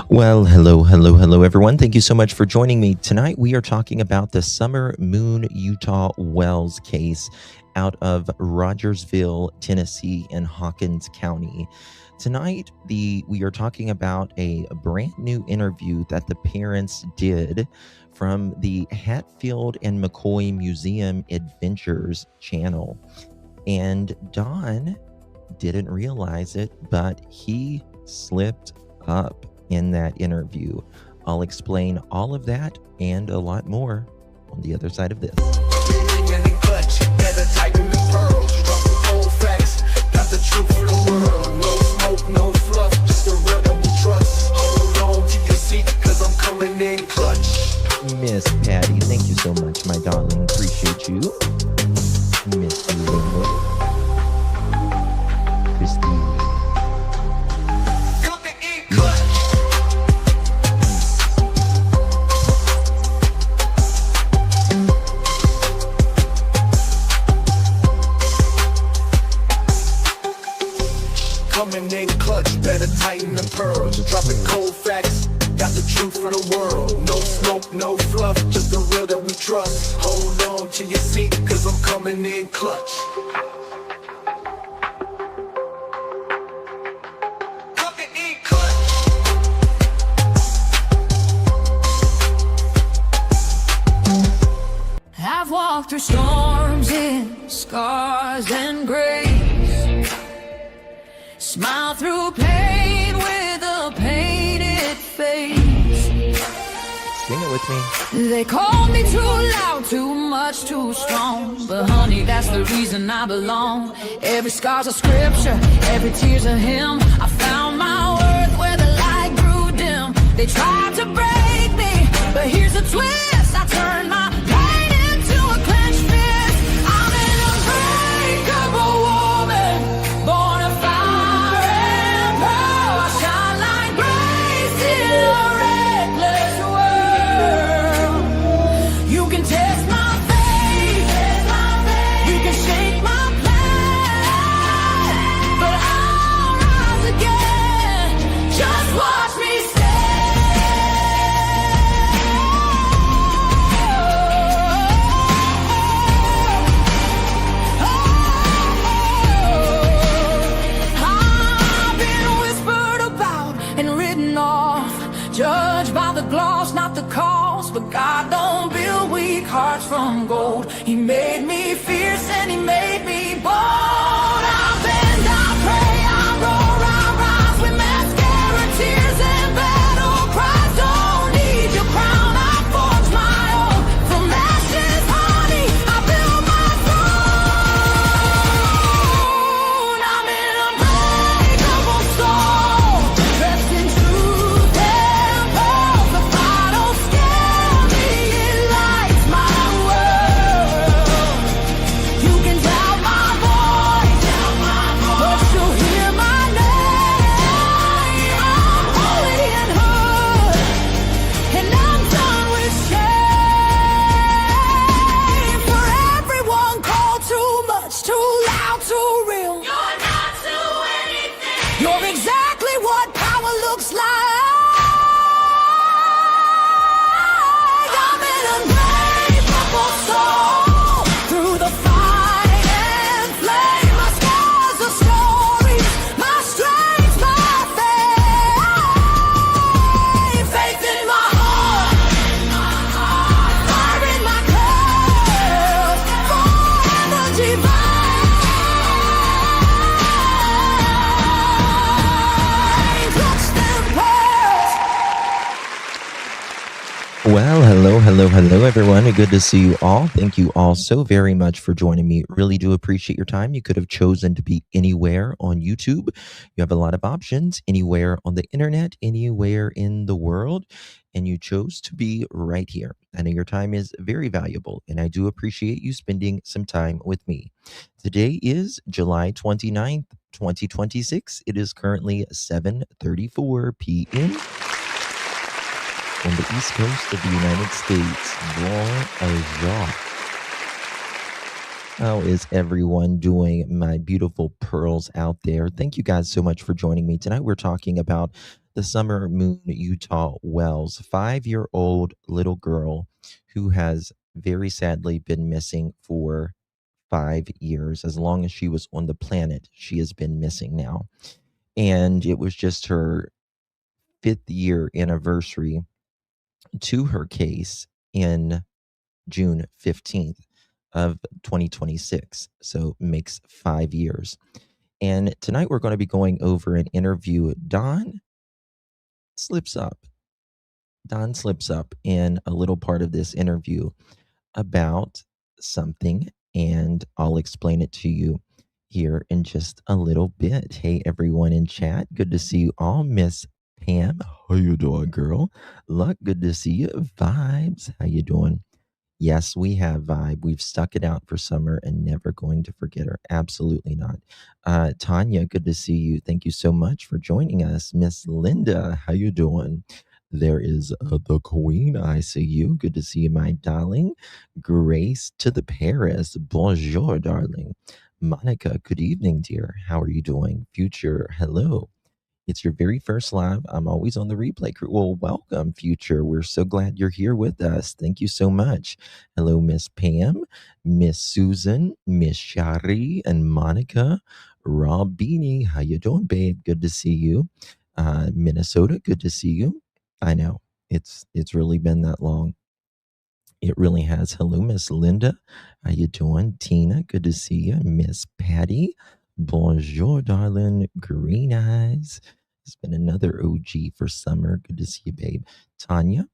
Well, hello, everyone. Thank you so much for joining me. Tonight, we are talking about the Summer Moon Utah Wells case out of Rogersville, Tennessee, in Hawkins County. Tonight, we are talking about a brand new interview that the parents did from the Hatfield and McCoy Museum Adventures channel. And Don didn't realize it, but he slipped up in that interview. I'll explain all of that and a lot more on the other side of this. Miss Patty, thank you so much, my darling. Appreciate you. Miss Linda. Christine. Coming in clutch, better tighten the pearls. Dropping cold facts, got the truth for the world. No smoke, no fluff, just the real that we trust. Hold on to your seat, cause I'm coming in clutch. Coming in clutch. I've walked through storms in scars and grace. Smile through pain with a painted face. Sing it with me. They call me too loud, too much, too strong. But honey, that's the reason I belong. Every scar's a scripture, every tear's a hymn. I found my worth where the light grew dim. They tried to break me, but here's a twist. I turned my pain into a clenched fist. I'm an unbreakable woman, born of fire and pearl. I shine like grace in a reckless world. You can test my faith, you can shake my plan, but I'll rise again. Just watch me I've been whispered about and written off, judged by the gloss, not the cause. But God don't build weak hearts from gold. He made me fierce and he made me bold. I bend, I pray, I roar, I rise with mascara, tears and battle cries. Don't need your crown, I forge my own. From ashes, honey, I build my throne. I'm an unbreakable soul, dressed in truth and pearls. The fire don't scare me, it lights my world. You can doubt my voice, but you'll hear my name. I'm holy and hood, and I'm done with shame. For everyone called too much, too loud, too real. You're not to anything. You're exactly what power looks like. I'm an unbreakable soul, through the fight and flame. My scars are stories, my strength, my faith. Faith in my heart, fire in my curves, forever divine. Clutch them pearls. Well, hello, everyone. Good to see you all. Thank you all so very much for joining me. Really do appreciate your time. You could have chosen to be anywhere on YouTube. You have a lot of options, anywhere on the internet, anywhere in the world, and you chose to be right here. I know your time is very valuable, and I do appreciate you spending some time with me. Today is July 29th, 2026. It is currently 7:34 p.m. on the East Coast of the United States. Bonjour. How is everyone doing, my beautiful pearls out there? Thank you guys so much for joining me. Tonight we're talking about the Summer Moon Utah Wells, 5-year-old little girl who has very sadly been missing for 5 years. As long as she was on the planet, she has been missing now. And it was just her 5th year anniversary to her case in June 15th of 2026. So makes 5 years. And tonight we're going to be going over an interview. Don slips up. Don slips up in a little part of this interview about something, and I'll explain it to you here in just a little bit. Hey, everyone in chat. Good to see you all. Miss Pam, how you doing, girl? Luck, good to see you. Vibes, how you doing? Yes, we have Vibe. We've stuck it out for summer and never going to forget her. Absolutely not. Tanya, good to see you. Thank you so much for joining us. Miss Linda, how you doing? There is the Queen. I see you. Good to see you, my darling. Grace to the Paris. Bonjour, darling. Monica, good evening, dear. How are you doing? Future, hello. It's your very first live. I'm always on the replay crew. Well, welcome, Future. We're so glad you're here with us. Thank you so much. Hello, Miss Pam, Miss Susan, Miss Shari, and Monica. Robini, how you doing, babe? Good to see you. Minnesota, good to see you. I know it's really been that long. It really has. Hello, Miss Linda. How you doing? Tina, good to see you. Miss Patty. Bonjour, darling. Green eyes. It's been another OG for summer. Good to see you, babe. Tanya,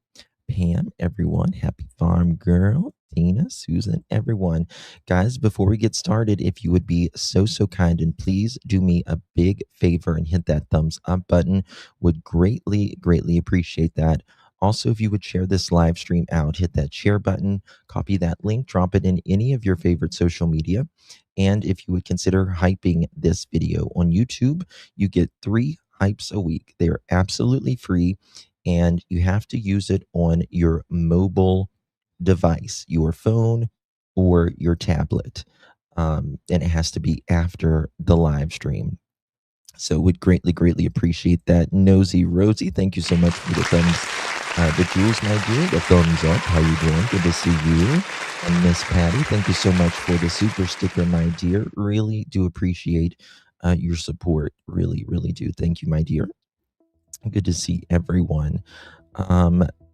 Pam, everyone. Happy Farm Girl. Tina, Susan, everyone. Guys, before we get started, if you would be so kind and please do me a big favor and hit that thumbs up button. Would greatly appreciate that. Also, if you would share this live stream out, hit that share button, copy that link, drop it in any of your favorite social media. And if you would consider hyping this video on YouTube, you get 3 hypes a week. They are absolutely free, and you have to use it on your mobile device, your phone or your tablet. And it has to be after the live stream. So would greatly appreciate that. Nosy Rosie, thank you so much for the thumbs. The Jules, my dear, the thumbs up. How you doing? Good to see you. And Miss Patty, thank you so much for the super sticker, my dear. Really do appreciate your support. Really do. Thank you, my dear. Good to see everyone.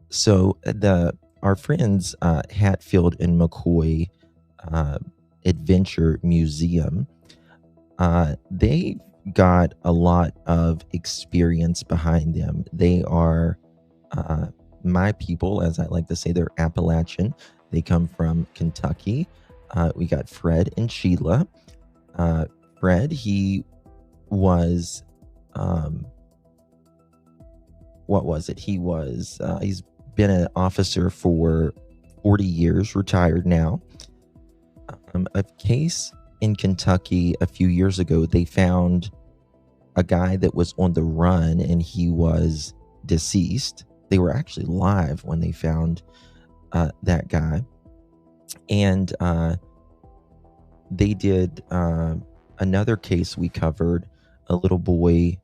So our friends Hatfield and McCoy Adventure Museum, they got a lot of experience behind them. They are my people, as I like to say. They're Appalachian. They come from Kentucky. We got Fred and Sheila. Fred, he was what was it? He's been an officer for 40 years, retired now. A case in Kentucky a few years ago, they found a guy that was on the run and he was deceased. They were actually live when they found that guy. And they did another case we covered, a little boy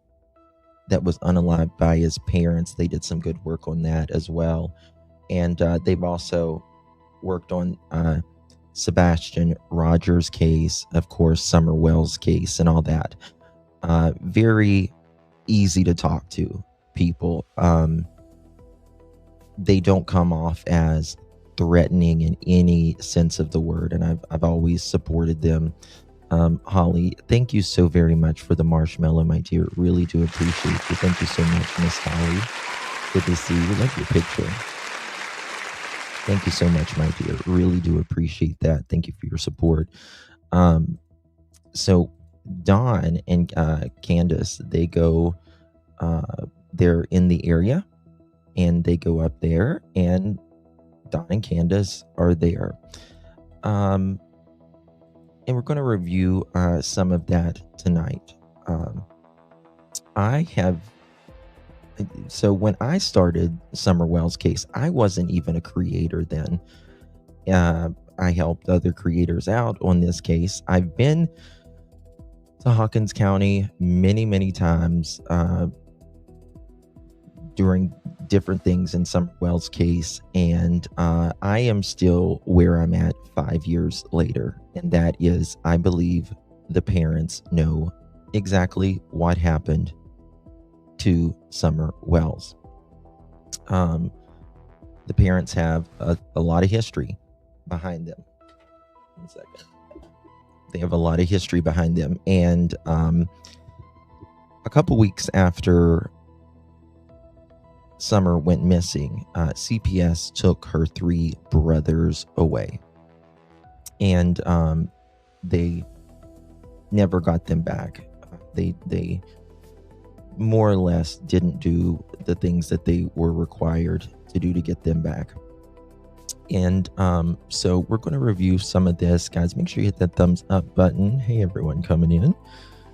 that was unalived by his parents. They did some good work on that as well. And they've also worked on Sebastian Rogers' case, of course, Summer Wells' case, and all that. Very easy to talk to people. They don't come off as threatening in any sense of the word, and I've always supported them. Holly, thank you so very much for the marshmallow, my dear. Really do appreciate you. Thank you so much, Miss Holly. Good to see you. Love your picture. Thank you so much, my dear. Really do appreciate that. Thank you for your support. So Dawn and Candace, they go, they're in the area, and they go up there, and Dawn and Candace are there. And we're going to review some of that tonight. So when I started Summer Wells' case, I wasn't even a creator then. I helped other creators out on this case. I've been to Hawkins County many times. during different things in Summer Wells' case, and I am still where I'm at 5 years later, and that is, I believe the parents know exactly what happened to Summer Wells. The parents have a lot of history behind them. 1 second. They have a lot of history behind them, and a couple weeks after Summer went missing, CPS took her 3 brothers away, and they never got them back. They more or less didn't do the things that they were required to do to get them back. And so we're going to review some of this. Guys, make sure you hit that thumbs up button. Hey, everyone coming in.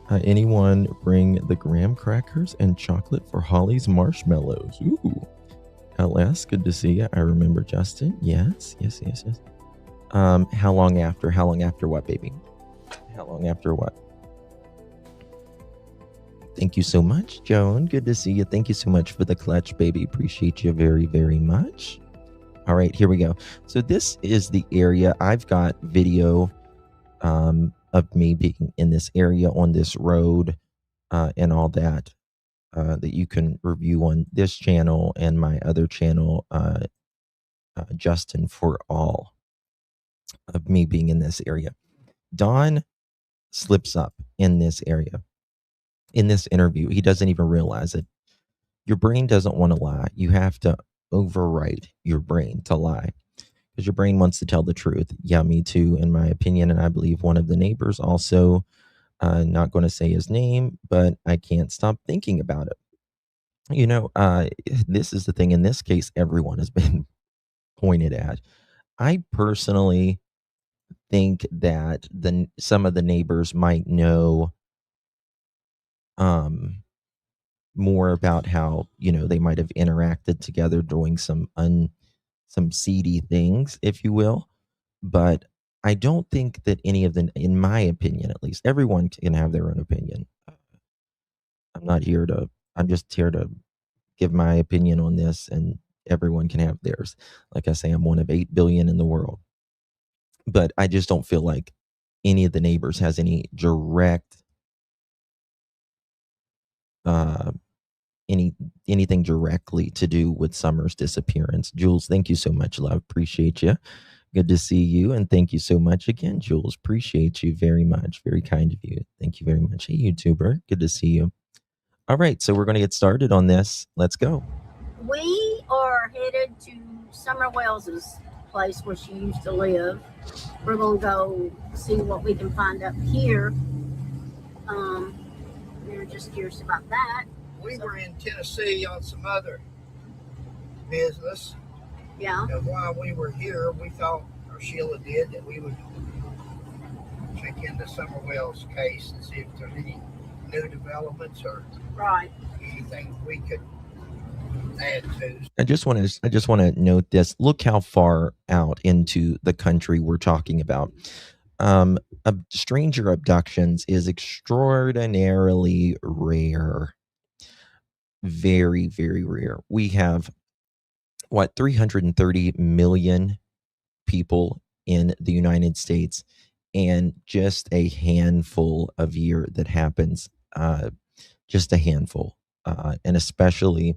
Anyone bring the graham crackers and chocolate for Holly's marshmallows? Ooh. LS, good to see you. I remember Justin. Yes. How long after? How long after what, baby? How long after what? Thank you so much, Joan. Good to see you. Thank you so much for the clutch, baby. Appreciate you very, very much. All right, here we go. So this is the area. I've got video of me being in this area on this road and all that that you can review on this channel and my other channel, Justin for All, of me being in this area. Don slips up in this area. In this interview, he doesn't even realize it. Your brain doesn't want to lie. You have to overwrite your brain to lie because your brain wants to tell the truth. Yeah, me too, in my opinion. And I believe one of the neighbors also, not going to say his name, but I can't stop thinking about it. You know, this is the thing. In this case, everyone has been pointed at. I personally think that some of the neighbors might know more about how, you know, they might have interacted together doing some seedy things, if you will. But I don't think that any of them, in my opinion at least, everyone can have their own opinion. I'm just here to give my opinion on this, and everyone can have theirs. Like I say, I'm one of 8 billion in the world. But I just don't feel like any of the neighbors has any direct anything directly to do with Summer's disappearance. Jules, thank you so much, love. Appreciate you. Good to see you, and thank you so much again, Jules. Appreciate you very much. Very kind of you. Thank you very much. Hey, YouTuber. Good to see you. All right, so we're going to get started on this. Let's go. We are headed to Summer Wells's place where she used to live. We're going to go see what we can find up here. We were just curious about that. We were in Tennessee on some other business. Yeah. And while we were here, we thought, or Sheila did, that we would check into Summer Wells' case and see if there's any new developments or anything we could add to. I just want to note this. Look how far out into the country we're talking about. Stranger abductions is extraordinarily rare. Very, very rare. We have 330 million people in the United States, and just a handful a year that happens. Just a handful, and especially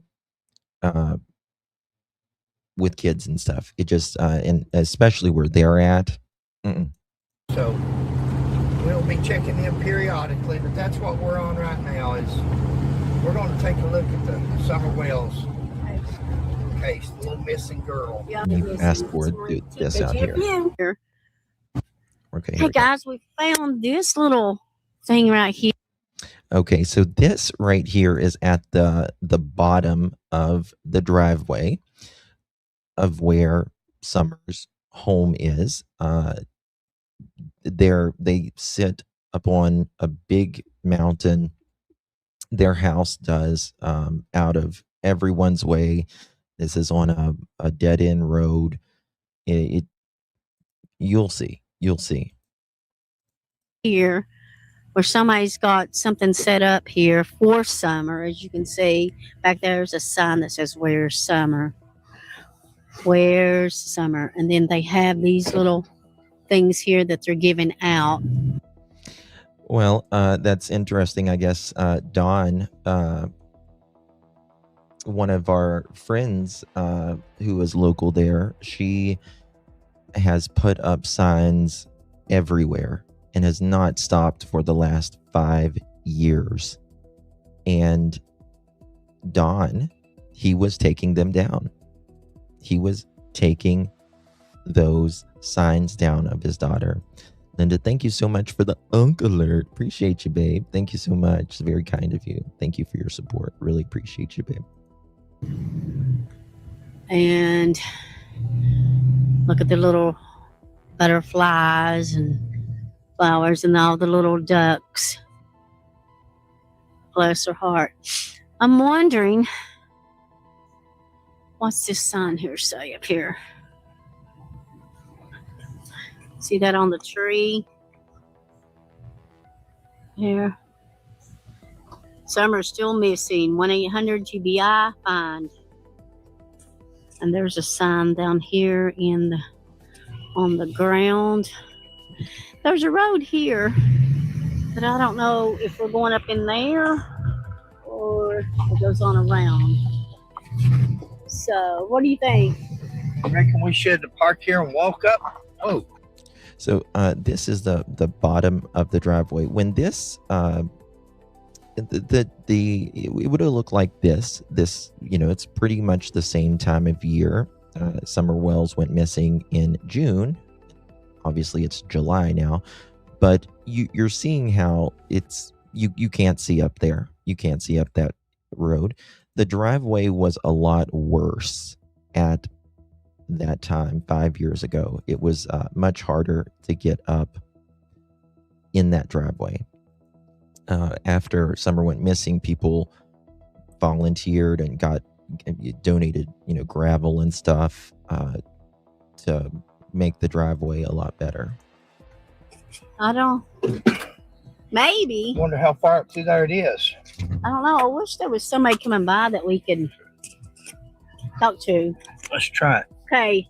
with kids and stuff. It just and especially where they're at. So we'll be checking in periodically, but that's what we're on right now. Is we're going to take a look at the Summer Wells case, the little missing girl. Yeah. You fast forward this out here. Okay. Hey guys, we found this little thing right here. Okay, so this right here is at the bottom of the driveway of where Summer's home is. They sit upon a big mountain. Their house does, out of everyone's way. This is on a dead end road. You'll see. Here, where somebody's got something set up here for summer. As you can see, back there's a sign that says, "Where's summer? Where's summer?" And then they have these little things here that they're giving out. Well, that's interesting. I guess Dawn, one of our friends who is local there, she has put up signs everywhere and has not stopped for the last 5 years. And Don, he was taking them down. He was taking those signs down of his daughter. Linda, thank you so much for the alert. Appreciate you, babe. Thank you so much. It's very kind of you. Thank you for your support. Really appreciate you, babe. And look at the little butterflies and flowers and all the little ducks. Bless her heart. I'm wondering, what's this sign here say up here? See that on the tree? Here. Summer's still missing. 1-800-GBI find. And there's a sign down here on the ground. There's a road here, but I don't know if we're going up in there or it goes on around. So, what do you think? I reckon we should park here and walk up. Oh. So this is the bottom of the driveway. When this it would have looked like this, it's pretty much the same time of year. Summer Wells went missing in June. Obviously it's July now, but you're seeing how it's you can't see up there. You can't see up that road. The driveway was a lot worse at that time 5 years ago. It was much harder to get up in that driveway. After Summer went missing, people volunteered and donated, gravel and stuff to make the driveway a lot better. Maybe. Wonder how far up through there it is. I don't know. I wish there was somebody coming by that we could talk to. Let's try it. Okay.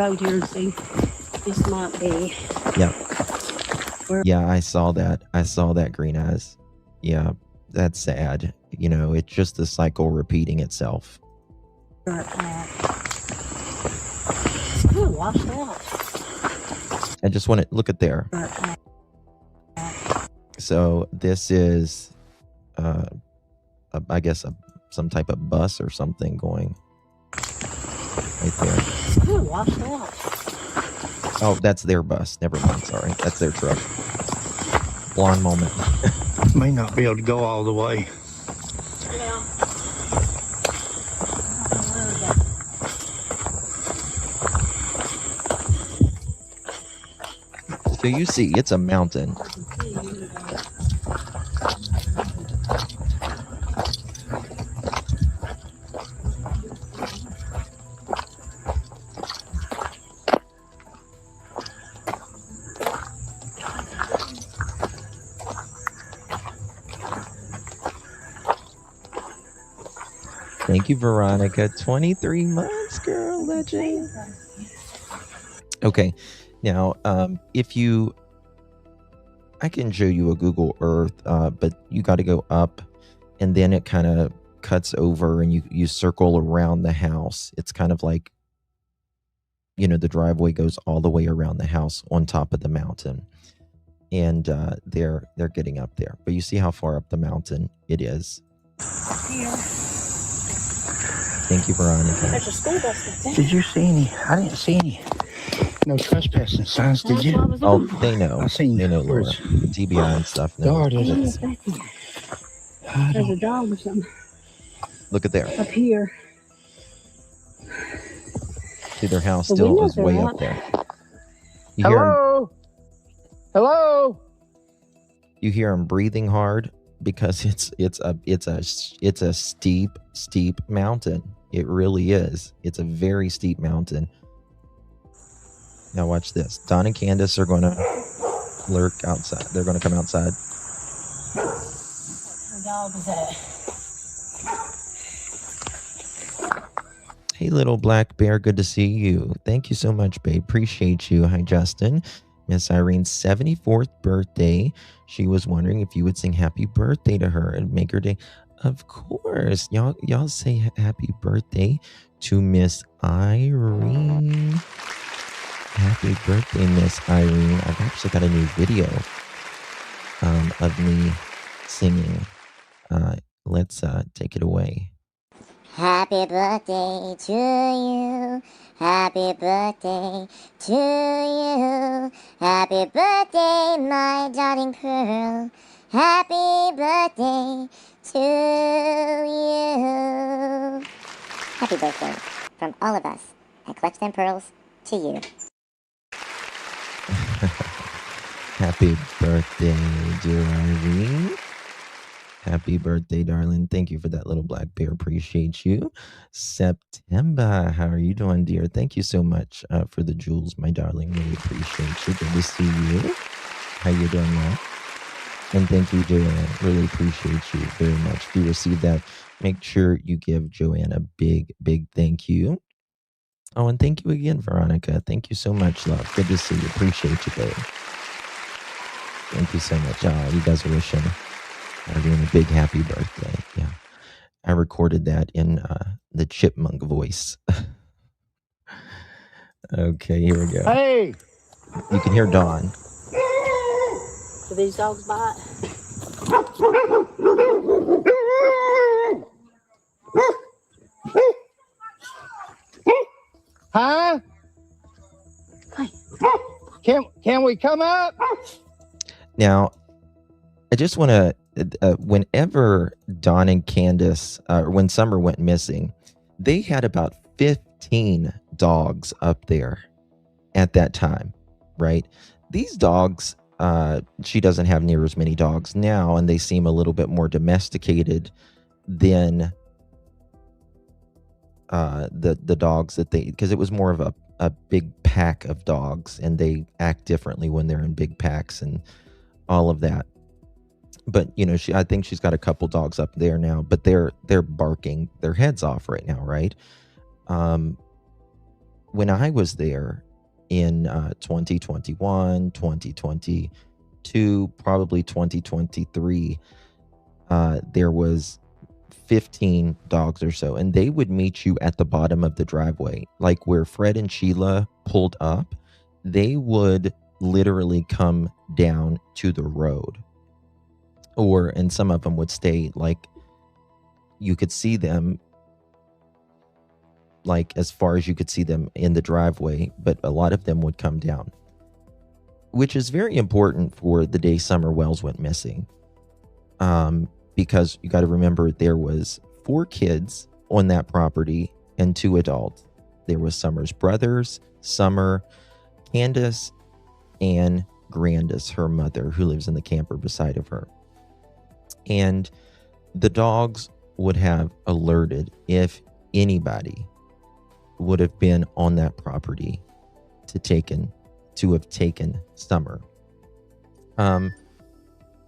Road here and see. This might be. Yeah, I saw that, Green Eyes. Yeah, that's sad. It's just the cycle repeating itself. Right back. Ooh, washed out. I just want to look at there. Right back. So this is, I guess, some type of bus or something going right there. Ooh, washed out. Oh, that's their bus. Never mind. Sorry. That's their truck. Blonde moment. May not be able to go all the way. Yeah. So you see, it's a mountain. Thank you, Veronica. 23 months, girl, legend. Okay, now, I can show you a Google Earth, but you got to go up, and then it kind of cuts over, and you circle around the house. It's kind of like, the driveway goes all the way around the house on top of the mountain, and they're getting up there. But you see how far up the mountain it is. Here. Thank you, Veronica. There's a school bus. Did you see any? I didn't see any. No trespassing signs, did you? Oh, they know. I seen They know, Laura. birds. TBI and stuff. No. Dart, is it? There's a dog or something Look at there. up here. See, their house The still windows is are way up. up there. You hear 'em- Hello? Hello? you hear them breathing hard because it's a steep mountain. It really is. It's a very steep mountain. Now watch this. Don and Candace are going to lurk outside. They're going to come outside. Her dog is at. Hey, little black bear. Good to see you. Thank you so much, babe. Appreciate you. Hi, Justin. Miss Irene's 74th birthday. She was wondering if you would sing happy birthday to her and make her day. Of course. Y'all say happy birthday to Miss Irene. Happy birthday, Miss Irene. I've actually got a new video of me singing. Let's take it away. Happy birthday to you. Happy birthday to you. Happy birthday, my darling Pearl. Happy birthday to you. Happy birthday from all of us at Clutch Them Pearls to you. Happy birthday, dear Irene. Happy birthday, darling. Thank you for that, little black bear. Appreciate you. September, how are you doing, dear? Thank you so much for the jewels, my darling. Really appreciate you. Good to see you. How you doing now? And thank you, Joanne. Really appreciate you very much. If you received that, make sure you give Joanne a big, big thank you. Oh, and thank you again, Veronica. Thank you so much, love. Good to see you. Appreciate you, babe. Thank you so much. You guys are wishing Irene a big happy birthday. Yeah. I recorded that in the chipmunk voice. Okay, here we go. Hey! You can hear Dawn. Do these dogs bite? Huh? Can we come up? Now, I just want to, whenever Dawn and Candace, or when Summer went missing, they had about 15 dogs up there at that time, right? These dogs, she doesn't have near as many dogs now, and they seem a little bit more domesticated than the dogs that because it was more of a big pack of dogs, and they act differently when they're in big packs and all of that. But I think she's got a couple dogs up there now, but they're barking their heads off right now, right? When I was there in 2021, 2022, probably 2023, there was 15 dogs or so, and they would meet you at the bottom of the driveway, like where Fred and Sheila pulled up. They would literally come down to the road, and some of them would stay, like you could see them like as far as you could see them in the driveway, but a lot of them would come down, which is very important for the day Summer Wells went missing. Because you got to remember, there was 4 kids on that property and 2 adults. There was Summer's brothers, Summer, Candace, and Grandis, her mother, who lives in the camper beside of her. And the dogs would have alerted if anybody would have been on that property to have taken Summer.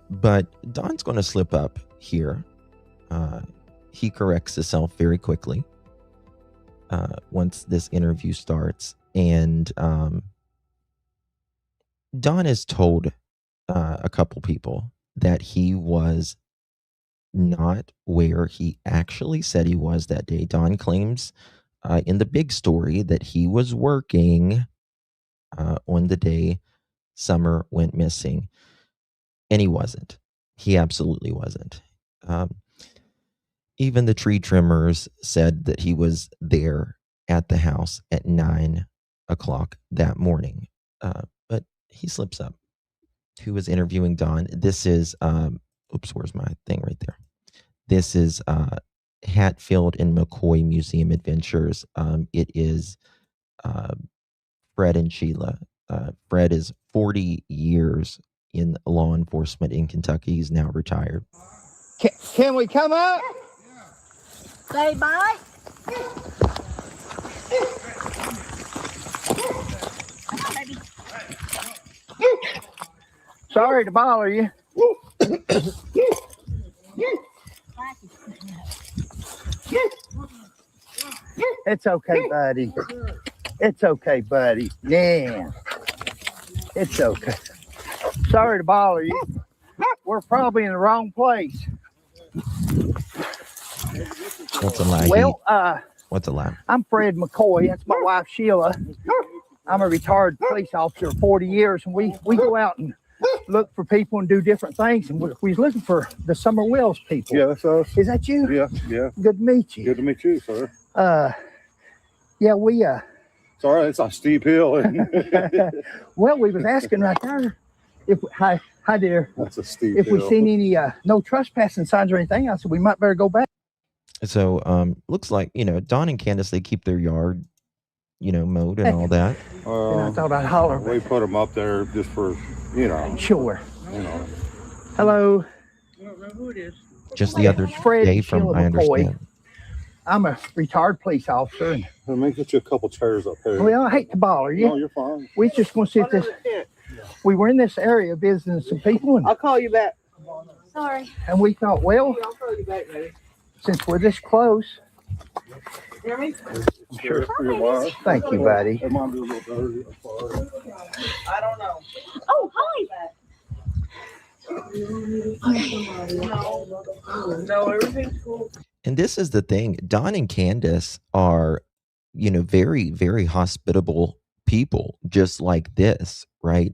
But Don's going to slip up here. He corrects himself very quickly once this interview starts. And Don has told a couple people that he was not where he actually said he was that day. Don claims in the big story that he was working on the day Summer went missing. And he wasn't. He absolutely wasn't. Even the tree trimmers said that he was there at the house at 9 o'clock that morning. But he slips up. Who was interviewing Don? This is, where's my thing right there? This is Hatfield and McCoy Museum Adventures. It is Fred and Sheila. Fred is 40 years in law enforcement in Kentucky. He's now retired. Can we come up? Say bye. Come on, baby. Sorry to bother you. It's okay, buddy. It's okay, buddy. Yeah. It's okay. Sorry to bother you. We're probably in the wrong place. What's a lie? Well, What's a lie? I'm Fred McCoy. That's my wife, Sheila. I'm a retired police officer of 40 years, and we go out and look for people and do different things. And we was looking for the Summer Wells people. Yeah, that's us. Is that you? Yeah, yeah. Good to meet you. Good to meet you, sir. Yeah, we It's all right. It's a steep hill. well, we was asking right there if hi there. That's a steep If hill. we seen any no trespassing signs or anything. I said we might better go back. So, looks like, Don and Candace, they keep their yard, mowed and all that. And I thought I'd holler. We put them up there just for, Sure. you know. Hello. Just the other Fred day, and from Sheila I McCoy. understand. I'm a retired police officer. And, Let me get you a couple chairs up here. well, I hate to bother you. No, you're fine. We just want to see if this. We were in this area visiting some people, and I'll call you back. Sorry. we thought, well, I'll call you back, baby. since we're this close, Hear me? Sure. For your wife. thank you, buddy. That might be a little dirty. I'm sorry. I don't know. Oh, hi. No, everything's cool. And this is the thing. Don and Candace are, very, very hospitable people, just like this, right?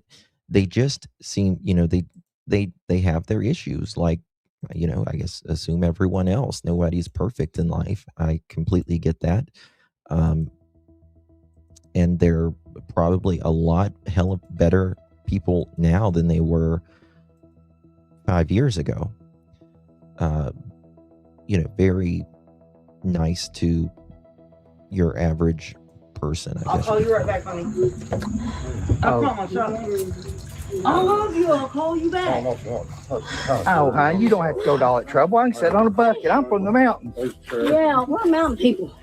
They just seem, they have their issues, like, I guess assume everyone else. Nobody's perfect in life. I completely get that. And they're probably a lot hell of better people now than they were 5 years ago. Very nice to your average person, I I'll guess. call you right back, honey. I promise. I love you. I'll call you back. Oh, honey, you don't have to go to all that trouble. I can sit on a bucket. I'm from the mountains. Yeah, we're mountain people.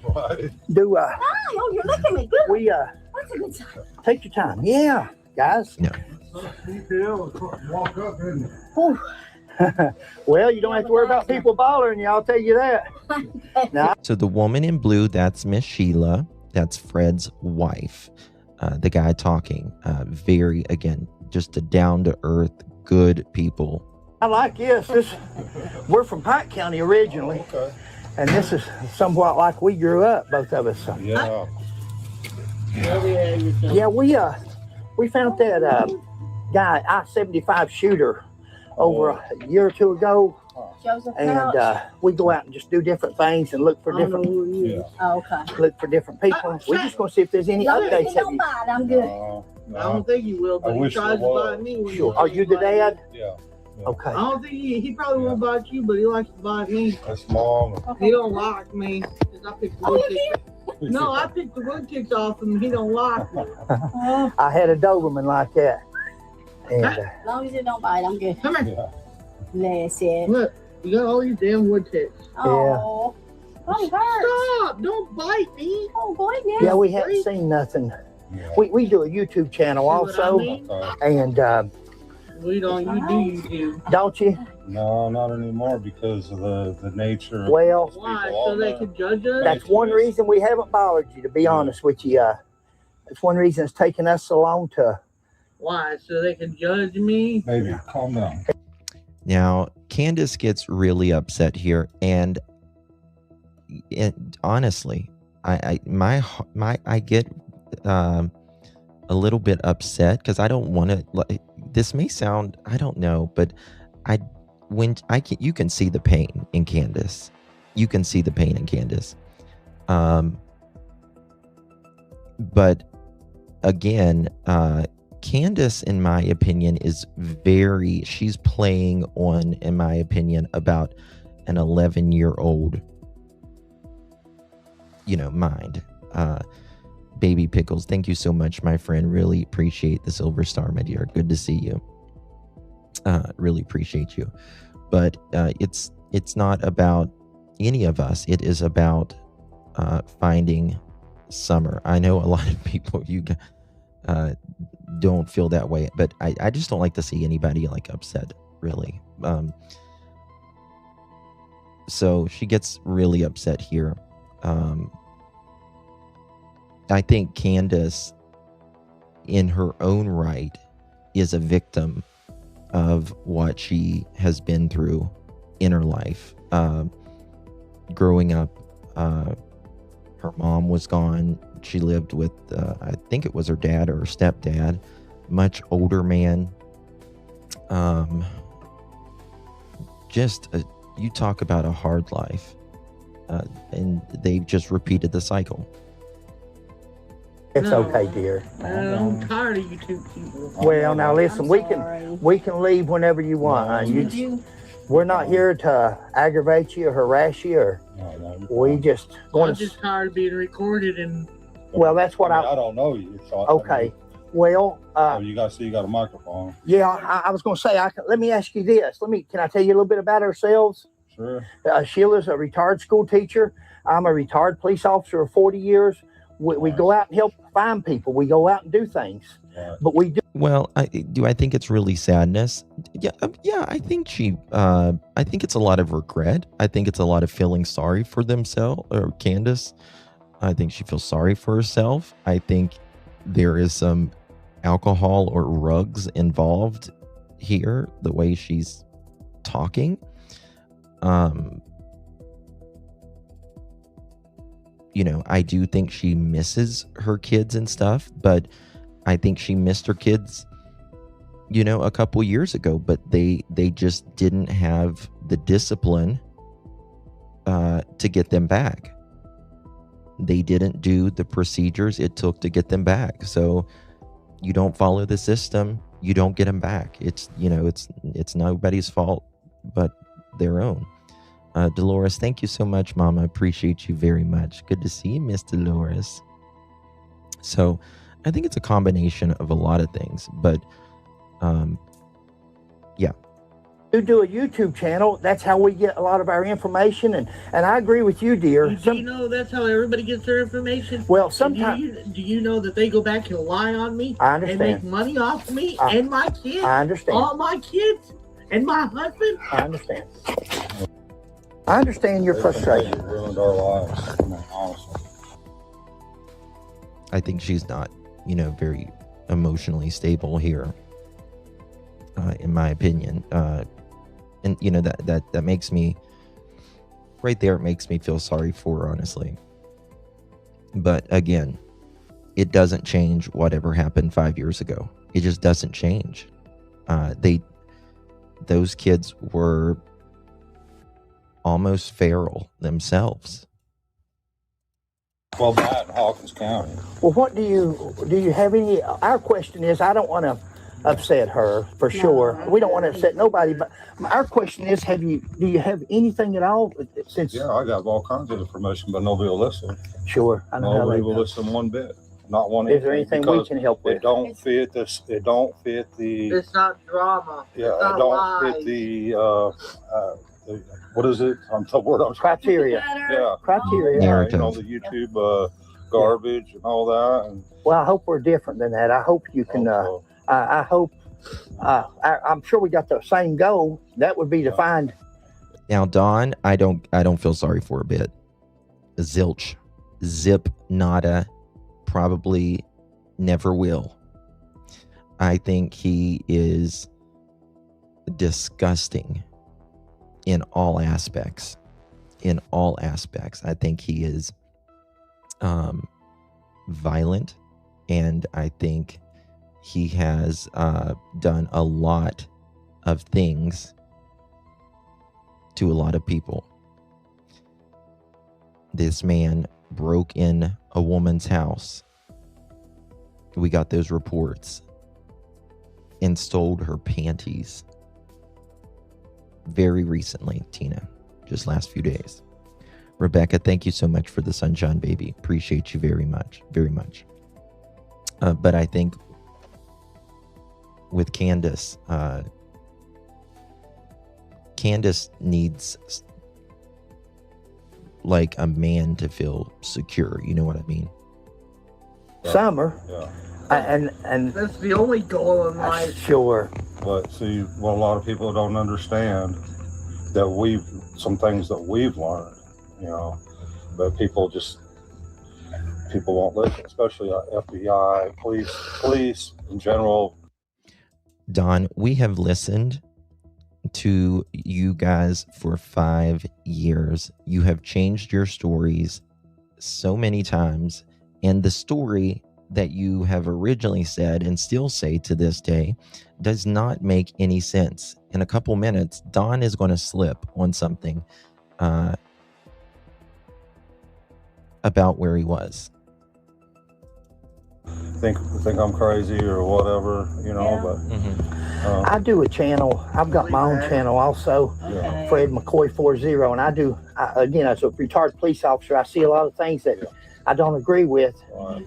Do Oh, you're looking at me good. we That's a good sign. take your time? Yeah, guys. No. Walk up, isn't it? Well, you don't have to worry about people bothering you. I'll tell you that. Now, So the woman in blue, that's Miss Sheila. That's Fred's wife. The guy talking. Very, again, just a down-to-earth, good people. I like this. We're from Pike County originally, Okay. and this is somewhat like we grew up, both of us. So, Yeah. yeah, we found that guy I-75 shooter over a year or two ago, Joseph and we go out and just do different things and look for different Oh, okay. people. We're just gonna see if there's any updates. Have Don't you? bite. I'm good. No. I don't think he will, but I he wish tries there to was. bite me. When Sure. Are you the dad? Yeah. Okay. I don't think he probably won't bite you, but he likes to bite me. That's mom. He don't like me. 'Cause I picked the wood ticks. No, I picked the wood ticks off him. He don't like me. I had a Doberman like that, and As long as it don't bite, I'm good. Come here. Yeah. That's it. Look, you got all these damn wood ticks. Oh. Oh, hurt. Stop! Don't bite me. Oh, boy, yeah, we haven't seen nothing. Yeah. We do a YouTube channel See what I also, mean? and We don't. You do. don't you? No, not anymore because of the nature of Well, Why? So they can judge us? that's one reason we haven't bothered you. To be honest with you, that's one reason it's taken us so long to. Why? So they can judge me? Baby, calm down. Now, Candace gets really upset here, and honestly, I get a little bit upset because I don't want to. This may sound, I don't know, but you can see the pain in Candace. You can see the pain in Candace. But again, Candace, in my opinion, she's playing on, in my opinion, about an 11-year-old, mind. Baby Pickles, thank you so much, my friend. Really appreciate the Silver Star, my dear. Good to see you. Really appreciate you. But it's not about any of us. It is about finding Summer. I know a lot of people, don't feel that way. But I just don't like to see anybody like upset, really. So she gets really upset here. I think Candus, in her own right, is a victim of what she has been through in her life. Growing up, her mom was gone. She lived with, I think it was her dad or her stepdad, much older man. You talk about a hard life. And they've just repeated the cycle. It's No. okay, dear. I'm tired of you two people. Well, now listen, we can leave whenever you want. We're not here to aggravate you or harass you, or we just I'm want to. just tired of being recorded and Well, that's what I don't know you. So Okay. Well, you got a microphone. yeah, I was going to say. Let me ask you this. Can I tell you a little bit about ourselves? Sure. Sheila's a retired school teacher. I'm a retired police officer of 40 years. We go out and help find people. We go out and do things. Right. But we do. Well, I think it's really sadness. Yeah, I think I think it's a lot of regret. I think it's a lot of feeling sorry for themselves, or Candus. I think she feels sorry for herself. I think there is some alcohol or drugs involved here, the way she's talking. I do think she misses her kids and stuff, but I think she missed her kids, a couple years ago, but they just didn't have the discipline to get them back. They didn't do the procedures it took to get them back. So you don't follow the system, you don't get them back. It's nobody's fault but their own. Dolores, thank you so much, Mama. Appreciate you very much. Good to see you, Miss Dolores. So I think it's a combination of a lot of things, but yeah. We do a YouTube channel. That's how we get a lot of our information. And I agree with you, dear. do you know that's how everybody gets their information? Well, sometimes. Do you know that they go back and lie on me? I understand. And make money off me and my kids? I understand. All my kids and my husband? I understand. I understand your frustration. It ruined our lives, honestly. I think she's not, very emotionally stable here, in my opinion. And that makes me, right there, it makes me feel sorry for her, honestly. But again, it doesn't change whatever happened 5 years ago. It just doesn't change. Those kids were almost feral themselves. Well, that in Hawkins County. Well, what do you have any? Our question is, I don't want to upset her for sure. We don't want to upset nobody, but our question is, do you have anything at all? Since Yeah, I got all kinds of information, but nobody will listen. Sure, I know Nobody how will they listen one bit. Not one. Is there anything we because can help with? It don't fit this. It don't fit the. It's not drama. Yeah, It's it not don't lies. fit the. What is it? I'm the word. I'm Criteria. Yeah. Criteria. Narrative. The YouTube garbage and all that. And Well, I hope we're different than that. I hope you can. also, I hope. I'm sure we got the same goal. That would be to find. Now, Dawn, I don't feel sorry for a bit. Zilch, zip, nada, probably never will. I think he is disgusting in all aspects. In all aspects, I think he is violent, and I think he has done a lot of things to a lot of people. This man broke in a woman's house. We got those reports. And stole her panties. Very recently, Tina. Just last few days. Rebecca, thank you so much for the sunshine, baby. Appreciate you very much. Very much. But I think with Candus, Candus needs like a man to feel secure. You know what I mean? summer. Yeah. And That's the only goal in life. sure. But see, what a lot of people don't understand that some things that we've learned, but people won't listen, especially FBI, police in general. Don, we have listened to you guys for 5 years. You have changed your stories so many times, and the story that you have originally said and still say to this day does not make any sense. In a couple minutes, Don is going to slip on something about where he was. Think I'm crazy or whatever, but I do a channel. I've got my own channel also, Fred McCoy 40, and again, as a retired police officer, I see a lot of things that I don't agree with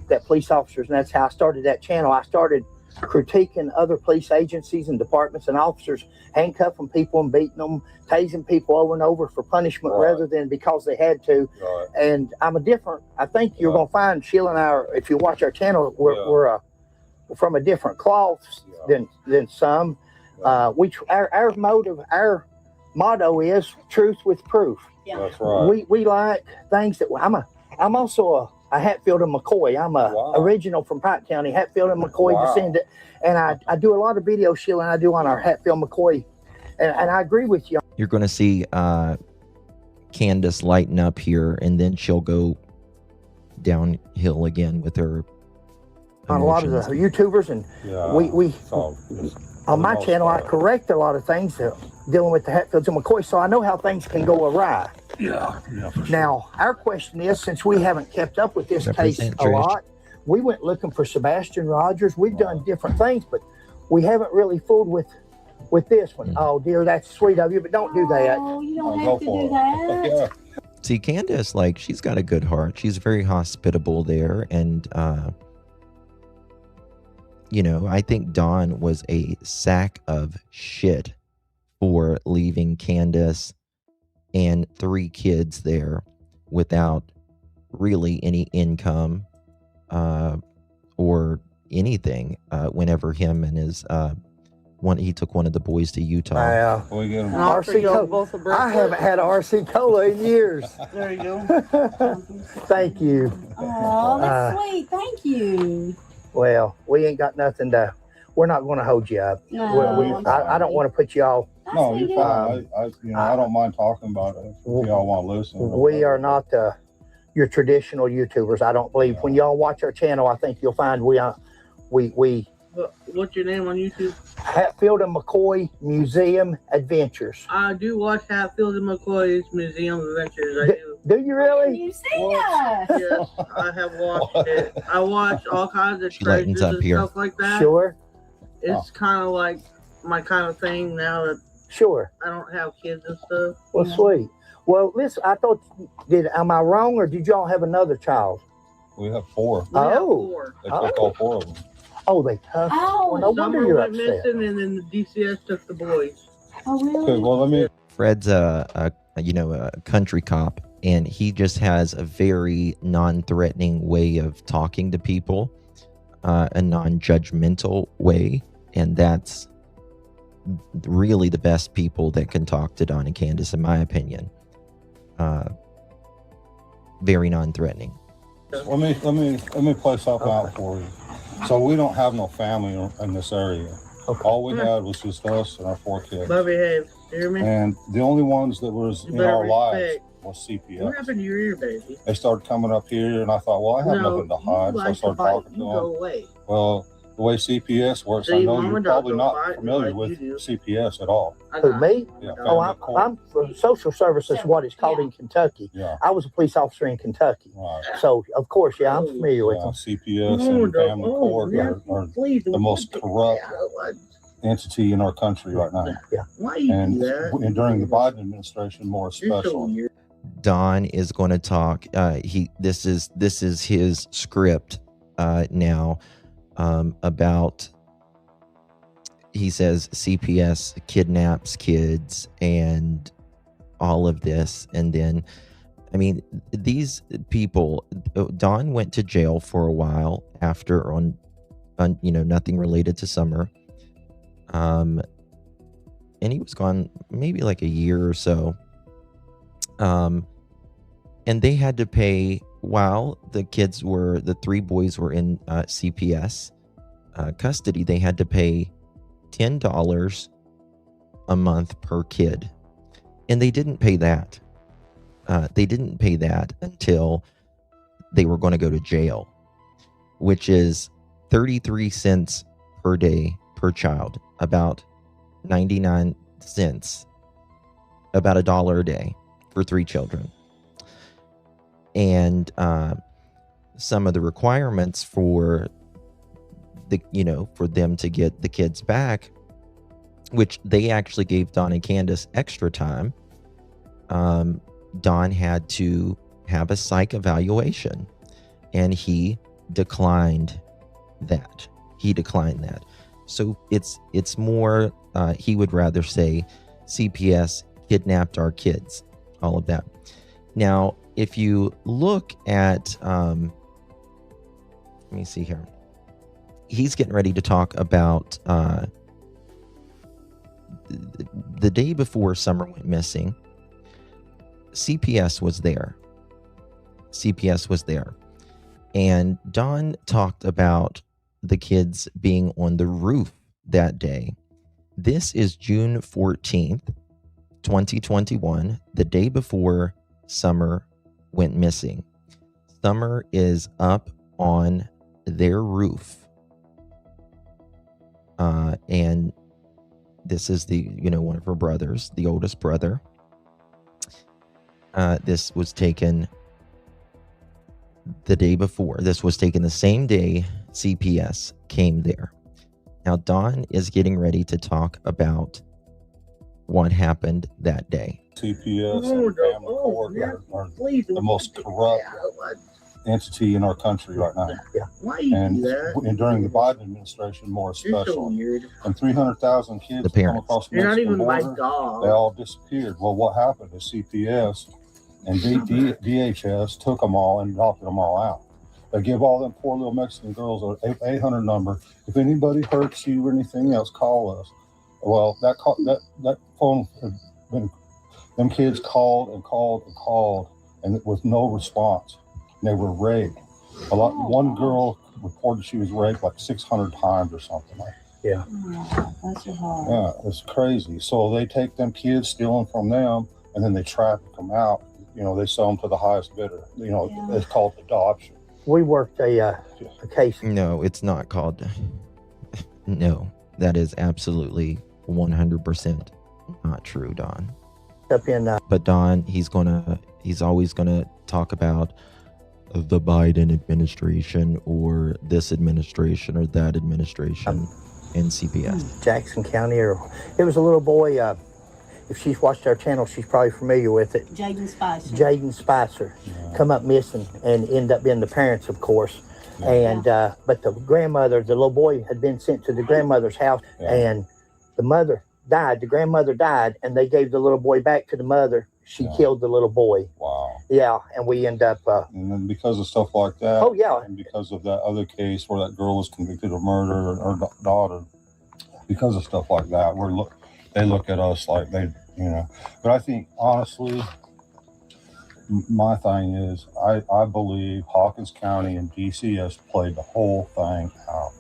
that police officers, and that's how I started that channel. I started critiquing other police agencies and departments and officers, handcuffing people and beating them, tasing people over and over for punishment rather than because they had to. And I think you're going to find Sheila and I, if you watch our channel, we're from a different cloth than some. Our motive, our motto is truth with proof. That's right. We like things that I'm also a Hatfield and McCoy. I'm original from Pike County, Hatfield and McCoy descendant, and I do a lot of videos, Sheila, and I do on our Hatfield McCoy, and I agree with you. You're going to see Candus lighten up here, and then she'll go downhill again with her on a lot of the YouTubers, and we on my channel I correct a lot of things dealing with the Hatfields and McCoy, so I know how things can go awry. For sure. Now, our question is, since we haven't kept up with this case a lot, we went looking for Sebastian Rogers. We've done different things, but we haven't really fooled with this one. Oh, dear, that's sweet of you, but don't do that. Oh, you don't have to do that. See, Candus, she's got a good heart. She's very hospitable there, and I think Don was a sack of shit for leaving Candus and 3 kids there without really any income or anything whenever him and his he took one of the boys to Utah. We get them. RC Cola. I haven't had a RC Cola in years. There you go. Thank you. Oh, that's sweet. Thank you. Well, we ain't got nothing we're not going to hold you up. No, I don't want to put you all. No, you're fine. I don't mind talking about it if y'all want to listen. We are not your traditional YouTubers. I don't believe. When y'all watch our channel, I think you'll find we What's your name on YouTube? Hatfield and McCoy Museum Adventures. I do watch Hatfield and McCoy's Museum Adventures. Do you really? You see us. Yes, I have watched it. I watch all kinds of She lightens treasures up and here. stuff like that. Sure. It's kind of like my kind of thing now that Sure. I don't have kids and stuff. Well, sweet. Well, listen, I thought, am I wrong, or did y'all have another child? We have 4. We have Oh. 4. They took all 4 of them. Oh, they took. Oh, Well, no wonder Summer you're went upset. missing, and then the DCS took the boys. Oh, Okay, really? well, let me. Fred's a country cop, and he just has a very non-threatening way of talking to people, a non-judgmental way, and that's really the best people that can talk to Don and Candus, in my opinion. Very non-threatening. Let me play something out for you. So we don't have no family in this area. Okay. All we had was just us and our 4 kids. Love your head. You hear me? And the only ones that was You in better our lives respect. was What CPS. happened to your ear, baby? They started coming up here, and I thought, well, I have nothing to hide, so I started talking to You them. go away. Well, the way CPS works, I See, know Mama you're don't probably go not fight familiar like with you do. CPS at all. Who, me? Yeah, Oh, family court. I'm for social services, what it's called in Kentucky. Yeah, I was a police officer in Kentucky. right. So, of course, yeah, I'm familiar with Yeah, them. CPS Mama and don't- family oh, court yeah, are please, the most corrupt entity in our country right now. Why you And, do that? and during the Biden administration, more You're so especially. weird. Don is going to talk. This is his script now about. He says CPS kidnaps kids and all of this, and then I mean, these people, Don went to jail for a while after on nothing related to Summer. And he was gone maybe like a year or so. And they had to pay while the three boys were in CPS custody. They had to pay $10 a month per kid. And they didn't pay that. They didn't pay that until they were going to go to jail, which is 33 cents per day per child, about 99 cents, about $1 a day for 3 children. And some of the requirements for them to get the kids back, which they actually gave Don and Candus extra time. Don had to have a psych evaluation, and he declined that. So it's more, he would rather say CPS kidnapped our kids, all of that. Now, if you look at, let me see here. He's getting ready to talk about the day before Summer went missing. CPS was there. And Don talked about the kids being on the roof that day. This is June 14th, 2021, the day before Summer went missing. Summer is up on their roof. And this is one of her brothers, the oldest brother. This was taken the day before. This was taken the same day CPS came there. Now, Don is getting ready to talk about what happened that day. CPS and family court are the most corrupt entity in our country right now. And during the Biden administration, more especially. And 300,000 kids come across the Mexican border, they all disappeared. Well, what happened is CPS and DHS took them all and adopted them all out. They give all them poor little Mexican girls an 800 number. If anybody hurts you or anything else, call us. Well, that phone had been, them kids called and with no response. And they were raped. One girl reported she was raped like 600 times or something like that. Yeah. That's hard. Yeah, it's crazy. So they take them kids, steal them from them, and then they traffic them out. They sell them to the highest bidder. It's called adoption. We worked a case. No, it's not called. No, that is absolutely 100% not true, Don. Up in, but Don, he's always gonna talk about the Biden administration or this administration or that administration in CPS. Jackson County, or it was a little boy. If she's watched our channel, she's probably familiar with it. Jaden Spicer come up missing and end up being the parents, of course. And but the grandmother, the little boy had been sent to the grandmother's house, and the mother died. The grandmother died, and they gave the little boy back to the mother. She killed the little boy. Wow. Yeah, and we end up. And then because of stuff like that. Oh yeah. And because of that other case where that girl was convicted of murder, her daughter, because of stuff like that, they look at us like But I think honestly, my thing is, I believe Hawkins County and DCS played the whole thing out.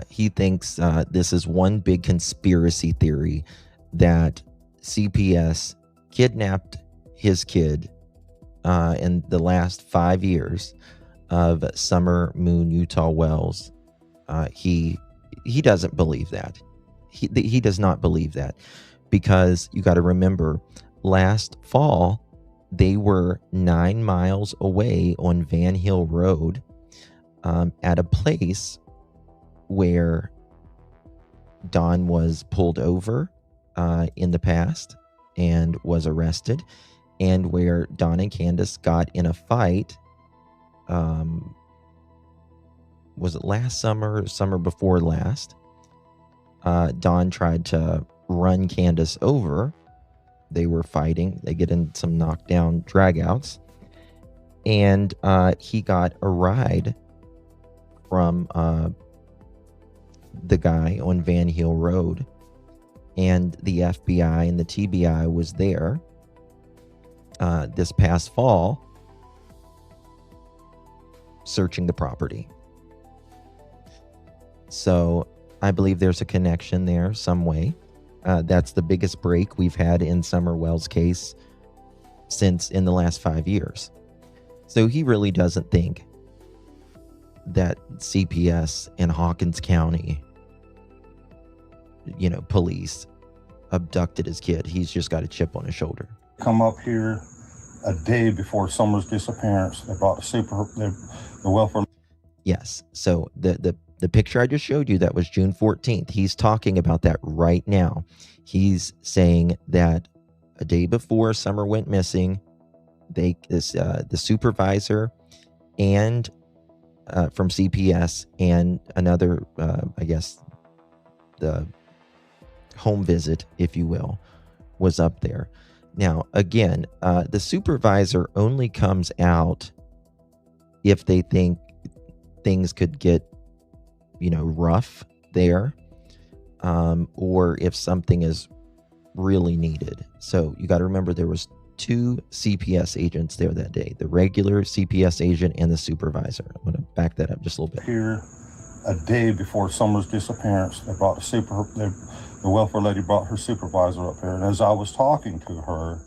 He thinks this is one big conspiracy theory that CPS kidnapped his kid in the last 5 years of Summer Moon Utah Wells. He doesn't believe that. He does not believe that, because you got to remember, last fall they were 9 miles away on Van Hill Road at a place where Don was pulled over in the past and was arrested, and where Don and Candus got in a fight. Was it last summer or summer before last? Don tried to run Candus over. They were fighting. They get in some knockdown dragouts. And he got a ride from the guy on Van Hill Road. And the FBI and the TBI was there this past fall searching the property. So I believe there's a connection there some way. That's the biggest break we've had in Summer Wells' case since in the last 5 years. So he really doesn't think that CPS in Hawkins County, police abducted his kid. He's just got a chip on his shoulder. Come up here a day before Summer's disappearance. They brought the welfare. Yes. So the picture I just showed you, that was June 14th. He's talking about that right now. He's saying that a day before Summer went missing, the supervisor and from CPS and another, I guess, the home visit, if you will, was up there. Now, again, the supervisor only comes out if they think things could get, rough there, or if something is really needed. So you got to remember there was 2 CPS agents there that day, the regular CPS agent and the supervisor. I'm going to back that up just a little bit. Here a day before Summer's disappearance, they brought the welfare lady brought her supervisor up here. And as I was talking to her,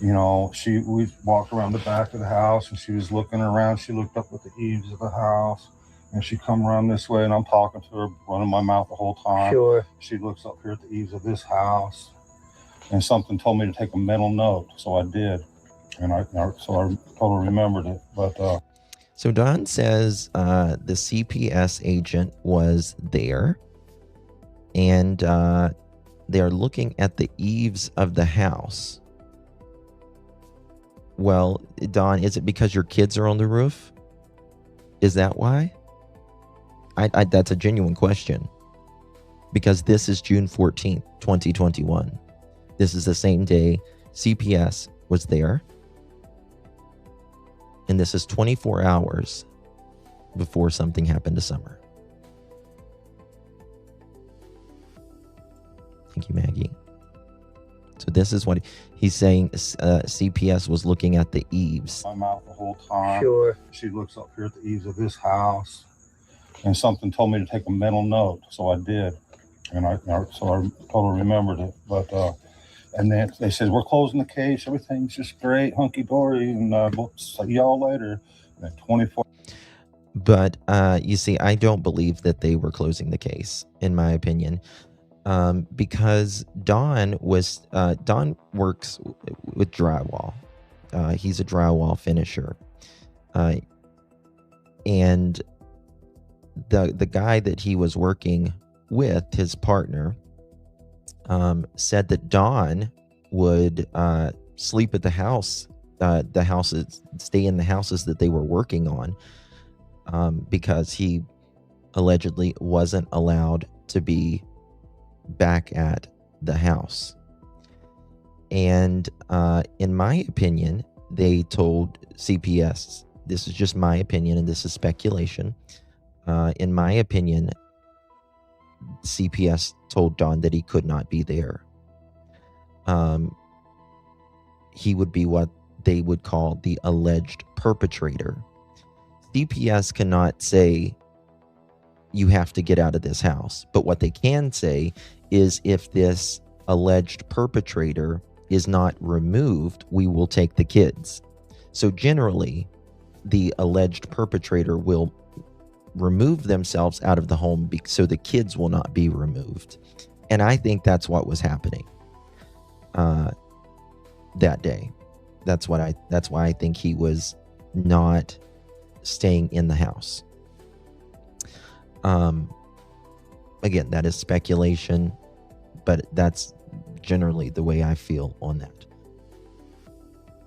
we walked around the back of the house and she was looking around. She looked up at the eaves of the house and she come around this way and I'm talking to her, running my mouth the whole time. Sure. She looks up here at the eaves of this house and something told me to take a mental note. So I did. And I totally remembered it. But, so Don says the CPS agent was there and they're looking at the eaves of the house. Well, Don, is it because your kids are on the roof? Is that why? I that's a genuine question. Because this is June 14th, 2021. This is the same day CPS was there. And this is 24 hours before something happened to Summer. Thank you, Maggie. So this is what he's saying. CPS was looking at the eaves. My mouth the whole time. Sure. She looks up here at the eaves of this house and something told me to take a mental note. So I did. And I totally remembered it. But, and then they said, we're closing the case. Everything's just great, hunky-dory, and we'll see y'all later. And at 24. But you see, I don't believe that they were closing the case, in my opinion, because Don works with drywall. He's a drywall finisher, and the guy that he was working with, his partner, said that Don would sleep at the houses, stay in the houses that they were working on, because he allegedly wasn't allowed to be back at the house. And in my opinion, they told CPS, this is just my opinion and this is speculation, in my opinion, CPS told Don that he could not be there. He would be what they would call the alleged perpetrator. CPS cannot say you have to get out of this house, but what they can say is if this alleged perpetrator is not removed, we will take the kids. So generally, the alleged perpetrator will remove themselves out of the home so the kids will not be removed. And I think that's what was happening that day. That's why I think he was not staying in the house. Again, that is speculation, but that's generally the way I feel on that.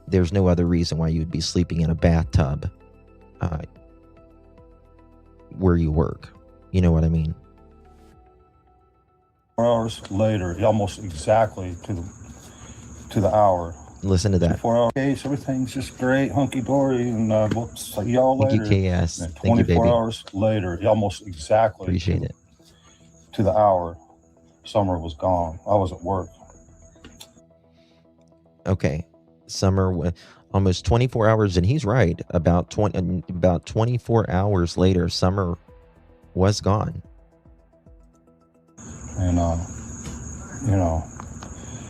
There's no other reason why you would be sleeping in a bathtub where you work. You know what I mean? 4 hours later, almost exactly to to the hour. Listen to that. 24-hour case, everything's just great, hunky-dory, and we'll see y'all Thank you, later. KS. And Thank you, 24 baby. hours later, almost exactly Appreciate it. to the hour, Summer was gone. I was at work. Okay. Summer, almost 24 hours, and he's right. About 24 hours later, Summer was gone. And, you know,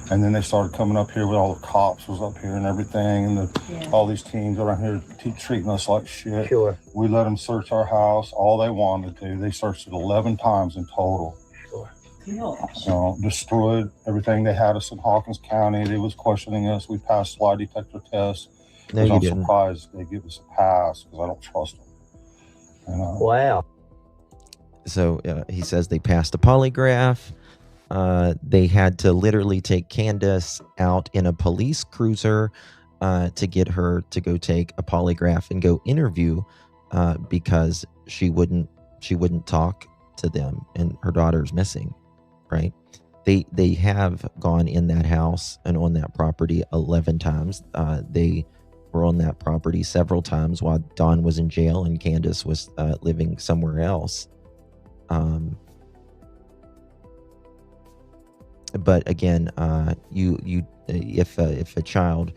and then they started coming up here with all the cops was up here and everything, and all these teams around here treating us like shit. Sure. We let them search our house all they wanted to. They searched it 11 times in total. Sure. Destroyed everything. They had us in Hawkins County. They was questioning us. We passed lie detector tests. No, you I'm didn't. surprised they give us a pass because I don't trust them. Wow. So he says they passed a polygraph. They had to literally take Candus out in a police cruiser to get her to go take a polygraph and go interview because she wouldn't talk to them, and her daughter's missing, right? They have gone in that house and on that property 11 times. They were on that property several times while Dawn was in jail and Candus was living somewhere else. But again, if a child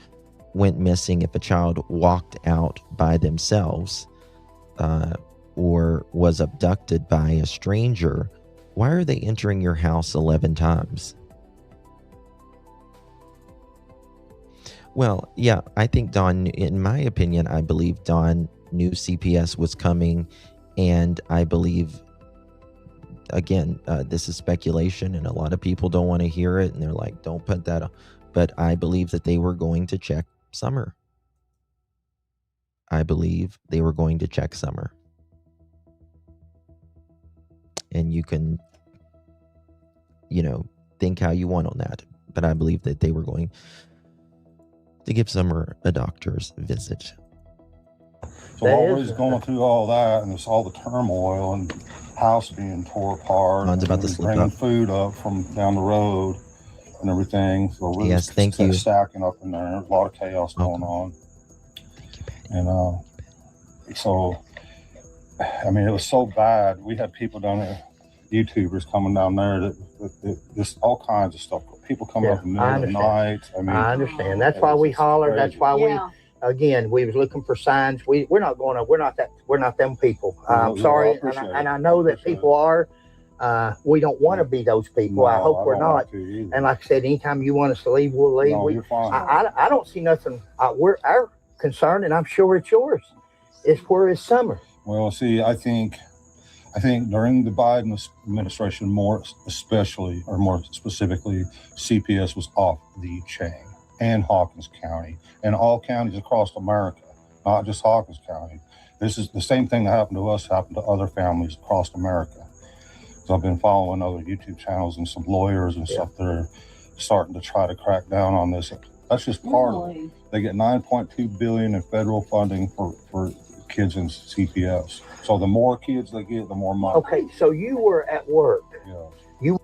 went missing, if a child walked out by themselves, or was abducted by a stranger, why are they entering your house 11 times? Well, yeah, I think Dawn, in my opinion, I believe Dawn knew CPS was coming, and I believe, again, this is speculation, and a lot of people don't want to hear it, and they're like, don't put that on. But I believe that they were going to check Summer. I believe they were going to check Summer. And you can, think how you want on that. But I believe that they were going to give Summer a doctor's visit. So while we was going through all that, and it's all the turmoil and house being tore apart, Ron's about to and slip bringing up. food up from down the road and everything. So we're Yes, just thank you. stacking up in there. There's a lot of chaos going on. And so, I mean, it was so bad. We had people down there, YouTubers coming down there, that just all kinds of stuff. People coming up in the middle of the night. I mean, I understand. That's why we hollered. That's why we was looking for signs. We're not them people. I'm sorry, and I know that people are. We don't want to be those people. I hope we're not. And like I said, anytime you want us to leave, we'll leave. No, you're fine. I don't see nothing. Our concern, and I'm sure it's yours, is where is Summer? Well, see, I think during the Biden administration, more specifically, CPS was off the chain, and Hawkins County, and all counties across America, not just Hawkins County. This is the same thing that happened to us, happened to other families across America. So I've been following other YouTube channels and some lawyers and stuff that are starting to try to crack down on this. That's just part of it. They get $9.2 billion in federal funding for kids in CPS. So the more kids they get, the more money. Okay, so you were at work. Yeah.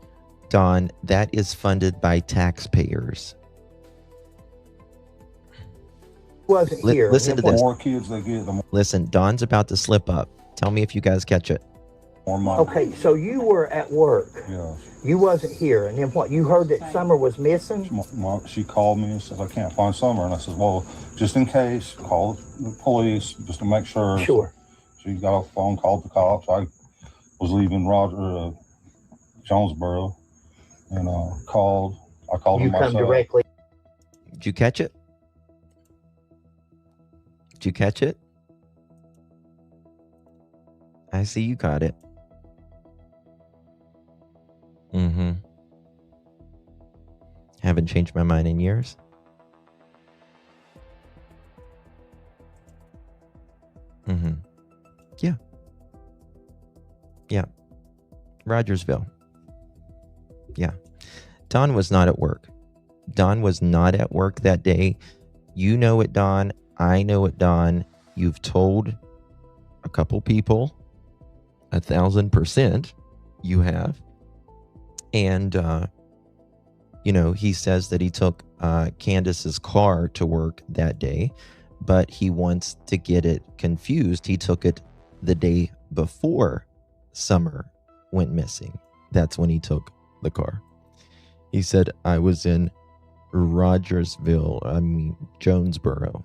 Dawn, that is funded by taxpayers. Wasn't here. Listen to The this. more kids they get, the more Listen, Dawn's about to slip up. Tell me if you guys catch it. money. Okay, so you were at work. Yeah. You wasn't here, and then what? You heard that Summer was missing. She called me and said, I can't find Summer. And I said, well, just in case, call the police just to make sure. Sure. She got off the phone, called the cops. I was leaving Jonesboro, and I called You them come myself. directly. Did you catch it? Did you catch it? I see you caught it. Mm-hmm. Haven't changed my mind in years. Mm-hmm. Yeah. Yeah. Rogersville. Yeah. Dawn was not at work. Dawn was not at work that day. You know it, Dawn. I know it, Dawn. You've told a couple people, 1,000% you have. And he says that he took Candace's car to work that day, but he wants to get it confused. He took it the day before Summer went missing. That's when he took the car. He said, I was in Jonesboro.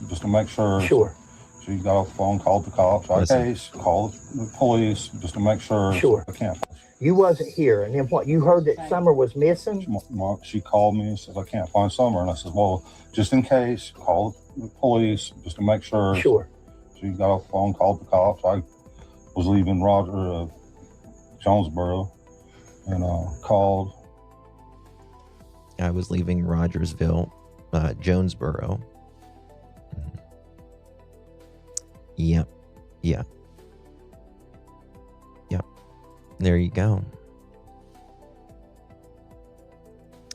Just to make sure. Sure. She got off the phone, called the cops. Called the police just to make sure. Sure. I can't. You wasn't here, and then what? You heard that Summer was missing? She called me and says, I can't find Summer. And I said, well, just in case, call the police just to make sure. Sure. She got off the phone, called the cops. I was leaving Jonesboro and called. I was leaving Rogersville, Jonesboro. Yep. There you go.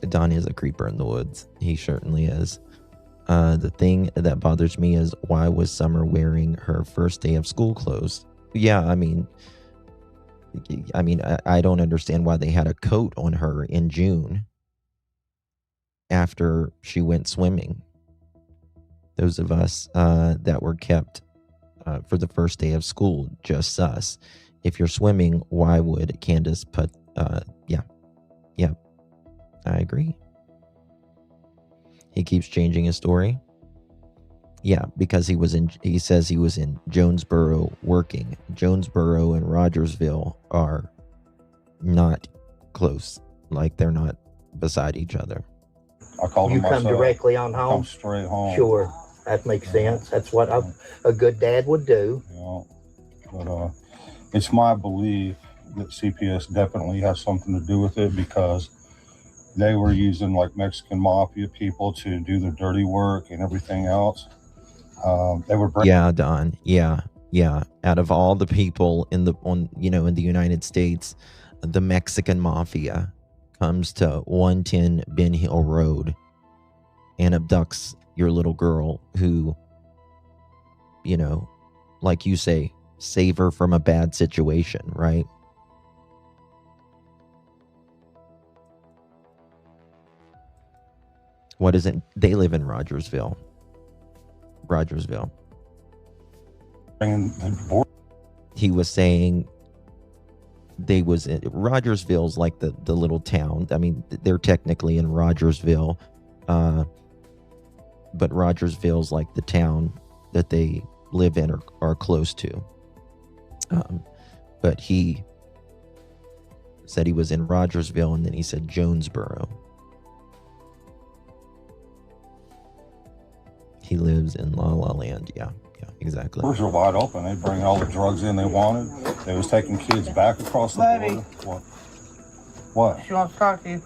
Don is a creeper in the woods. He certainly is. The thing that bothers me is, why was Summer wearing her first day of school clothes? Yeah, I don't understand why they had a coat on her in June after she went swimming. Those of us that were kept for the first day of school, just us. If you're swimming, why would Candace put, yeah, I agree. He keeps changing his story. Yeah, because he says he was in Jonesboro working. Jonesboro and Rogersville are not close. Like, they're not beside each other. I called him myself. You come directly on home? Come straight home. Sure. That makes sense. That's what a good dad would do. But it's my belief that CPS definitely has something to do with it, because they were using like Mexican mafia people to do the dirty work and everything else. They were yeah, Don. Yeah. Out of all the people in the United States, the Mexican mafia comes to 110 Ben Hill Road and abducts your little girl, who, like you say, save her from a bad situation, right? What is it? They live in Rogersville. He was saying Rogersville's like the little town. I mean, they're technically in Rogersville, but Rogersville's like the town that they live in or are close to. But he said he was in Rogersville, and then he said Jonesboro. He lives in La La Land. Yeah, exactly. Doors were wide open. They'd bring all the drugs in they wanted. They was taking kids back across the border. What? She wants to talk to you.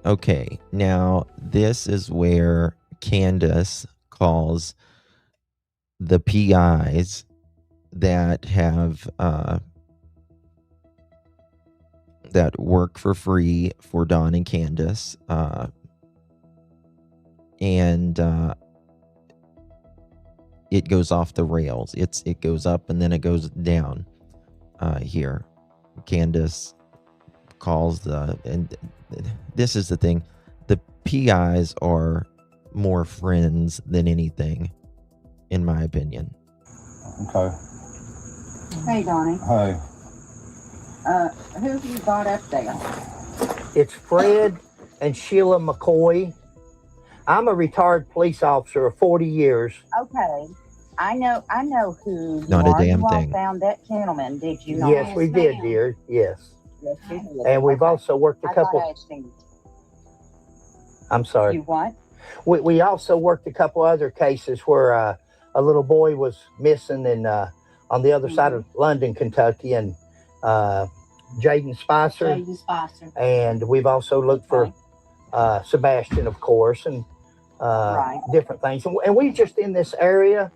Okay, now this is where Candace calls the PIs that have that work for free for Don and Candace, and it goes off the rails. It goes up and then it goes down. Here, Candace calls and this is the thing. The PIs are more friends than anything, in my opinion. Okay. Hey, Donnie. Hey. Who have you got up there? It's Fred and Sheila McCoy. I'm a retired police officer of 40 years. Okay. I know who Not you a are. damn You all thing. found that gentleman, did you not? Yes, we did, dear. Yes. Yes, you did. And we've also worked a I thought couple. I had seen I'm sorry. you. What? We also worked a couple other cases where a little boy was missing on the other side of London, Kentucky, and Jaden Spicer. And we've also looked for Sebastian, of course, and different things. And we just in this area.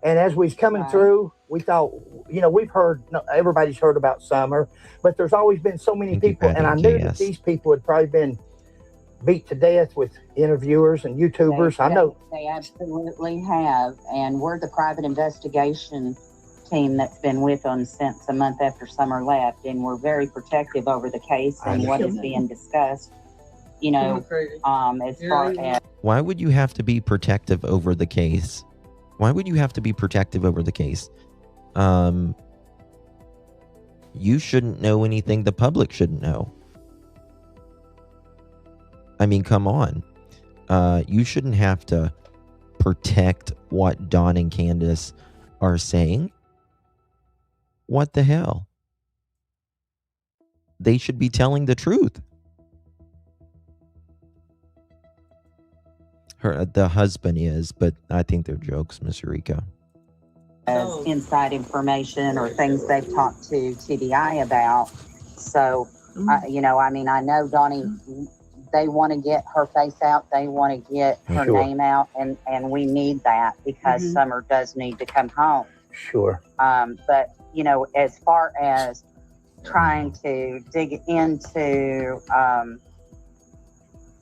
And as we was coming through, we thought, we've heard, everybody's heard about Summer, but there's always been so many people. And I knew that these people had probably been beat to death with interviewers and YouTubers. I know they absolutely have. And we're the private investigation team that's been with them since a month after Summer left. And we're very protective over the case and what is being discussed. you know, Crazy. as far as Why would you have to be protective over the case? Why would you have to be protective over the case? You shouldn't know anything the public shouldn't know. I mean, come on. You shouldn't have to protect what Dawn and Candace are saying. What the hell? They should be telling the truth. The husband is, but I think they're jokes, Miss Eureka. as inside information or things they've talked to TBI about. So, you know, I mean, I know Donnie, they want to get her face out. They want to get her Sure. name out, and we need that because Summer does need to come home. Sure. But, you know, as far as trying to dig into,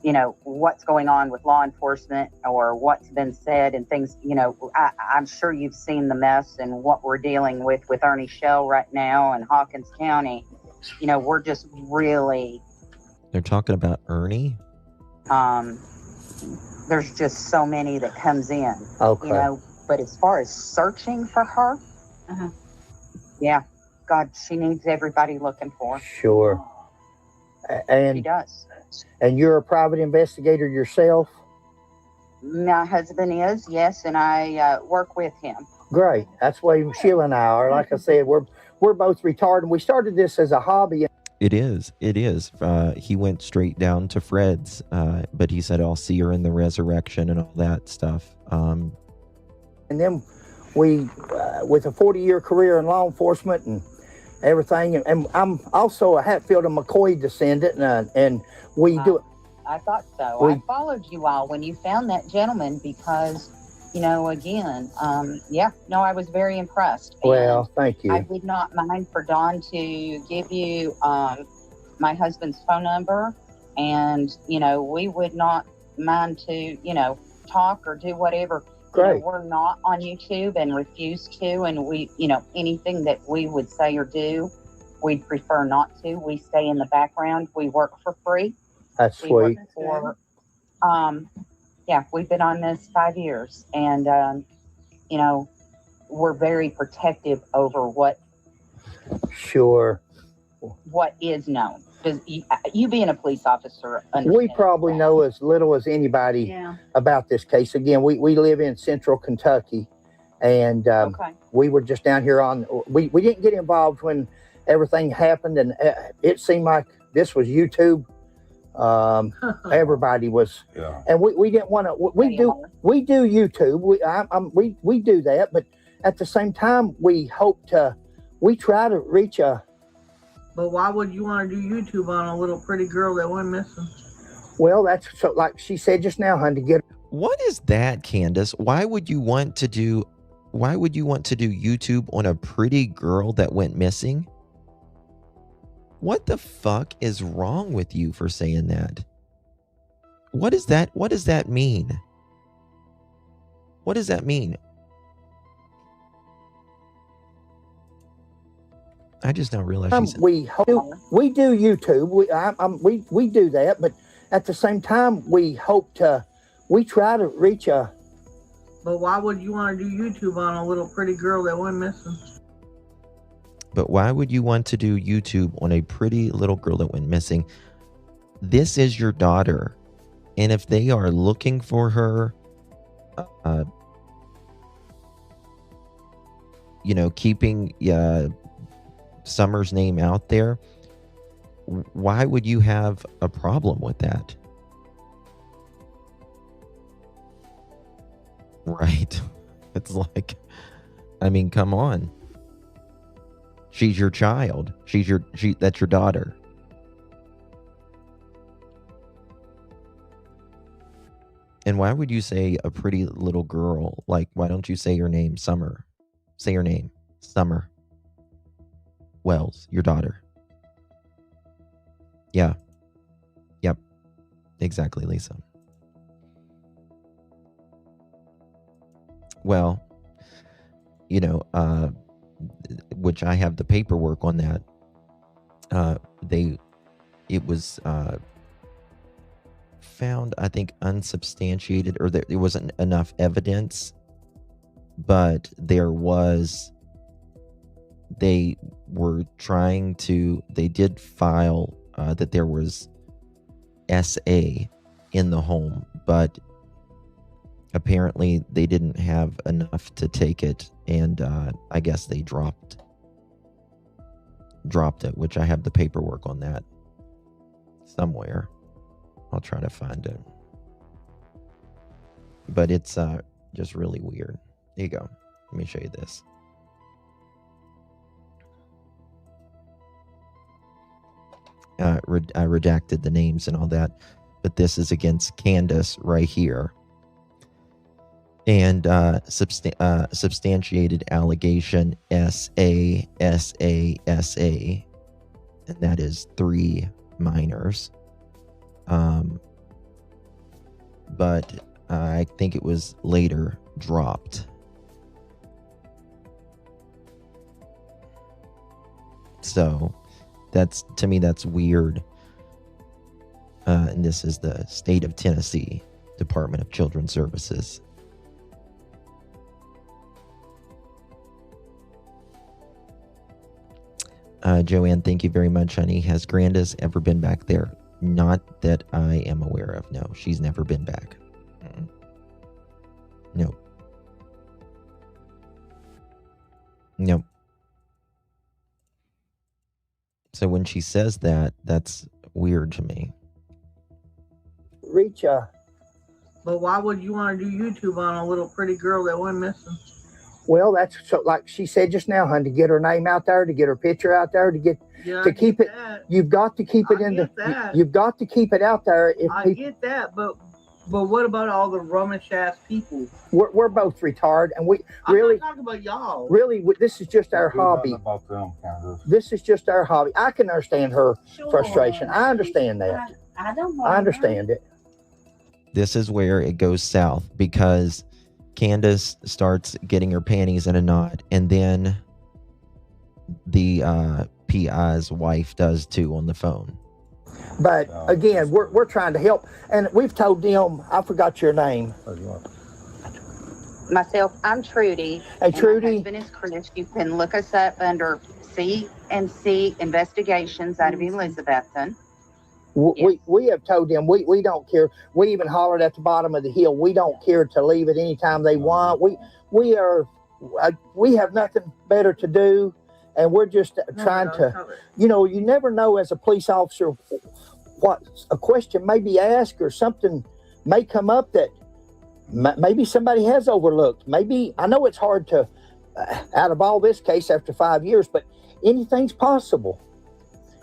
you know, what's going on with law enforcement or what's been said and things, you know, I'm sure you've seen the mess and what we're dealing with Ernie Shell right now in Hawkins County. You know, we're just really... They're talking about Ernie? There's just so many that comes in. Okay. You know, but as far as searching for her, yeah, God, she needs everybody looking for her. Sure. She And does. you're a private investigator yourself? My husband is, yes, and I work with him. Great. That's why Sheila and I are. Like I said, we're both retired, and we started this as a hobby. It is. It is. He went straight down to Fred's, but he said, I'll see her in the resurrection and all that stuff. And then we, with a 40-year career in law enforcement and everything, and I'm also a Hatfield and McCoy descendant, and we do. I thought so. We- I followed you all when you found that gentleman because, you know, again, yeah, no, I was very impressed. Well, thank you. I would not mind for Dawn to give you my husband's phone number, and, you know, we would not mind to, you know, talk or do whatever. You know, Great. we're not on YouTube and refuse to, and we, you know, anything that we would say or do, we'd prefer not to. We stay in the background. We work for free. That's We work sweet. for, yeah, we've been on this 5 years, and, you know, we're very protective over what Sure. is known. Does you being a police officer, We understand probably that? know as little as anybody Yeah. about this case. Again, we live in central Kentucky, and Okay. we were just down here on, we didn't get involved when everything happened, and it seemed like this was YouTube. Everybody was, Yeah. and we didn't want to, we do YouTube. We do that, but at the same time, we try to reach a, But why would you want to do YouTube on a little pretty girl that went missing? well, that's so, like she said just now, hon, to get. What is that, Candace? Why would you want to do YouTube on a pretty girl that went missing? What the fuck is wrong with you for saying that? What is that? What does that mean? What does that mean? I just now realized she's We do YouTube. We do that, but at the same time, we try to reach a. But why would you want to do YouTube on a little pretty girl that went missing? But why would you want to do YouTube on a pretty little girl that went missing? This is your daughter. And if they are looking for her, you know, keeping Summer's name out there, why would you have a problem with that? Right. It's like, I mean, come on. She's your child. That's your daughter. And why would you say a pretty little girl? Like, why don't you say your name, Summer? Say your name, Summer Wells, your daughter. Yeah. Yep. Exactly, Lisa. Well, you know, which I have the paperwork on that. It was found, I think, unsubstantiated, or there wasn't enough evidence, but they did file that there was SA in the home, but apparently they didn't have enough to take it, and I guess they dropped it, which I have the paperwork on that somewhere. I'll try to find it. But it's just really weird. Here you go. Let me show you this. I redacted the names and all that, but this is against Candus right here. And substantiated allegation SA, SA, SA, and that is 3 minors. But I think it was later dropped. So to me that's weird. And this is the State of Tennessee Department of Children's Services. Joanne, thank you very much, honey. Has Grandis ever been back there? Not that I am aware of. No, she's never been back. Nope. Nope. So when she says that, that's weird to me. Reach But why would you want to do YouTube on a little pretty girl that went missing? well, that's so, like she said just now, hon, to get her name out there, to get her picture out there, to keep it. You've got to keep it in the. You've got to keep it out there. I get that, but what about all the rummish ass people? We're both retarded, and I'm not talking about y'all. Really, this is just our hobby. About them, Candace. This is just our hobby. I can understand her frustration. I understand that. I don't I understand it. This is where it goes south, because Candace starts getting her panties in a knot, and then the PI's wife does too on the phone. But again, we're trying to help, and we've told them. I forgot your name. Myself, I'm Trudy. Hey, Trudy. My husband is Chris. You can look us up under C&C Investigations out of Elizabethton. We have told them we don't care. We even hollered at the bottom of the hill. We don't care to leave at any time they want. We have nothing better to do, and we're just trying to. You never know as a police officer what a question may be asked or something may come up that maybe somebody has overlooked. Maybe, I know it's hard to out of all this case after 5 years, but anything's possible.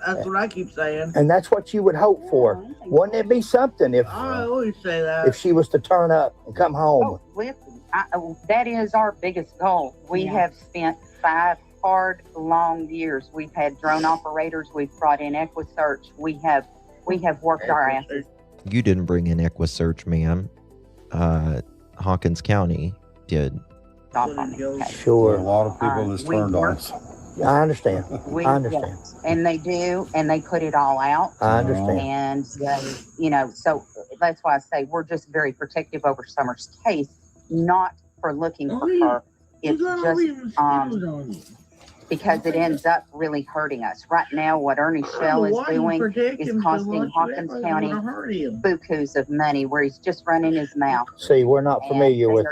That's what I keep saying. And that's what you would hope for. Wouldn't it be something if I always say that. if she was to turn up and come home? That is our biggest goal. We have spent 5 hard, long years. We've had drone operators. We've brought in EquiSearch. We have worked our asses. You didn't bring in EquiSearch, ma'am. Hawkins County did. Sure. A lot of people that's turned on us. I understand. I understand. And they do, and they put it all out. I understand. And they, so that's why I say we're just very protective over Summer's case, not for looking for her. It's just because it ends up really hurting us. Right now, what Ernie Shell is doing is costing Hawkins County bukus of money, where he's just running his mouth. See, we're not familiar with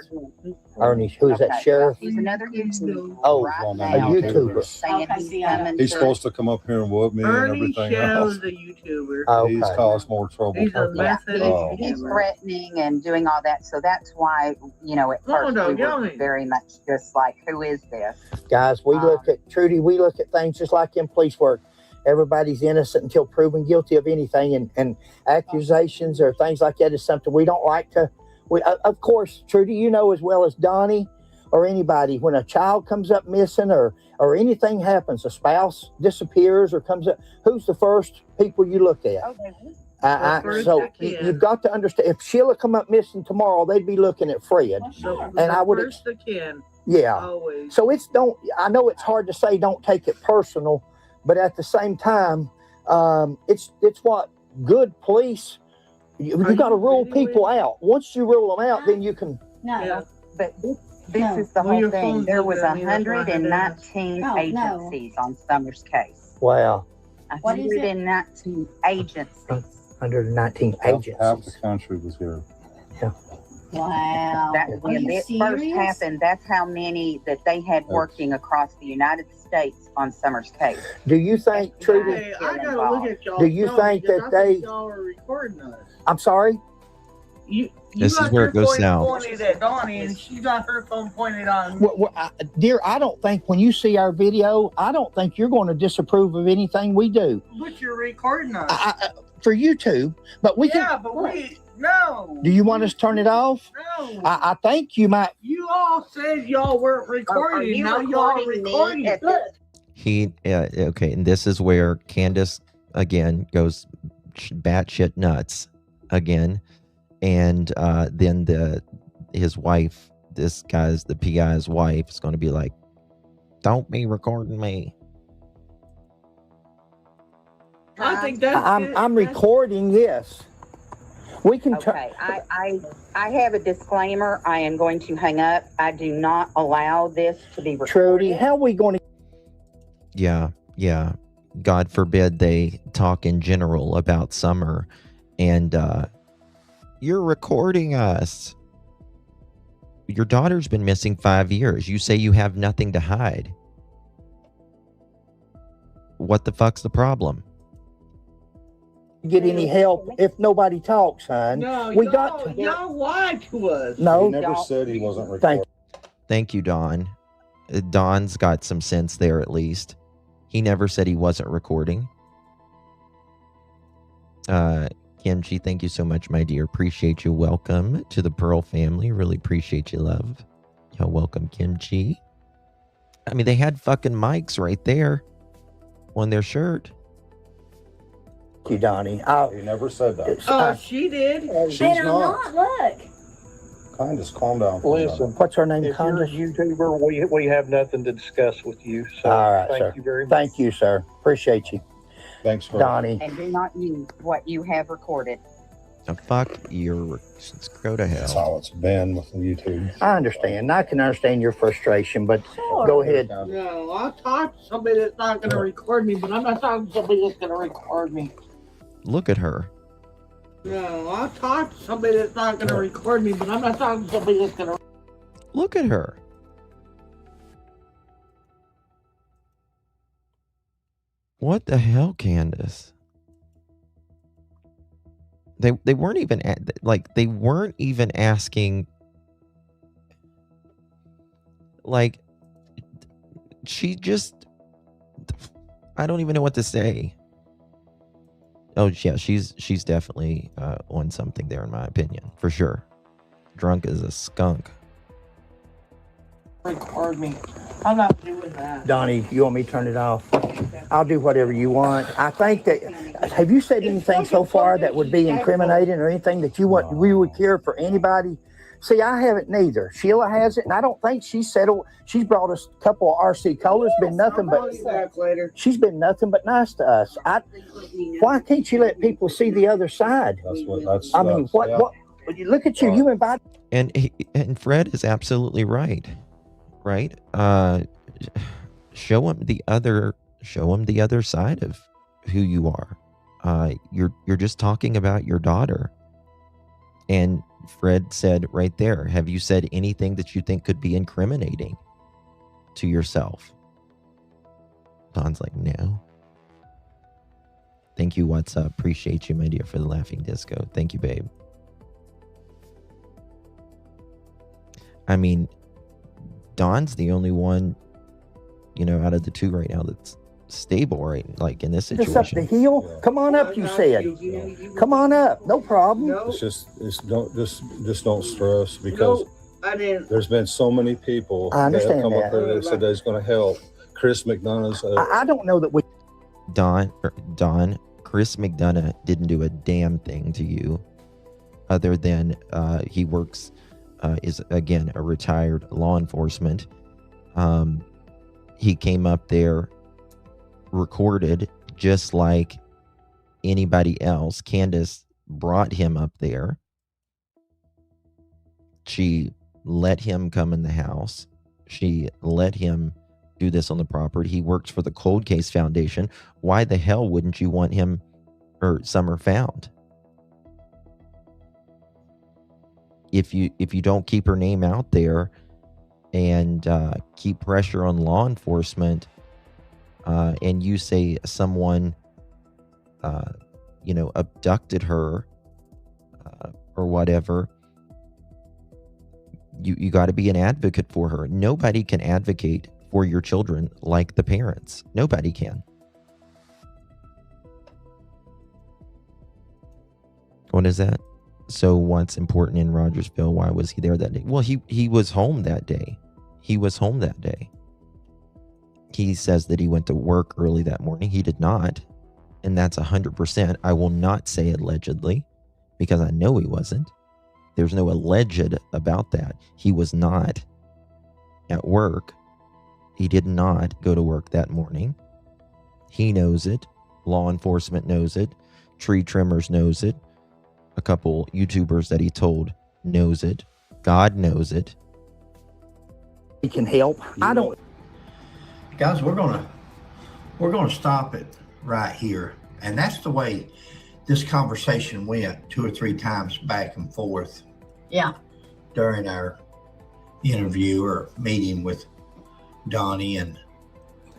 Ernie. Who's that, sheriff? He's another YouTuber. Oh, right a YouTuber. Saying he's coming He's supposed to come up here and whoop me and everything else. Shell's a YouTuber. Okay. He's caused more trouble. He's a Methodist. He's threatening and doing all that. So that's why, at first we were very much just like, who is this? Guys, we look at, Trudy, we look at things just like in police work. Everybody's innocent until proven guilty of anything, and accusations or things like that is something we don't like to. Of course, Trudy, you know as well as Donnie or anybody, when a child comes up missing or anything happens, a spouse disappears or comes up, who's the first people you look at? So you've got to understand, if Sheila come up missing tomorrow, they'd be looking at Fred. And I would. First again. Yeah. Always. So I know it's hard to say don't take it personal, but at the same time, it's what good police You got to rule people out. Once you rule them out, then you can. No, Yeah. but this No. is the Well, whole your thing. phone's There looking was at me, that's why I had to 119 ask. Oh, no. agencies on Summers' case. Wow. What is it? 119 agencies. 119 Half agencies. the country was here. Wow. That Are when you it first serious? happened, that's how many that they had working across the United States on Summers' case. Do you think, Trudy? Hey, I gotta look at y'all. Do you think that they- y'all are recording us? I'm sorry? You This is got where your it goes phone south. pointed at Donnie, and she got her phone pointed on. Dear, I don't think when you see our video, I don't think you're going to disapprove of anything we do. But you're recording us. For YouTube, but we yeah, can. but we no. Do you want us to turn it off? No. I think you might. You all said y'all weren't recording. Now y'all are recording. Okay, and this is where Candus again goes batshit nuts again, and then his wife, the PI's wife, is going to be like, "Don't be recording me." I think that's. I'm recording. Yes, we can. Okay, I have a disclaimer. I am going to hang up. I do not allow this to be recorded. Trudy, how are we going to? Yeah. God forbid they talk in general about Summer, and you're recording us. Your daughter's been missing 5 years. You say you have nothing to hide. What the fuck's the problem? Get any help if nobody talks, hon? No, we y'all, got to. y'all lied to us. No, He never said he wasn't recording. Thank you, Don. Don's got some sense there at least. He never said he wasn't recording. Kimchi, thank you so much, my dear. Appreciate you. Welcome to the Pearl family. Really appreciate you, love. Welcome, Kimchi. I mean, they had fucking mics right there on their shirt. Thank you, Donnie. He never said that. She did. She's And I'm not. Look. Kindest calm down. Listen, What's her name? if you're a Candace? YouTuber, we have nothing to discuss with you. So All right, sir. thank you very much. Thank you, sir. Appreciate you, Thanks for Donnie. And do not use what you have recorded. Now, fuck your... Go to That's hell. how it's been with YouTube. I understand. I can understand your frustration, but go ahead. No, I'll talk to somebody that's not going to record me, but I'm not talking to somebody that's going to record me. Look at her. No, I'll talk to somebody that's not going to record me, but I'm not talking to somebody that's going to. Look at her. What the hell, Candace? They weren't even they weren't even asking, like, she just, I don't even know what to say. Oh yeah, she's definitely on something there, in my opinion, for sure. Drunk as a skunk. Record me. I'm not doing that. Donnie, you want me to turn it off? I'll do whatever you want. I think that. Have you said anything so far that would be incriminating or anything that you want we would care for anybody? See, I haven't neither. Sheila has it, and I don't think she's settled. She's brought us a couple of RC colors. Been nothing but. Later. She's been nothing but nice to us. Why can't you let people see the other side? I mean, what? Look at you. You invited. And Fred is absolutely right. Right? Show him the other side of who you are. You're just talking about your daughter. And Fred said right there, have you said anything that you think could be incriminating to yourself? Don's like, no. Thank you, what's up? Appreciate you, my dear, for the laughing disco. Thank you, babe. I mean, Don's the only one, out of the two right now that's stable, right? Like in this situation. Just up the hill. Yeah. Come on up, you said. Come on up. No problem. No. It's don't stress, because there's been so many people I understand that have come that. up there that said they're going to help. Chris McDonough's. I don't know that we. Don, Chris McDonough didn't do a damn thing to you, other than he works. Is again a retired law enforcement. He came up there, recorded just like anybody else. Candace brought him up there. She let him come in the house. She let him do this on the property. He works for the Cold Case Foundation. Why the hell wouldn't you want him or Summer found? If you don't keep her name out there and keep pressure on law enforcement, and you say someone abducted her or whatever, you got to be an advocate for her. Nobody can advocate for your children like the parents. Nobody can. What is that? So what's important in Rogersville? Why was he there that day? Well, he was home that day. He was home that day. He says that he went to work early that morning. He did not. And that's 100%. I will not say allegedly because I know he wasn't. There's no alleged about that. He was not at work. He did not go to work that morning. He knows it. Law enforcement knows it. Tree trimmers knows it. A couple YouTubers that he told knows it. God knows it. He can help. I don't. Guys, we're gonna stop it right here, and that's the way this conversation went 2 or 3 times back and forth. Yeah. During our interview or meeting with Donnie and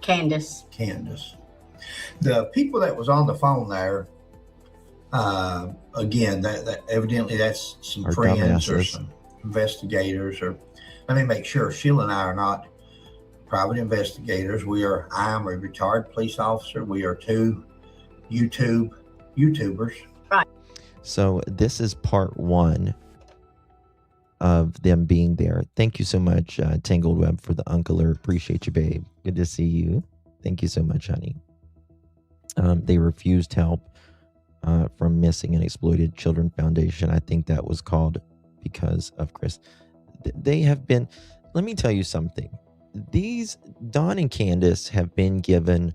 Candus. The people that was on the phone there, again, that evidently that's some friends or some investigators. Or let me make sure, Sheila and I are not private investigators. I am a retired police officer. We are 2 YouTubers. Right. So this is part 1 of them being there. Thank you so much, Tangled Web, for the unclear. Appreciate you, babe. Good to see you. Thank you so much, honey. They refused help from Missing and Exploited Children Foundation. I think that was called because of Chris. They have been, let me tell you something. These Don and Candace have been given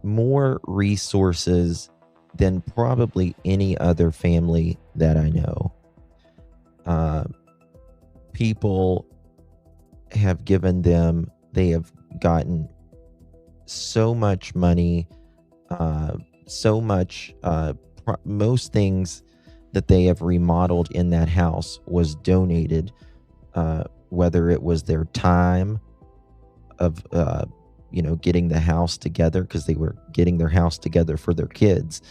more resources than probably any other family that I know. People have given them, they have gotten so much money, most things that they have remodeled in that house was donated, whether it was their time of getting the house together, because they were getting their house together for their kids,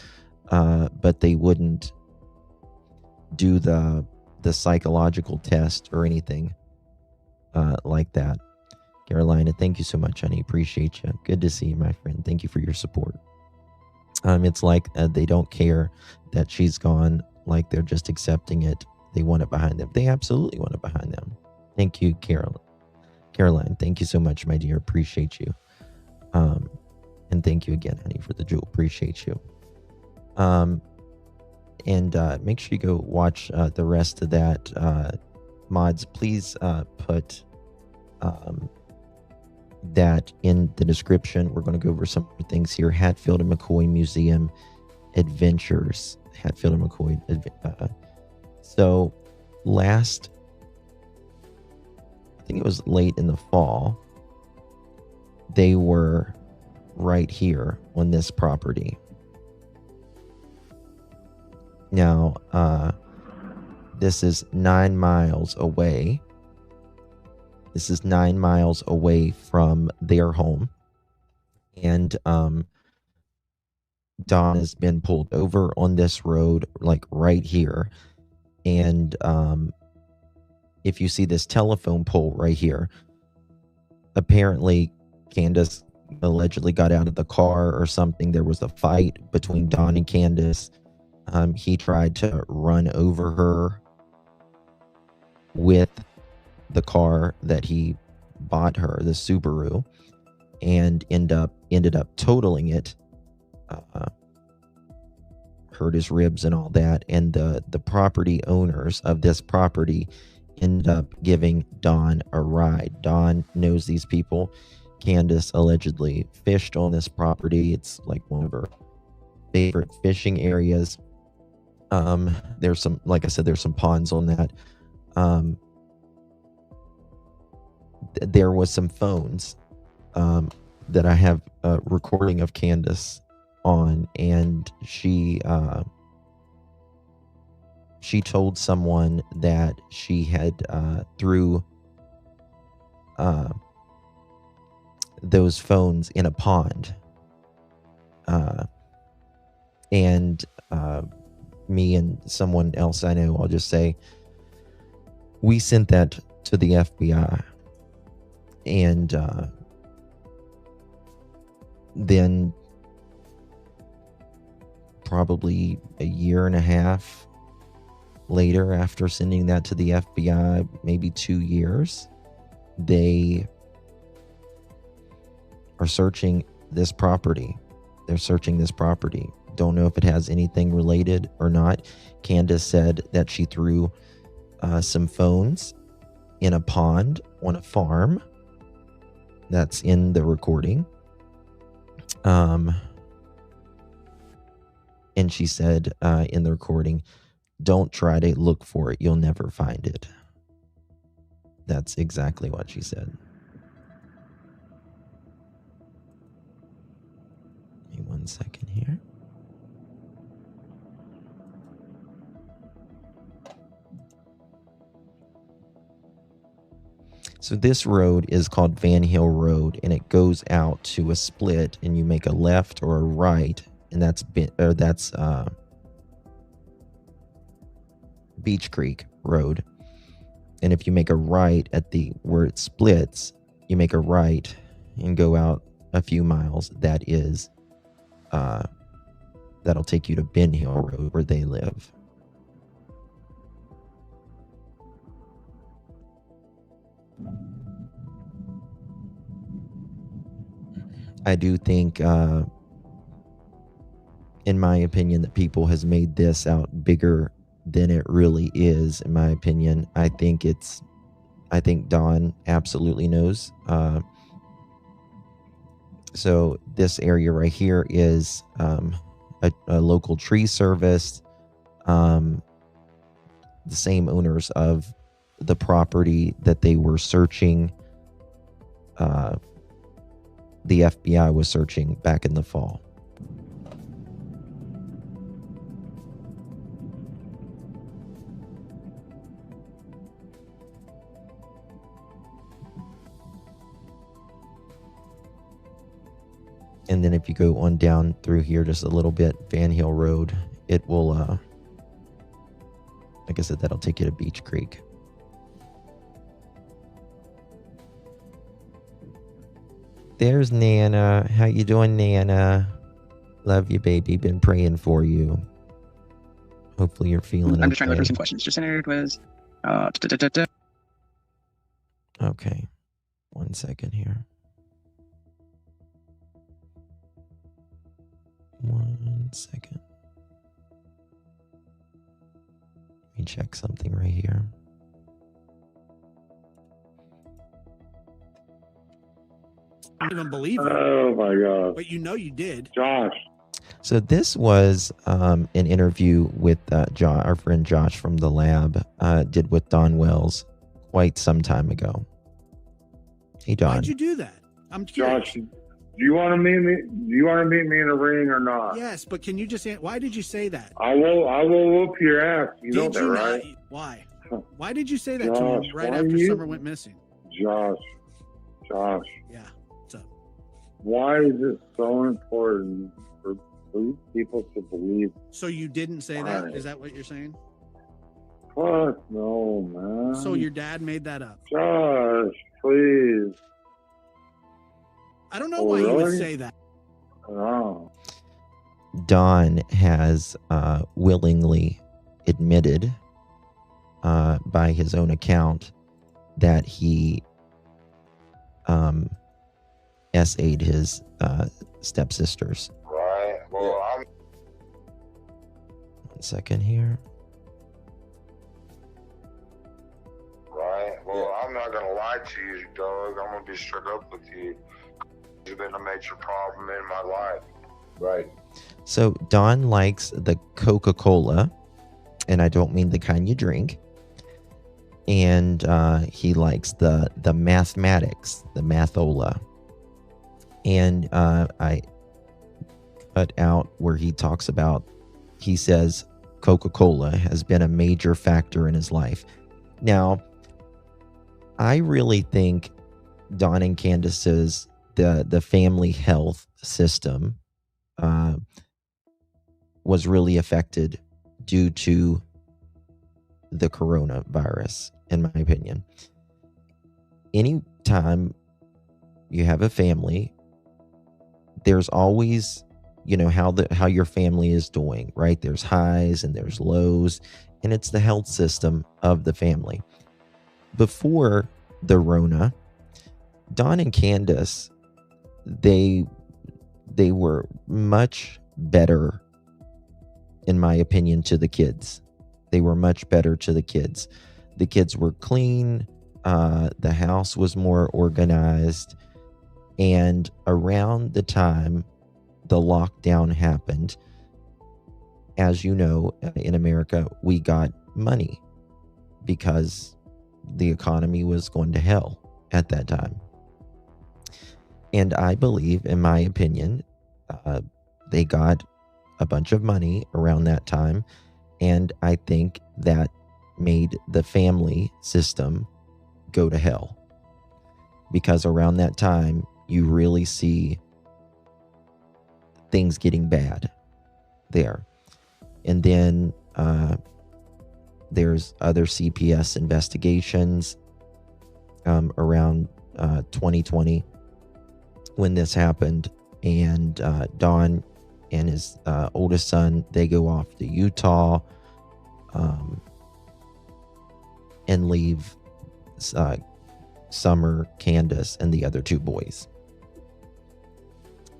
but they wouldn't do the psychological test or anything like that. Carolina, thank you so much, honey. Appreciate you. Good to see you, my friend. Thank you for your support. It's like they don't care that she's gone, like they're just accepting it. They want it behind them. They absolutely want it behind them. Thank you, Caroline, thank you so much, my dear. Appreciate you. And thank you again, honey, for the jewel. Appreciate you. And make sure you go watch the rest of that. Mods, please put that in the description. We're going to go over some things here. Hatfield and McCoy Museum Adventures. Hatfield and McCoy. So last, I think it was late in the fall, they were right here on this property. Now, this is 9 miles away. This is 9 miles away from their home. And Don has been pulled over on this road, like right here. And if you see this telephone pole right here, apparently Candace allegedly got out of the car or something. There was a fight between Don and Candace. He tried to run over her with the car that he bought her, the Subaru, and ended up totaling it, hurt his ribs and all that. And the property owners of this property ended up giving Don a ride. Don knows these people. Candace allegedly fished on this property. It's like one of her favorite fishing areas. There's some, like I said, there's some ponds on that. There was some phones that I have a recording of Candus on, and she told someone that she had threw those phones in a pond, and me and someone else I know, I'll just say, we sent that to the FBI, and then probably a year and a half later, after sending that to the FBI, maybe 2 years, they are searching this property. They're searching this property. Don't know if it has anything related or not. Candus said that she threw some phones in a pond on a farm. That's in the recording. And she said in the recording, don't try to look for it. You'll never find it. That's exactly what she said. Give me 1 second here. So this road is called Van Hill Road, and it goes out to a split, and you make a left or a right, and that's Beech Creek Road. And if you make a right at where it splits, you make a right and go out a few miles. That is, that'll take you to Ben Hill Road, where they live. I do think, in my opinion, that people has made this out bigger than it really is. In my opinion, I think Don absolutely knows. So this area right here is a local tree service. The same owners of the property that they were searching, the FBI was searching back in the fall. And then if you go on down through here just a little bit, Van Hill Road, it will, like I said, that'll take you to Beech Creek. There's Nana. How you doing, Nana? Love you, baby. Been praying for you. Hopefully you're feeling I'm just trying to look for some questions. Just entered was Okay. 1 second here. 1 second. Let me check something right here. I don't even believe it. Oh my God. But you know you did. Josh. So this was an interview with our friend Josh from the lab did with Don Wells quite some time ago. Hey, Don. Why'd you do that? I'm curious. Josh, do you want to meet me? Do you want to meet me in a ring or not? Yes, but can you just why did you say that? I will whoop your ass. You know Did that, you right? not? Why? Why did you say that Josh, to him right why after you- Summer went missing? Josh. Yeah. What's up? Why is it so important for people to believe? So you didn't say that? Is that what you're saying? Fuck no, man. So your dad made that up? Josh, please. I don't know why you would say that. Oh. Don has willingly admitted by his own account that he SA'd his stepsisters. Right. Well, I'm 1 second here. right. Well, I'm not gonna lie to you, dog. I'm gonna be straight up with you. You've been a major problem in my life. Right. So Don likes the Coca-Cola and I don't mean the kind you drink. And he likes the mathematics, the mathola. And I cut out where he talks about, he says Coca-Cola has been a major factor in his life. Now, I really think Don and Candace's the family health system was really affected due to the coronavirus, in my opinion. Anytime you have a family, there's always, how your family is doing, right? There's highs and there's lows, and it's the health system of the family. Before the Rona, Don and Candace, they were much better, in my opinion, to the kids. They were much better to the kids. The kids were clean. The house was more organized. And around the time the lockdown happened, as you know, in America, we got money because the economy was going to hell at that time. And I believe, in my opinion, they got a bunch of money around that time. And I think that made the family system go to hell. Because around that time, you really see things getting bad there. And then there's other CPS investigations around 2020 when this happened. And Don and his oldest son, they go off to Utah and leave Summer, Candace, and the other two boys.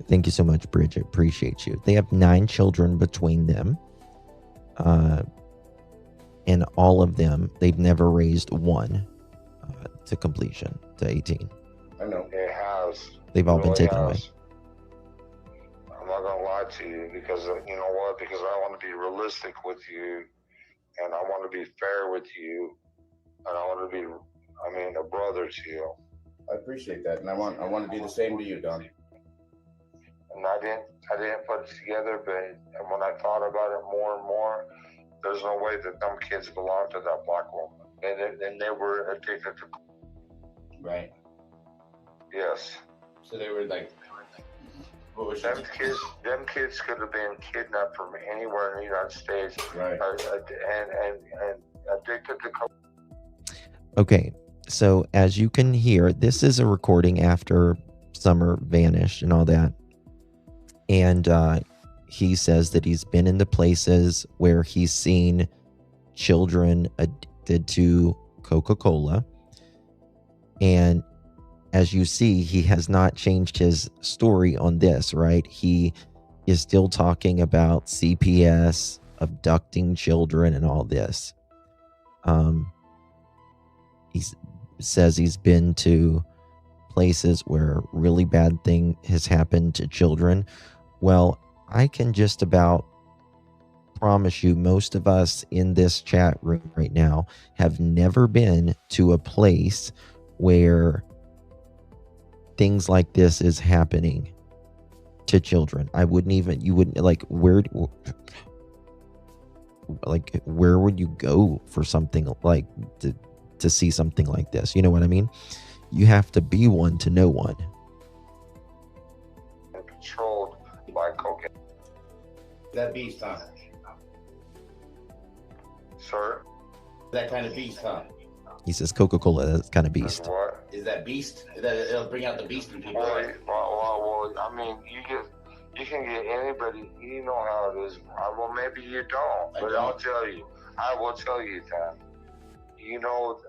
Thank you so much, Bridget. Appreciate you. They have 9 children between them. And all of them, they've never raised one to completion, to 18. I know. It has. They've all It been really taken away. has. I'm not going to lie to you because, you know what? Because I want to be realistic with you and I want to be fair with you and I want to be, a brother to you. I appreciate that. And I want to do the same to you, Don. And I didn't put it together, but when I thought about it more and more, there's no way that them kids belong to that black woman. And they were addicted to. Right. Yes. So they were like, what was them kids could have been kidnapped from anywhere in the United States, right? And addicted to cocaine. Okay, so as you can hear, this is a recording after Summer vanished and all that. And he says that he's been in the places where he's seen children addicted to Coca-Cola. And as you see, he has not changed his story on this, right? He is still talking about CPS, abducting children, and all this. He says he's been to places where really bad thing has happened to children. Well, I can just about promise you most of us in this chat room right now have never been to a place where things like this is happening to children. You wouldn't where would you go for something like to see something like this? You know what I mean? You have to be one to know one. Controlled by cocaine. That beast, huh? Sir? That kind of beast, huh? He says Coca-Cola, that's kind of beast. What? Is that beast? It'll bring out the beast in people. Well, you can get anybody. You know how it is. Well, maybe you don't, but I'll tell you. I will tell you that. You know.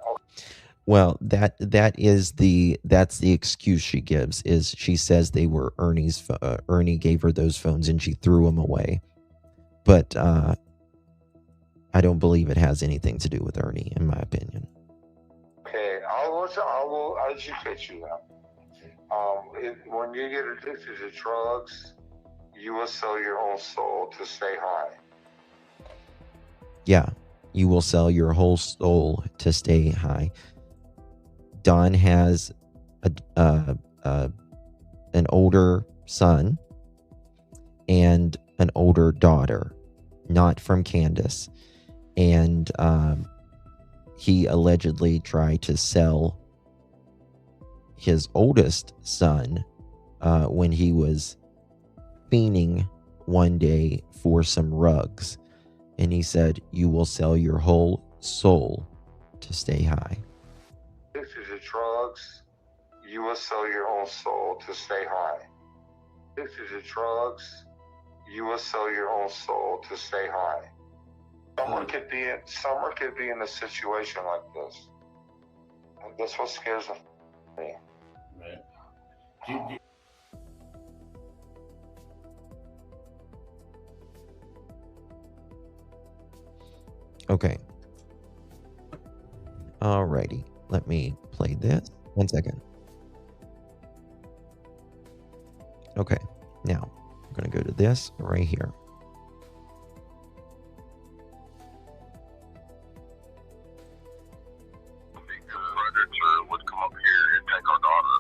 Well, that's the excuse she gives. Is she says they were Ernie's. Ernie gave her those phones and she threw them away. But I don't believe it has anything to do with Ernie, in my opinion. Okay, I will educate you now. When you get addicted to drugs, you will sell your own soul to stay high. Yeah, You will sell your whole soul to stay high. Don has an older son and an older daughter, not from Candus. And he allegedly tried to sell his oldest son when he was fiending one day for some rugs. And he said, you will sell your whole soul to stay high. If you do drugs, you will sell your whole soul to stay high. If you do drugs, you will sell your whole soul to stay high. Someone could be in a situation like this. And that's what scares me. Right. Okay. Alrighty. Let me play this. 1 second. Okay. Now, I'm going to go to this right here. Predator would come up here and take our daughter.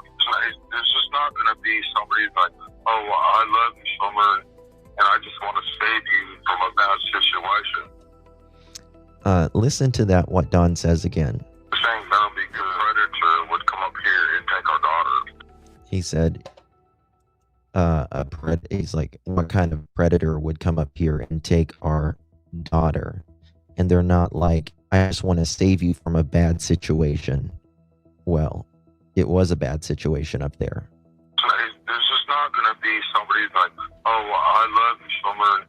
This is not going to be somebody like, oh, I love you, Summer, and I just want to save you from a bad situation. Listen to that, what Don says again. This ain't going to be good. Predator would come up here and take our daughter. He said, he's like, what kind of predator would come up here and take our daughter? And they're not like, I just want to save you from a bad situation. Well, it was a bad situation up there. This is not going to be somebody like, oh, I love you, Summer,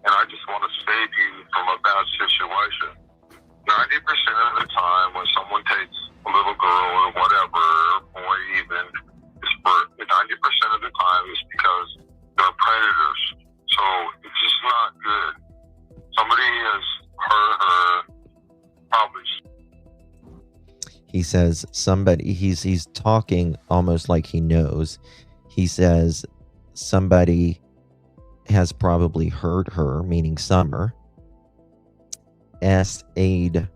and I just want to save you from a bad situation. 90% of the time when someone takes a little girl or whatever, or boy even, it's for 90% of the time it's because they're predators. So it's just not good. Somebody has hurt her, probably. He says somebody, he's talking almost like he knows. He says somebody has probably hurt her, meaning Summer. S-aid,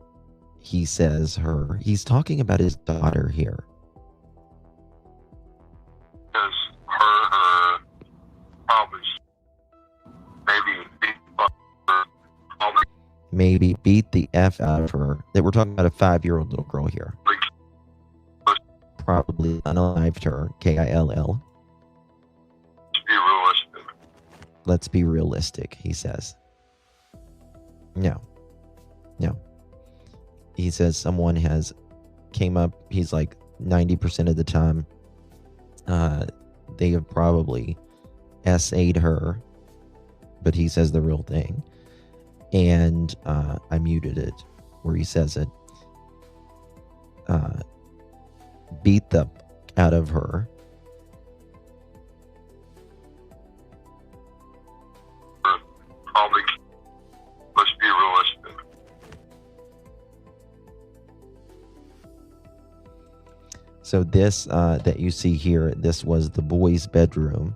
he says her. He's talking about his daughter here. Has hurt her, probably. Maybe beat the F out of her. That we're talking about a 5-year-old little girl here. Probably unalived her, K-I-L-L. Be realistic. Let's be realistic, he says. No. He says someone has came up, he's like 90% of the time, they have probably S-a'd her, but he says the real thing. And I muted it where he says it. Beat the out of her. Probably. Let's be realistic. So this that you see here, this was the boys' bedroom.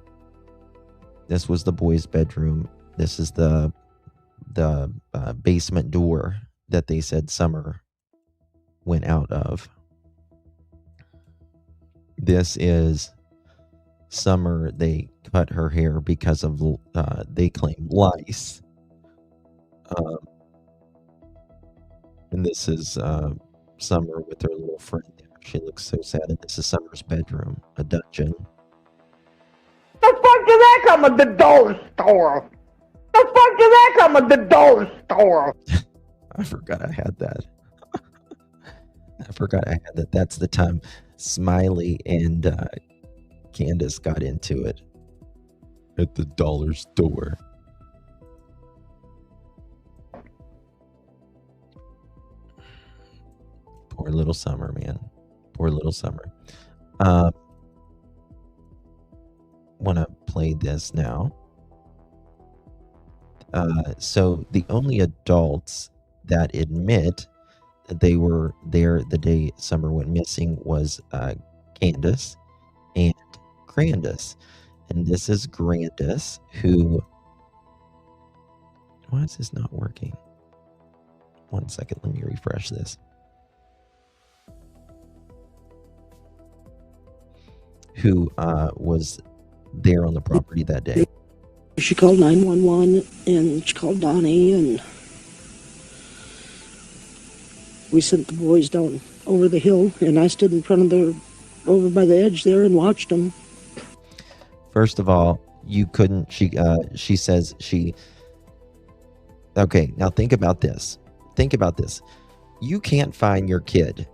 This was the boys' bedroom. This is the basement door that they said Summer went out of. This is Summer. They cut her hair because of, they claim, lice. And this is Summer with her little friend there. She looks so sad. And this is Summer's bedroom, a dungeon. The fuck did that come at the dollar store? The fuck did that come at the dollar store? I forgot I had that. That's the time Smiley and Candus got into it at the dollar store. Poor little Summer, man. Poor little Summer. Want to play this now. So the only adults that admit that they were there the day Summer went missing was Candus and Grandis. And this is Grandis, who... Why is this not working? 1 second. Let me refresh this. Who was there on the property that day? She called 911 and she called Donnie, and we sent the boys down over the hill, and I stood in front of over by the edge there and watched them. First of all, you couldn't, she says she, okay, now think about this. Think about this. You can't find your kid,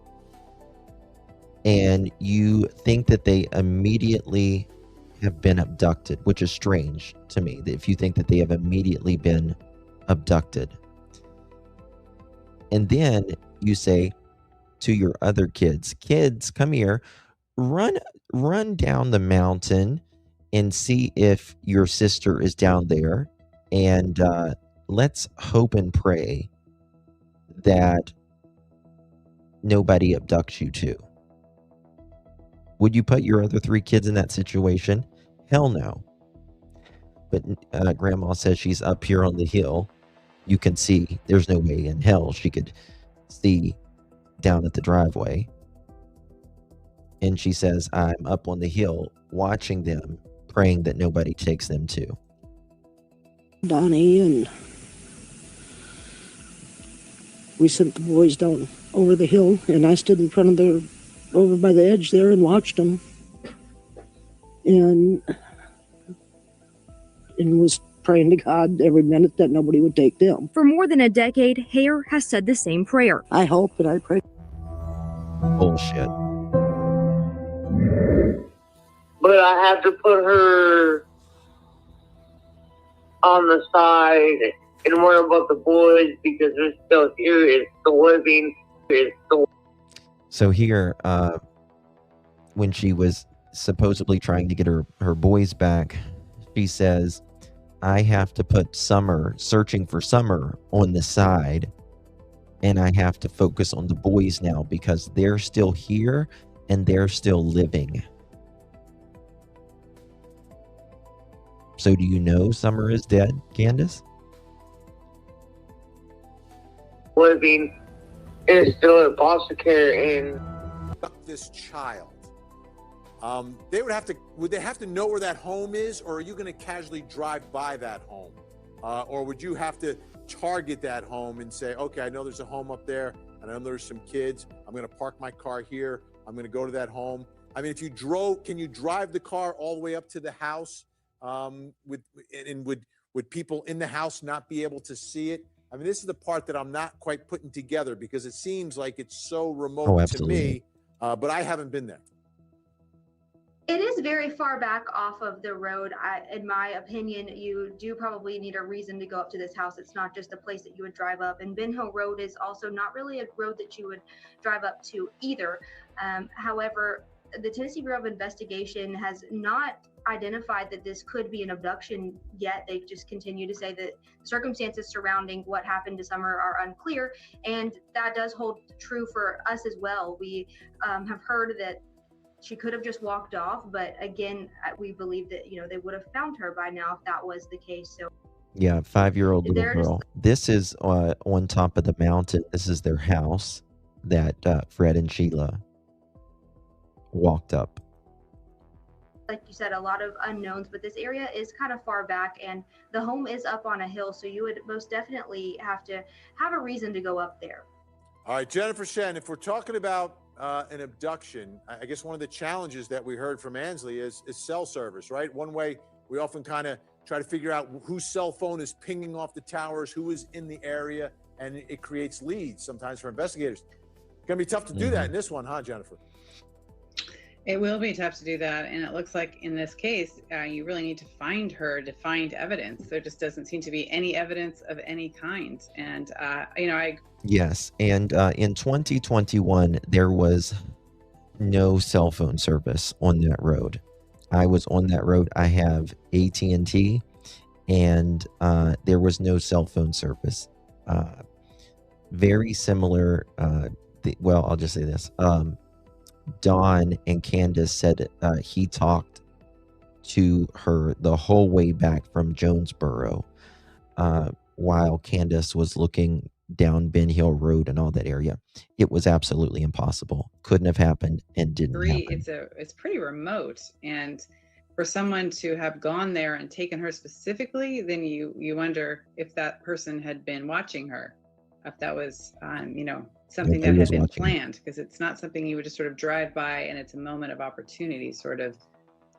and you think that they immediately have been abducted, which is strange to me, that if you think that they have immediately been abducted. And then you say to your other kids, come here, run down the mountain and see if your sister is down there, and let's hope and pray that nobody abducts you too. Would you put your other 3 kids in that situation? Hell no. But Grandma says she's up here on the hill. You can see. There's no way in hell she could see down at the driveway. And she says, I'm up on the hill watching them, praying that nobody takes them too. Donnie, and we sent the boys down over the hill, and I stood in front of over by the edge there and watched them, and was praying to God every minute that nobody would take them. For more than a decade, Hare has said the same prayer. I hope and I pray. Bullshit. But I have to put her on the side and worry about the boys because they're still here. It's still living. So here, when she was supposedly trying to get her boys back, she says, I have to put searching for Summer on the side, and I have to focus on the boys now because they're still here and they're still living. So do you know Summer is dead, Candace? Living is still in foster care and this child. Would they have to know where that home is, or are you going to casually drive by that home? Or would you have to target that home and say, okay, I know there's a home up there, and I know there's some kids. I'm going to park my car here. I'm going to go to that home. I mean, if you drove, can you drive the car all the way up to the house? Would people in the house not be able to see it? I mean, this is the part that I'm not quite putting together because it seems like it's so remote to me, but I haven't been there. It is very far back off of the road. In my opinion, you do probably need a reason to go up to this house. It's not just a place that you would drive up. And Ben Hill Road is also not really a road that you would drive up to either. However, the Tennessee Bureau of Investigation has not identified that this could be an abduction yet. They just continue to say that the circumstances surrounding what happened to Summer are unclear. And that does hold true for us as well. We have heard that she could have just walked off, but again, we believe that, they would have found her by now if that was the case. So yeah, 5-year-old little girl. This is on top of the mountain. This is their house that Fred and Sheila walked up. Like you said, a lot of unknowns, but this area is kind of far back and the home is up on a hill. So you would most definitely have to have a reason to go up there. All right, Jennifer Shen, if we're talking about an abduction, I guess one of the challenges that we heard from Ansley is cell service, right? One way we often kind of try to figure out whose cell phone is pinging off the towers, who is in the area, and it creates leads sometimes for investigators. It's going to be tough to do that in this one, huh, Jennifer? It will be tough to do that. And it looks like in this case, you really need to find her to find evidence. There just doesn't seem to be any evidence of any kind. And, Yes. And in 2021, there was no cell phone service on that road. I was on that road. I have AT&T, and there was no cell phone service. Very similar. I'll just say this. Don and Candace said he talked to her the whole way back from Jonesboro while Candace was looking down Ben Hill Road and all that area. It was absolutely impossible. Couldn't have happened and didn't happen. It's pretty remote, and for someone to have gone there and taken her specifically, then you wonder if that person had been watching her, if that was something that had been planned, because it's not something you would just sort of drive by and it's a moment of opportunity sort of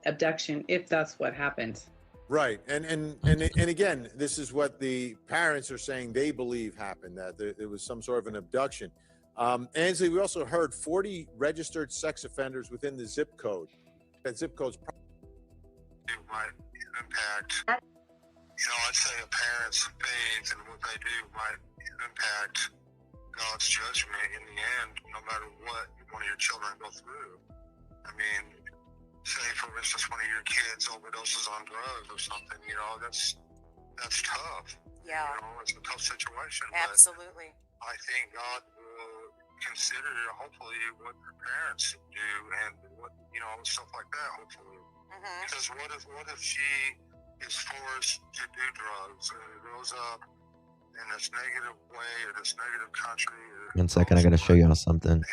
abduction, if that's what happened. Right. And again, this is what the parents are saying they believe happened, that there was some sort of an abduction. Ansley, we also heard 40 registered sex offenders within the zip code. That zip code's might impact, let's say a parent's faith and what they do might impact God's judgment in the end, no matter what one of your children go through. I mean, say for instance one of your kids overdoses on drugs or something, that's tough. Yeah. It's a tough situation. Absolutely. But I think God will consider hopefully what the parents do and what stuff like that, hopefully. Because what if she is forced to do drugs and it grows up in this negative way or this negative country? One second, I got to show y'all something. And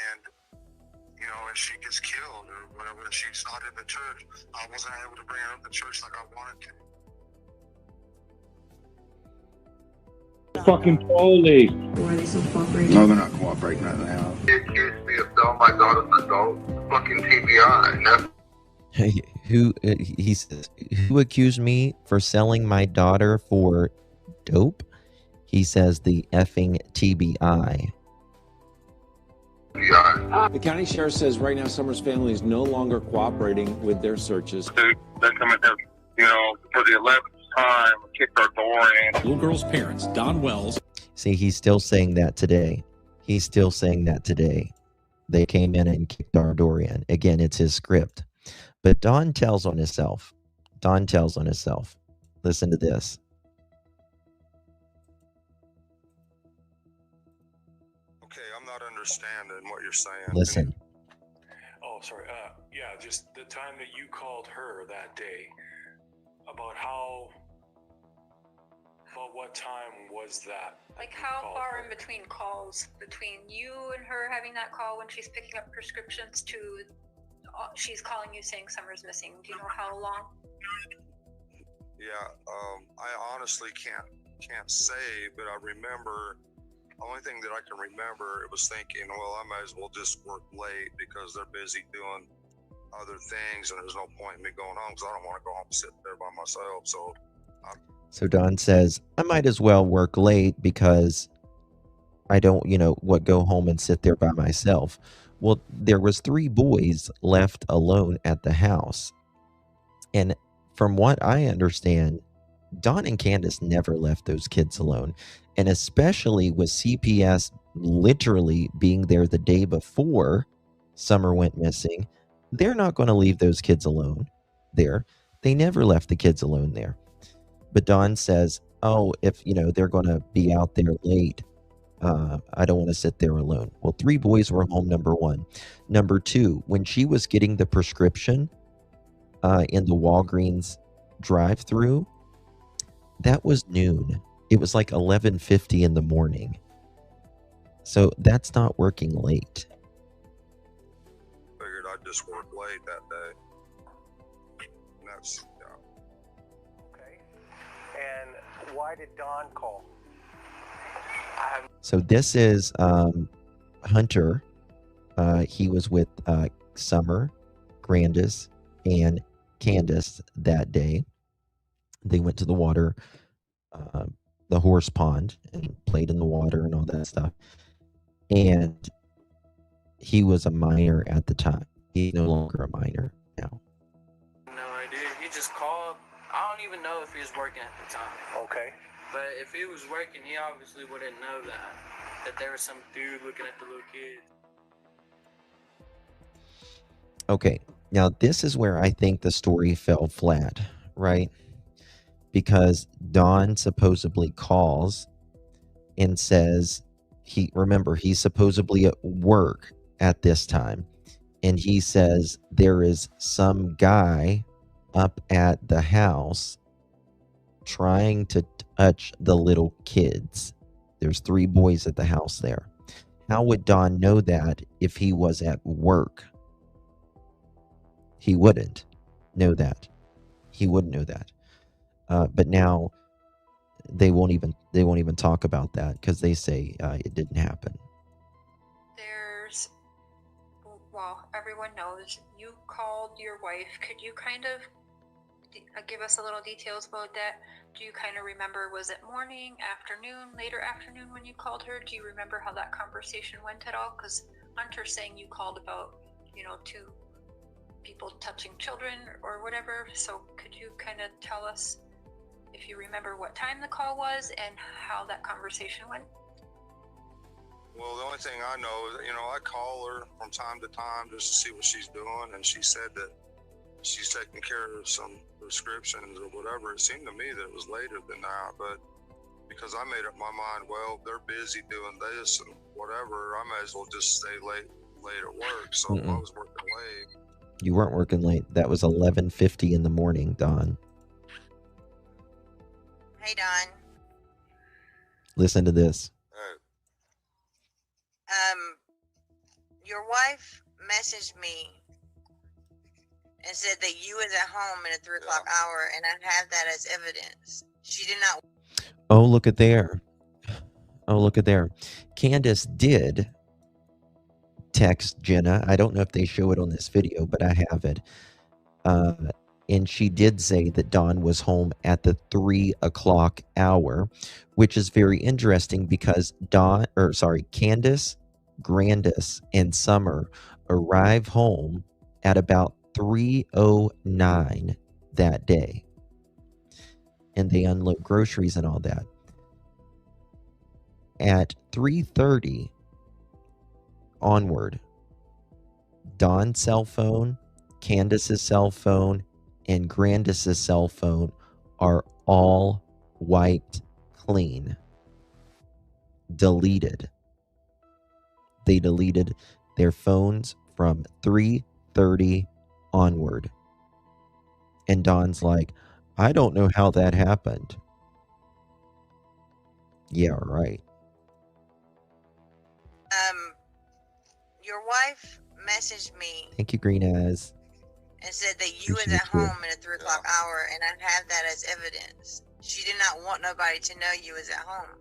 she gets killed or whatever, and she's not in the church. I wasn't able to bring her up to church like I wanted to. Fucking police. Why are they so cooperating? No, they're not cooperating right now. He accused me of selling my daughter's adult fucking TBI. And that's He says, who accused me for selling my daughter for dope? He says the effing TBI. The county sheriff says right now Summer's family is no longer cooperating with their searches. They come in there, for the 11th time, kicked our door in. Little girl's parents, Don Wells. See, he's still saying that today. He's still saying that today. They came in and kicked our door in. Again, it's his script. But Don tells on himself. Don tells on himself. Listen to this. Understanding what you're saying. Listen. Oh, sorry. Yeah, just the time that you called her that day. About what time was that? Like how far in between calls, between you and her having that call when she's picking up prescriptions to she's calling you saying Summer's missing? Do you know how long? Yeah, I honestly can't say, but I remember. The only thing that I can remember, it was thinking, well, I might as well just work late because they're busy doing other things and there's no point in me going home because I don't want to go home and sit there by myself. So Don says, I might as well work late because I don't, go home and sit there by myself. Well, there was 3 boys left alone at the house. And from what I understand, Don and Candace never left those kids alone. And especially with CPS literally being there the day before Summer went missing, they're not going to leave those kids alone there. They never left the kids alone there. But Don says, oh, if, they're going to be out there late, I don't want to sit there alone. Well, 3 boys were home, number 1. Number 2, when she was getting the prescription in the Walgreens drive-through, that was noon. It was like 11:50 in the morning. So that's not working late. Figured I'd just work late that day. And that's, Okay. And why did Don call? So this is Hunter. He was with Summer, Grandis, and Candace that day. They went to the water, the horse pond, and played in the water and all that stuff. And he was a minor at the time. He's no longer a minor now. No idea. He just called. I don't even know if he was working at the time. Okay. But if he was working, he obviously wouldn't know that there was some dude looking at the little kid. Okay, now this is where I think the story fell flat, right? Because Don supposedly calls and says he's supposedly at work at this time. And he says there is some guy up at the house trying to touch the little kids. There's 3 boys at the house there. How would Don know that if he was at work? He wouldn't know that. He wouldn't know that. But now they won't even talk about that because they say it didn't happen. Well, everyone knows you called your wife. Could you kind of give us a little details about that? Do you kind of remember, was it morning, afternoon, later afternoon when you called her? Do you remember how that conversation went at all? Because Hunter's saying you called about, 2 people touching children or whatever. So could you kind of tell us if you remember what time the call was and how that conversation went? Well, the only thing I know is, I call her from time to time just to see what she's doing, and she said that she's taking care of some prescriptions or whatever. It seemed to me that it was later than that, but because I made up my mind, well, they're busy doing this and whatever, I may as well just stay late at work. So I was working late. You weren't working late. That was 11:50 in the morning, Don. Hey, Don. Listen to this. Your wife messaged me and said that you was at home in a 3 o'clock hour, and I have that as evidence. She did not. Oh, look at there. Candus did text Jenna. I don't know if they show it on this video, but I have it. And she did say that Dawn was home at the 3 o'clock hour, which is very interesting because Candus, Grandis, and Summer arrive home at about 3:09 that day. And they unload groceries and all that. At 3:30 onward, Dawn's cell phone, Candace's cell phone, and Grandis's cell phone are all wiped clean. Deleted. They deleted their phones from 3:30 onward. And Dawn's like, I don't know how that happened. Yeah, right. Your wife messaged me. Thank you, Green Eyes. And said that you was at home in a 3 o'clock hour, and I have that as evidence. She did not want nobody to know you was at home.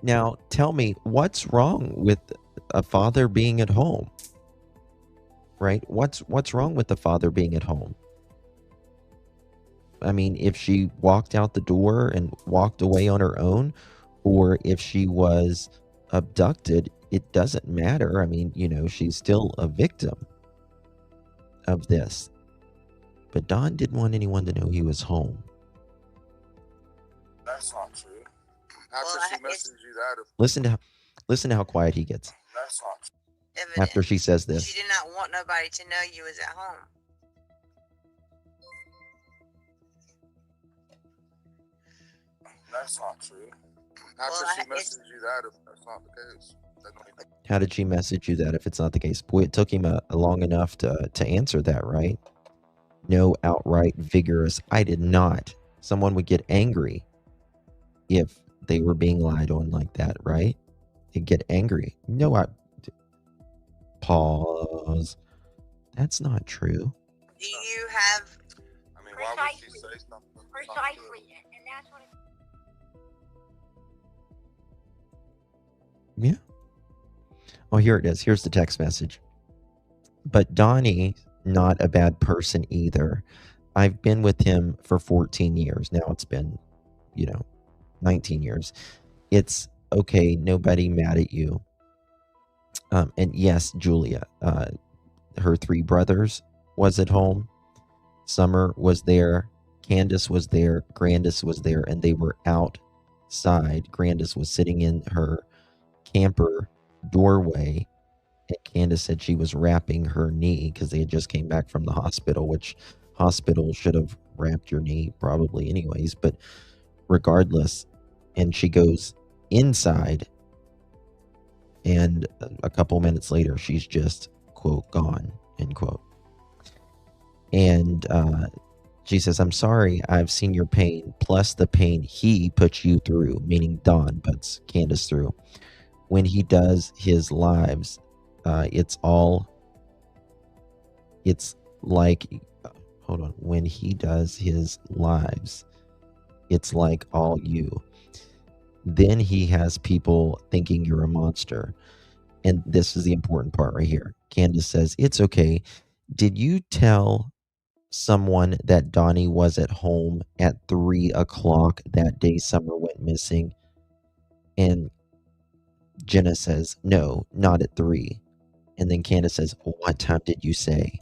Now, tell me, what's wrong with a father being at home? Right? What's wrong with the father being at home? I mean, if she walked out the door and walked away on her own, or if she was abducted, it doesn't matter. I mean, she's still a victim of this. But Don didn't want anyone to know he was home. That's not true. After she messaged you that, Listen to how quiet he gets. That's not true. Evidence. After she says this. She did not want nobody to know you was at home. That's not true. After she messaged you that, if that's not the case. How did she message you that if it's not the case? Boy, it took him long enough to answer that, right? No outright vigorous, I did not. Someone would get angry if they were being lied on like that, right? They'd get angry. Pause. That's not true. Do you have... I mean, why would she say something? Precisely. And that's what... Yeah. Oh, here it is. Here's the text message. But Donnie, not a bad person either. I've been with him for 14 years. Now it's been, 19 years. It's okay. Nobody mad at you. And yes, Julia, her 3 brothers was at home. Summer was there. Candace was there. Grandis was there. And they were outside. Grandis was sitting in her camper doorway, and Candace said she was wrapping her knee because they had just came back from the hospital, which hospital should have wrapped your knee probably anyways, but regardless. And she goes inside, and a couple minutes later she's just, quote, gone, end quote. And She says, I'm sorry, I've seen your pain, plus the pain he puts you through, meaning Don puts Candus through. When he does his lives, it's like, hold on. When he does his lives, it's like all you. Then he has people thinking you're a monster. And this is the important part right here. Candus says, it's okay. Did you tell someone that Donnie was at home at 3 o'clock that day Summer went missing? And Jenna says, no, not at 3. And then Candus says, what time did you say?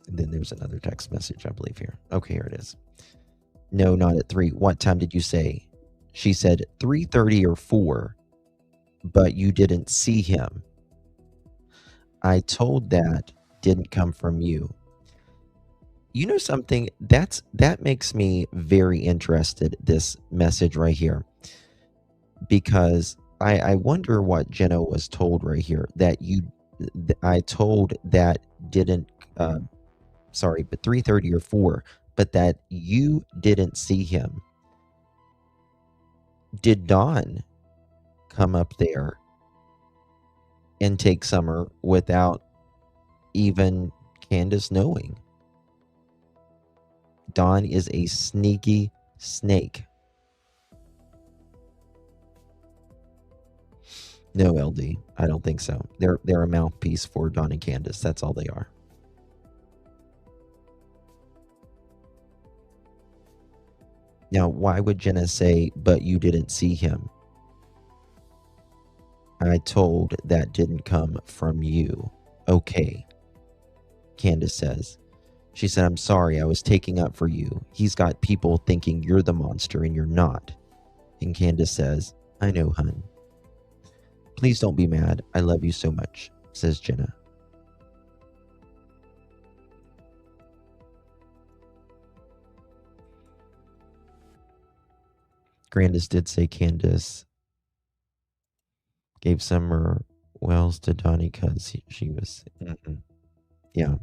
And then there's another text message, I believe, here. Okay, here it is. No, not at 3. What time did you say? She said 3:30 or 4, but you didn't see him. I told that didn't come from you. You know something? That makes me very interested, this message right here. Because I wonder what Jenna was told right here. That I told that didn't, but 3:30 or 4, but that you didn't see him. Did Dawn come up there and take Summer without even Candus knowing? Dawn is a sneaky snake. No, LD, I don't think so. They're a mouthpiece for Dawn and Candus. That's all they are. Now, why would Jenna say, but you didn't see him? I told that didn't come from you. Okay, Candus says. She said, I'm sorry, I was taking up for you. He's got people thinking you're the monster and you're not. And Candus says, I know, hun. Please don't be mad. I love you so much, says Jenna. Grandis did say Candus gave Summer Wells to Donnie because she was... Yeah.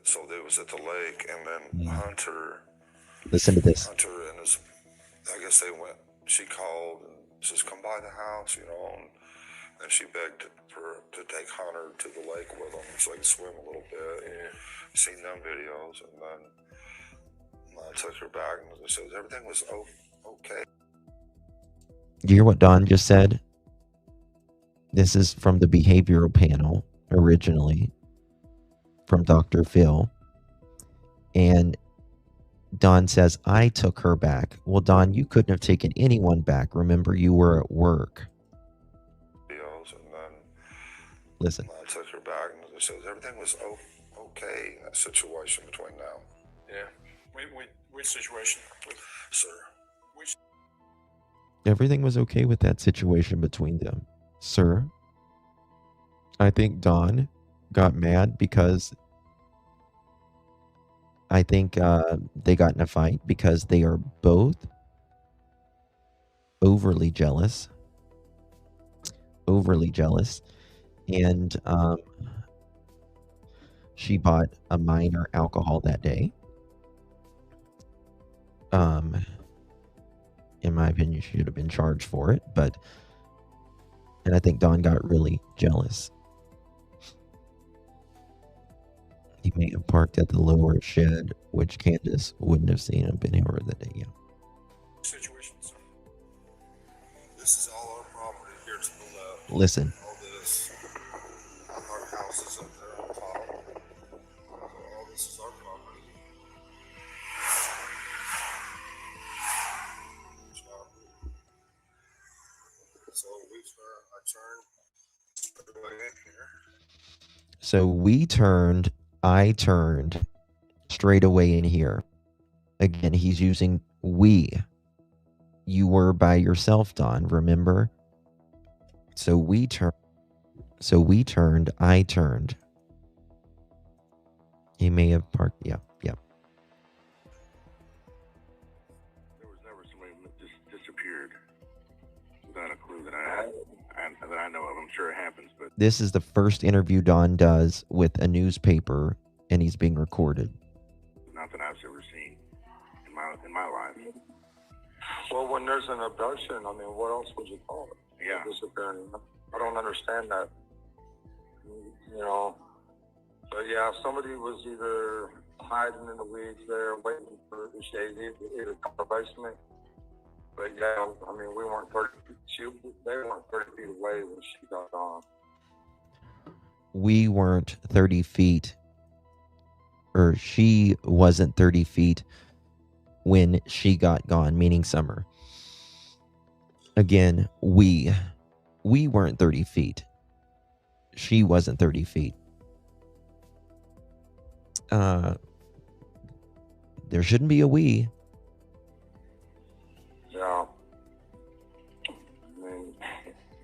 So they was at the lake, and then Hunter. Listen to this. Hunter and his, I guess they went. She called and says, "Come by the house," and she begged to take Hunter to the lake with them so they could swim a little bit. Seen them videos, and then I took her back and said everything was okay. Do you hear what Don just said? This is from the behavioral panel originally, from Dr. Phil. And Don says, I took her back. Well, Don, you couldn't have taken anyone back. Remember, you were at work. Videos, and then listen. I took her back and said everything was okay in that situation between now. Yeah. Which situation? Sir. Everything was okay with that situation between them. Sir, I think Don got mad because I think they got in a fight because they are both overly jealous. And she bought a minor alcohol that day. In my opinion, she should have been charged for it, and I think Don got really jealous. He may have parked at the lower shed, which Candus wouldn't have seen him been here that day. Yeah. Situation, sir. This is all our property here to the left. Listen. All this, our house is up there on top. All this is our property. So I turned straight away in here. So I turned straight away in here. Again, he's using we. You were by yourself, Don, remember? So we turned, I turned. He may have parked, yeah. that I know of. I'm sure it happens, but This is the first interview Don does with a newspaper, and he's being recorded. nothing I've ever seen in my life. Well, when there's an abduction, I mean, what else would you call it? Yeah. Disappearing. I don't understand that. You know. But yeah, if somebody was either hiding in the weeds there, waiting for the shade, either come to the basement. But yeah, I mean, we weren't 30 feet. They weren't 30 feet away when she got on. We weren't 30 feet, or she wasn't 30 feet when she got gone, meaning Summer. Again, we weren't 30 feet. She wasn't 30 feet. There shouldn't be a we. Yeah. I mean,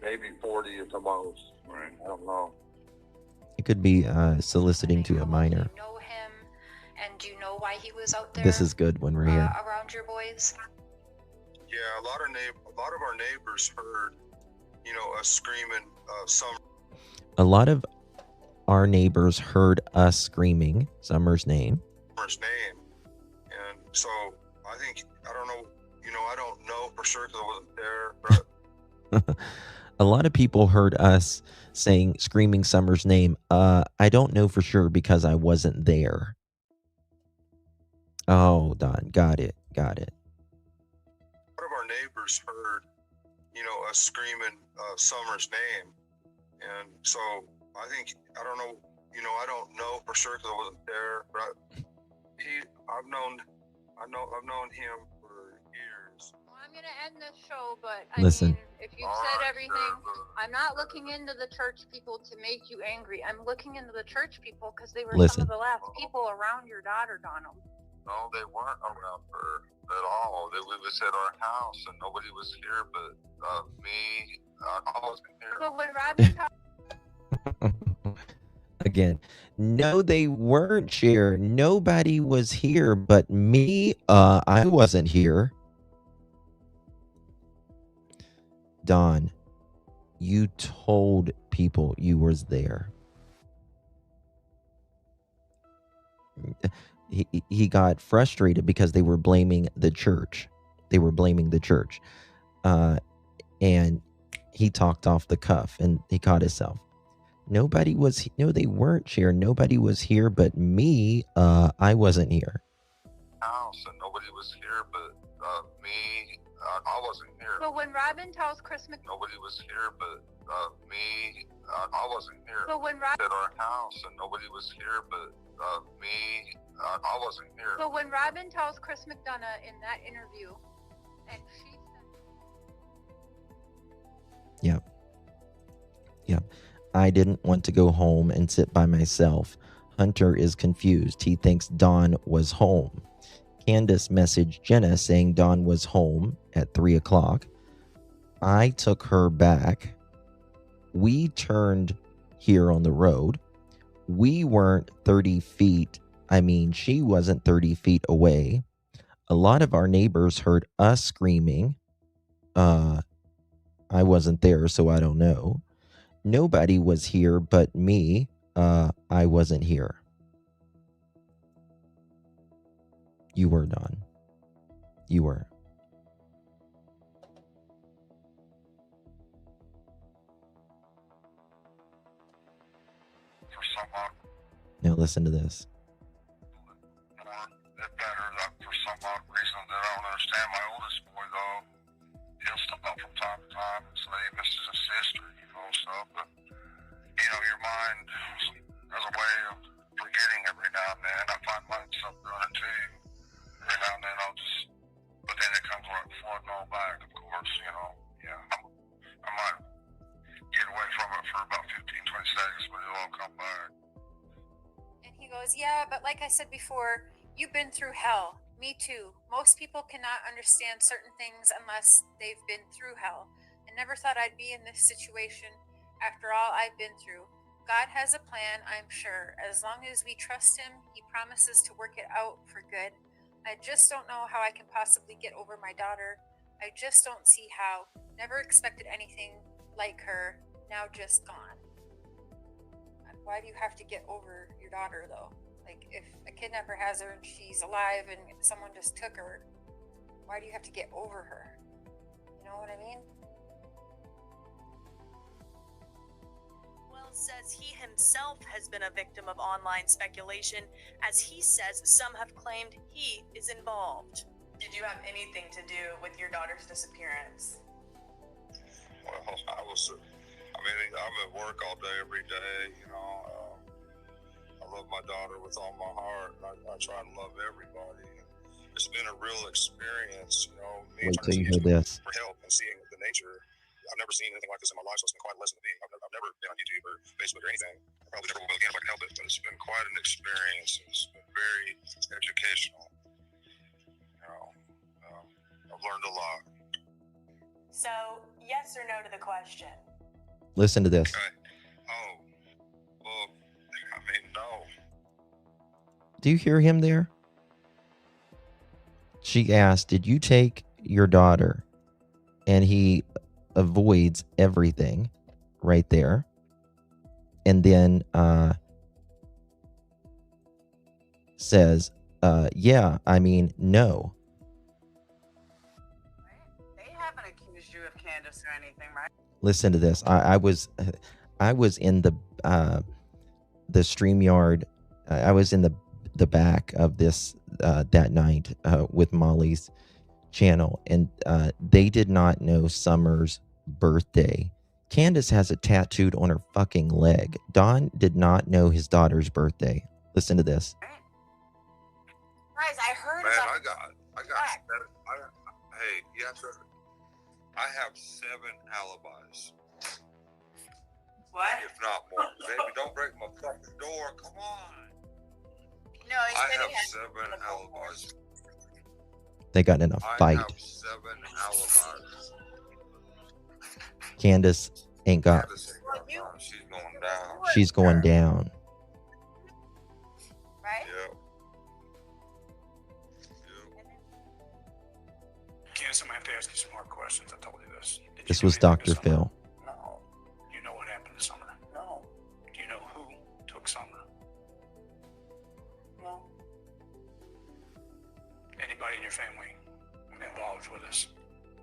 maybe 40 at the most. Right. I don't know. It could be soliciting to a minor. Know him, and do you know why he was out there? This is good when we're here. Around your boys. Yeah, a lot of our neighbors heard, you know, us screaming. A lot of our neighbors heard us screaming Summer's name. Summer's name, and so I think I don't know. You know, I don't know for sure because I wasn't there. But A lot of people heard us screaming Summer's name. I don't know for sure because I wasn't there. Oh, Don, got it. a lot of our neighbors heard, you know, us screaming Summer's name, and so I think I don't know. You know, I don't know for sure because I wasn't there. But I've known him for years. Well, I'm gonna end this show, but Listen. I mean, if you've said everything, I'm not looking into the church people to make you angry. I'm looking into the church people because they were Listen. some of the last people around your daughter, Donald. No, they weren't around her at all. They was at our house, and nobody was here but me. I wasn't here. So when Robin Again, no, they weren't here. Nobody was here but me. I wasn't here. Don, you told people you was there. He got frustrated because they were blaming the church. And he talked off the cuff and he caught himself. No, they weren't here. Nobody was here but me. I wasn't here. House, and nobody was here but me. I wasn't here. So when Robin tells Chris Nobody was here but me. I wasn't here. So when Robin at our house, and nobody was here but me. I wasn't here. So when Robin tells Chris McDonough in that interview, and she said, Yep. I didn't want to go home and sit by myself. Hunter is confused. He thinks Dawn was home. Candace messaged Jenna saying Dawn was home at 3 o'clock. I took her back. We turned here on the road. We weren't 30 feet. I mean, she wasn't 30 feet away. A lot of our neighbors heard us screaming. I wasn't there, so I don't know. Nobody was here but me. I wasn't here. You were, Don. You were. Now listen to this. For some odd reason that I don't understand, my oldest boy, though, he'll stop up from time to time and say he misses his sister, you know, stuff. But, you know, your mind has a way of forgetting every now and then. I find myself doing it too. Every now and then but then it comes right flooding all back, of course, you know. Yeah. I might get away from it for about 15, 20 seconds, but it'll all come back. And he goes, yeah, but like I said before, you've been through hell. Me too. Most people cannot understand certain things unless they've been through hell. I never thought I'd be in this situation after all I've been through. God has a plan, I'm sure. As long as we trust him, he promises to work it out for good. I just don't know how I can possibly get over my daughter. I just don't see how. Never expected anything like her. now just gone. Why do you have to get over your daughter, though? Like, if a kidnapper has her and she's alive and someone just took her, why do you have to get over her? You know what I mean? Wells says he himself has been a victim of online speculation, as he says some have claimed he is involved. Did you have anything to do with your daughter's disappearance? Well, I'm at work all day, every day, you know. I love my daughter with all my heart, and I try to love everybody. It's been a real experience, you know. Wait till you hear this. For help and seeing the nature. I've never seen anything like this in my life, so it's been quite a lesson to me. I've never been on YouTube or Facebook or anything. I probably never will again if I can help it, but it's been quite an experience. It's been very educational. You know, I've learned a lot. So, yes or no to the question? Listen to this. Okay. Oh, well, I mean, no. Do you hear him there? She asked, did you take your daughter? And he avoids everything right there. And then says, yeah, I mean, no. They haven't accused you of Candus or anything, right? Listen to this. I was in the StreamYard. I was in the back of this that night with Molly's channel, and they did not know Summer's birthday. Candus has it tattooed on her fucking leg. Don did not know his daughter's birthday. Listen to this. Guys, I heard Man, about hey, yes, sir. I have 7 alibis. What? If not more. Baby, don't break my fucking door. Come on. No, I have 7 alibis. They got in a I fight. have 7 alibis. Candus ain't got. She's going down. She's going down. Right? Yep. Candace, I'm going to have to ask you some more questions. I told you this. This was Dr. Phil. No. Do you know what happened to Summer? No. Do you know who took Summer? No. Anybody in your family involved with this?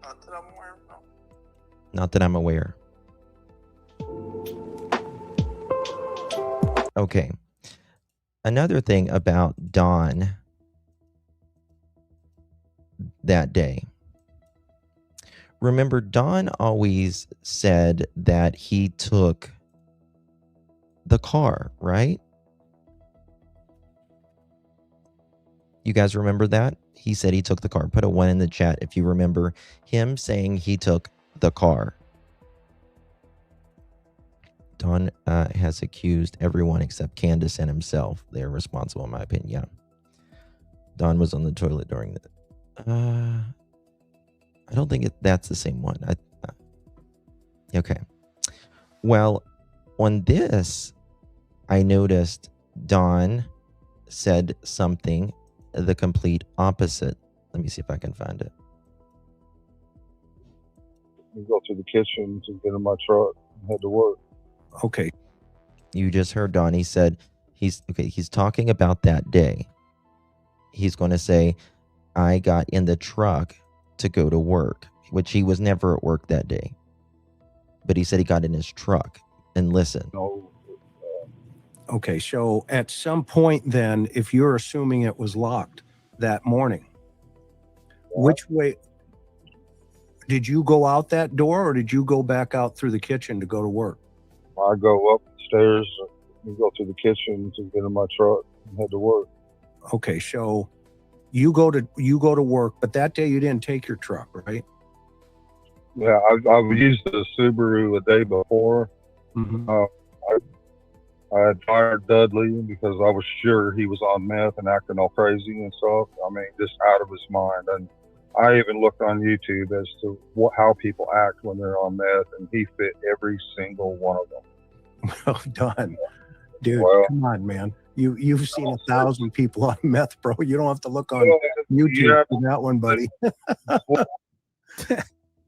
Not that I'm aware of, no. Not that I'm aware. Okay. Another thing about Don that day. Remember, Don always said that he took the car, right? You guys remember that? He said he took the car. Put a 1 in the chat if you remember him saying he took the car. Don has accused everyone except Candus and himself. They're responsible, in my opinion. Yeah. Don was on the toilet during the... I don't think that's the same one. Okay. Well, on this, I noticed Don said something the complete opposite. Let me see if I can find it. We go to the kitchen to get in my truck and head to work. Okay. You just heard Don. He said he's talking about that day. He's going to say, I got in the truck to go to work, which he was never at work that day. But he said he got in his truck. And listen. Okay, so at some point then, if you're assuming it was locked that morning, which way did you go out that door, or did you go back out through the kitchen to go to work? I go upstairs and go to the kitchen to get in my truck and head to work. Okay, so you go to work, but that day you didn't take your truck, right? Yeah, I've used the Subaru a day before. Mm-hmm. I had fired Dudley because I was sure he was on meth and acting all crazy and stuff. I mean, just out of his mind. And I even looked on YouTube as to how people act when they're on meth, and he fit every single one of them. Well done, dude. Well, come on, man. You've seen 1,000 people on meth, bro. You don't have to look on YouTube for that one, buddy.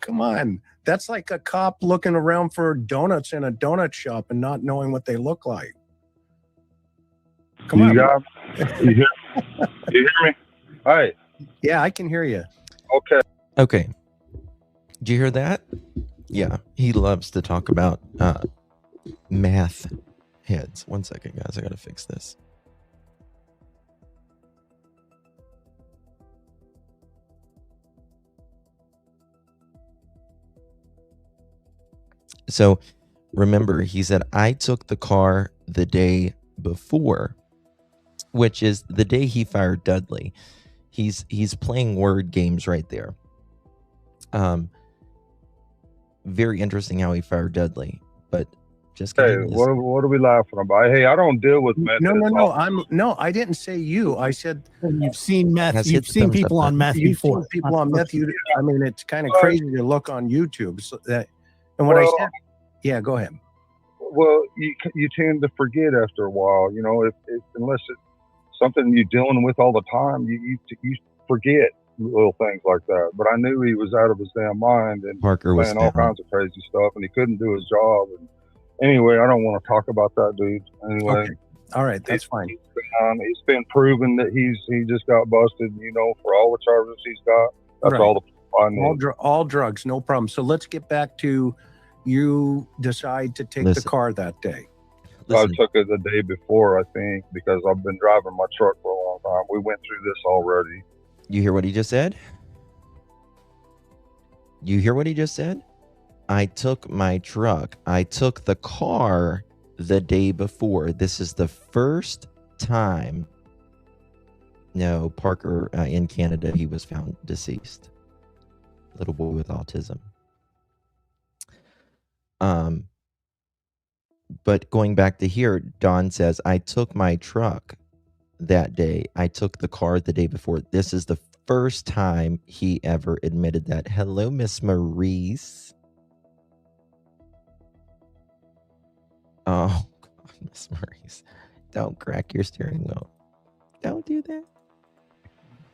Come on. That's like a cop looking around for donuts in a donut shop and not knowing what they look like. Come on. You hear me? Hey. Yeah, I can hear you. Okay. Okay. Did you hear that? Yeah. He loves to talk about math heads. One second, guys. I got to fix this. So remember, he said, I took the car the day before, which is the day he fired Dudley. He's playing word games right there. Very interesting how he fired Dudley, but just hey, what are we laughing about? Hey, I don't deal with meth. No, I didn't say you. I said you've seen meth. You've seen people on meth before. Seen people on meth. I mean, it's kind of crazy to look on YouTube. So that, and what I said, yeah, go ahead. Well, you tend to forget after a while, you know, if unless it's something you're dealing with all the time, you forget little things like that. But I knew he was out of his damn mind and Parker was saying all kinds of crazy stuff, and he couldn't do his job. And anyway, I don't want to talk about that dude. Anyway, okay. All right, that's fine. He's been proven that he just got busted, you know, for all the charges he's got. That's all the I need. All drugs, no problem. So let's get back to you decide to take the car that day. I took it the day before, I think, because I've been driving my truck for a long time. We went through this already. You hear what he just said? You hear what he just said? I took my truck. I took the car the day before. This is the first time. No, Parker in Canada, he was found deceased. Little boy with autism. But going back to here, Don says, I took my truck that day. I took the car the day before. This is the first time he ever admitted that. Hello, Miss Maurice. Oh, God, Miss Maurice. Don't crack your steering wheel. Don't do that.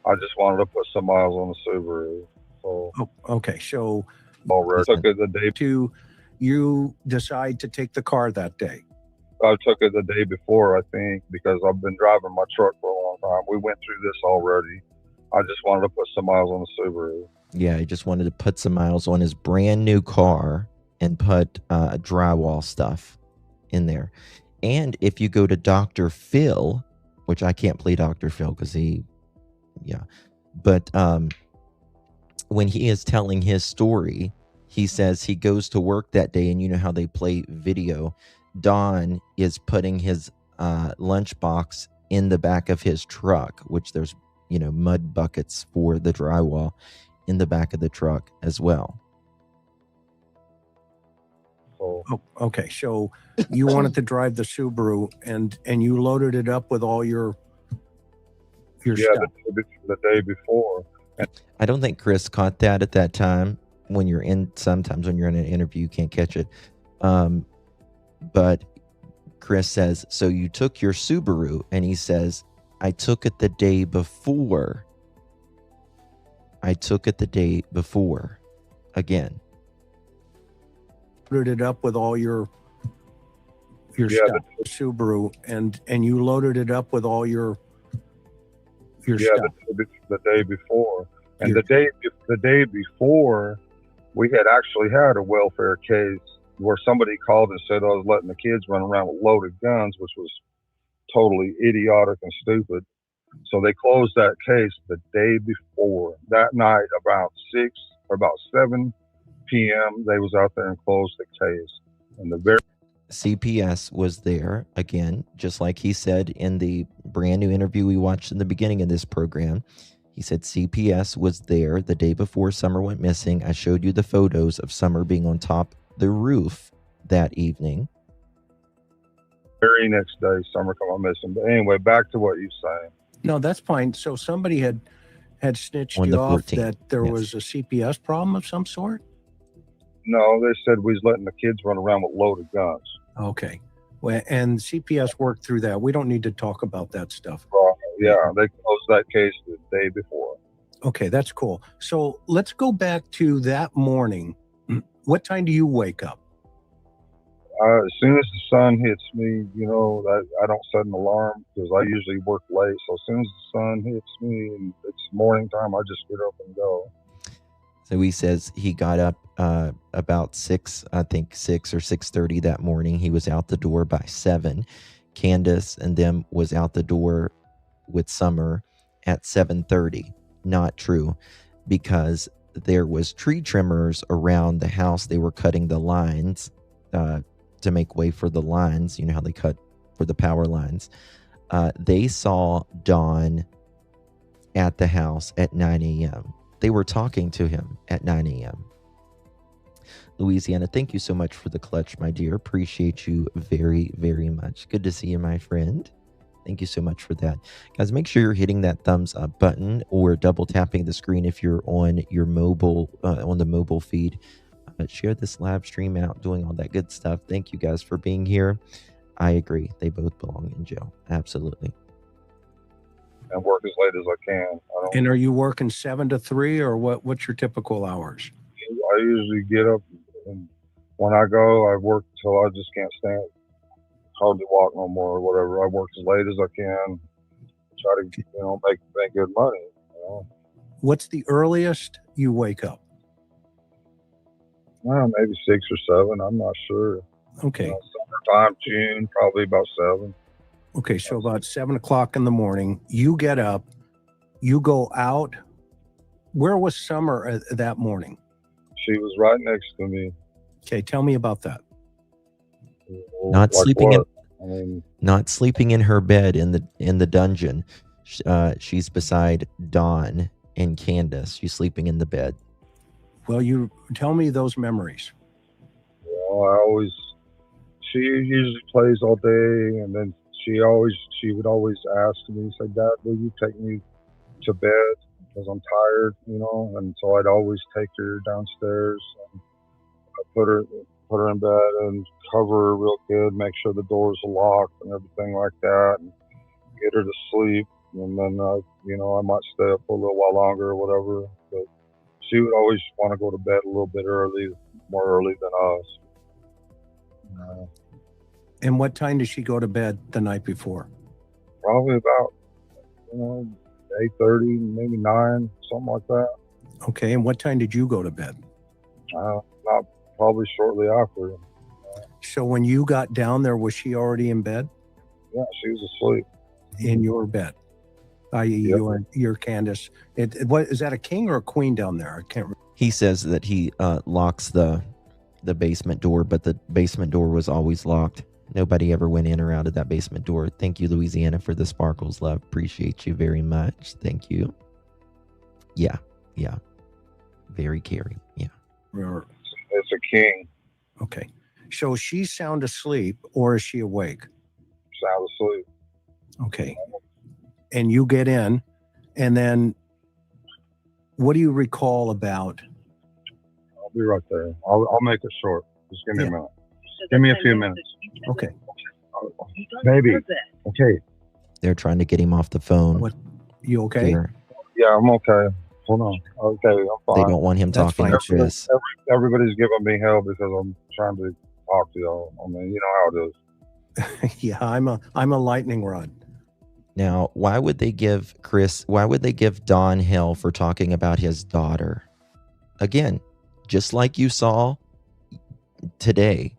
I just wanted to put some miles on the Subaru. So. Oh, okay, so already took it the day to you decide to take the car that day. I took it the day before, I think, because I've been driving my truck for a long time. We went through this already. I just wanted to put some miles on the Subaru. Yeah, he just wanted to put some miles on his brand new car and put drywall stuff in there. And if you go to Dr. Phil, which I can't play Dr. Phil because but when he is telling his story, he says he goes to work that day, and you know how they play video. Don is putting his lunchbox in the back of his truck, which there's, you know, mud buckets for the drywall in the back of the truck as well. Oh, okay. So you wanted to drive the Subaru, and you loaded it up with all your stuff. The day before. I don't think Chris caught that at that time. Sometimes when you're in an interview, you can't catch it. But Chris says, so you took your Subaru, and he says, I took it the day before. I took it the day before. Again. Loaded it up with all your stuff, Subaru, and you loaded it up with all your stuff. The day before. And the day before, we had actually had a welfare case where somebody called and said I was letting the kids run around with loaded guns, which was totally idiotic and stupid. So they closed that case the day before. That night, about 7 p.m., they was out there and closed the case. And the CPS was there again, just like he said in the brand new interview we watched in the beginning of this program. He said CPS was there the day before Summer went missing. I showed you the photos of Summer being on top the roof that evening. Very next day, Summer come on missing. But anyway, back to what you're saying. No, that's fine. So somebody had snitched On you the off 14th, that there was a CPS problem of some sort? No, they said we was letting the kids run around with loaded guns. Okay. Well, and CPS worked through that. We don't need to talk about that stuff. Yeah, they closed that case the day before. Okay, that's cool. So let's go back to that morning. What time do you wake up? As soon as the sun hits me, I don't set an alarm because I usually work late. So as soon as the sun hits me and it's morning time, I just get up and go. So he says he got up about 6 or 6:30 that morning. He was out the door by 7. Candace and them was out the door with Summer at 7:30. Not true, because there was tree trimmers around the house. They were cutting the lines to make way for the lines. You know how they cut for the power lines. They saw Dawn at the house at 9 a.m. They were talking to him at 9 a.m. Louisiana, thank you so much for the clutch, my dear. Appreciate you very, very much. Good to see you, my friend. Thank you so much for that. Guys, make sure you're hitting that thumbs up button or double tapping the screen if you're on your mobile, on the mobile feed. Share this live stream out, doing all that good stuff. Thank you guys for being here. I agree. They both belong in jail. Absolutely. And work as late as I can. And are you working 7 to 3 or what's your typical hours? I usually get up, and when I go, I work till I just can't stand, hardly walk no more or whatever. I work as late as I can, try to make good money. What's the earliest you wake up? Maybe 6 or 7. I'm not sure. Okay. Summertime, June, probably about 7. Okay, so about 7 o'clock in the morning, you get up, you go out. Where was Summer that morning? She was right next to me. Okay, tell me about that. Not Like sleeping what? not sleeping in her bed in the dungeon. She's beside Dawn and Candace. She's sleeping in the bed. Well, you tell me those memories. Well, she usually plays all day, and then she would always ask me, say, "Dad, will you take me to bed? Because I'm tired, and so I'd always take her downstairs and put her in bed and cover her real good, make sure the doors are locked and everything like that, and get her to sleep. And then, I might stay up for a little while longer or whatever. But she would always want to go to bed a little bit more early than us. And what time did she go to bed the night before? Probably about 8:30, maybe 9, something like that. Okay, and what time did you go to bed? Not probably shortly after. So when you got down there, was she already in bed? Yeah, she was asleep. In your bed? I.e., your Candace. What is that, a king or a queen down there? I can't remember. He says that he locks the basement door, but the basement door was always locked. Nobody ever went in or out of that basement door. Thank you, Louisiana, for the sparkles, love. Appreciate you very much. Thank you. Yeah. Very caring. Yeah. It's a king. Okay. So she's sound asleep, or is she awake? Sound asleep. Okay. And you get in, and then what do you recall about? I'll be right there. I'll make it short. Just give me a minute. Give me a few minutes. Okay. Baby. Okay. They're trying to get him off the phone. What? You okay? Yeah, I'm okay. Hold on. Okay, I'm fine. They don't want him talking to Chris. Everybody's giving me hell because I'm trying to talk to y'all. I mean, you know how it is. Yeah, I'm a lightning rod. Now, why would they give Don hell for talking about his daughter? Again, just like you saw today,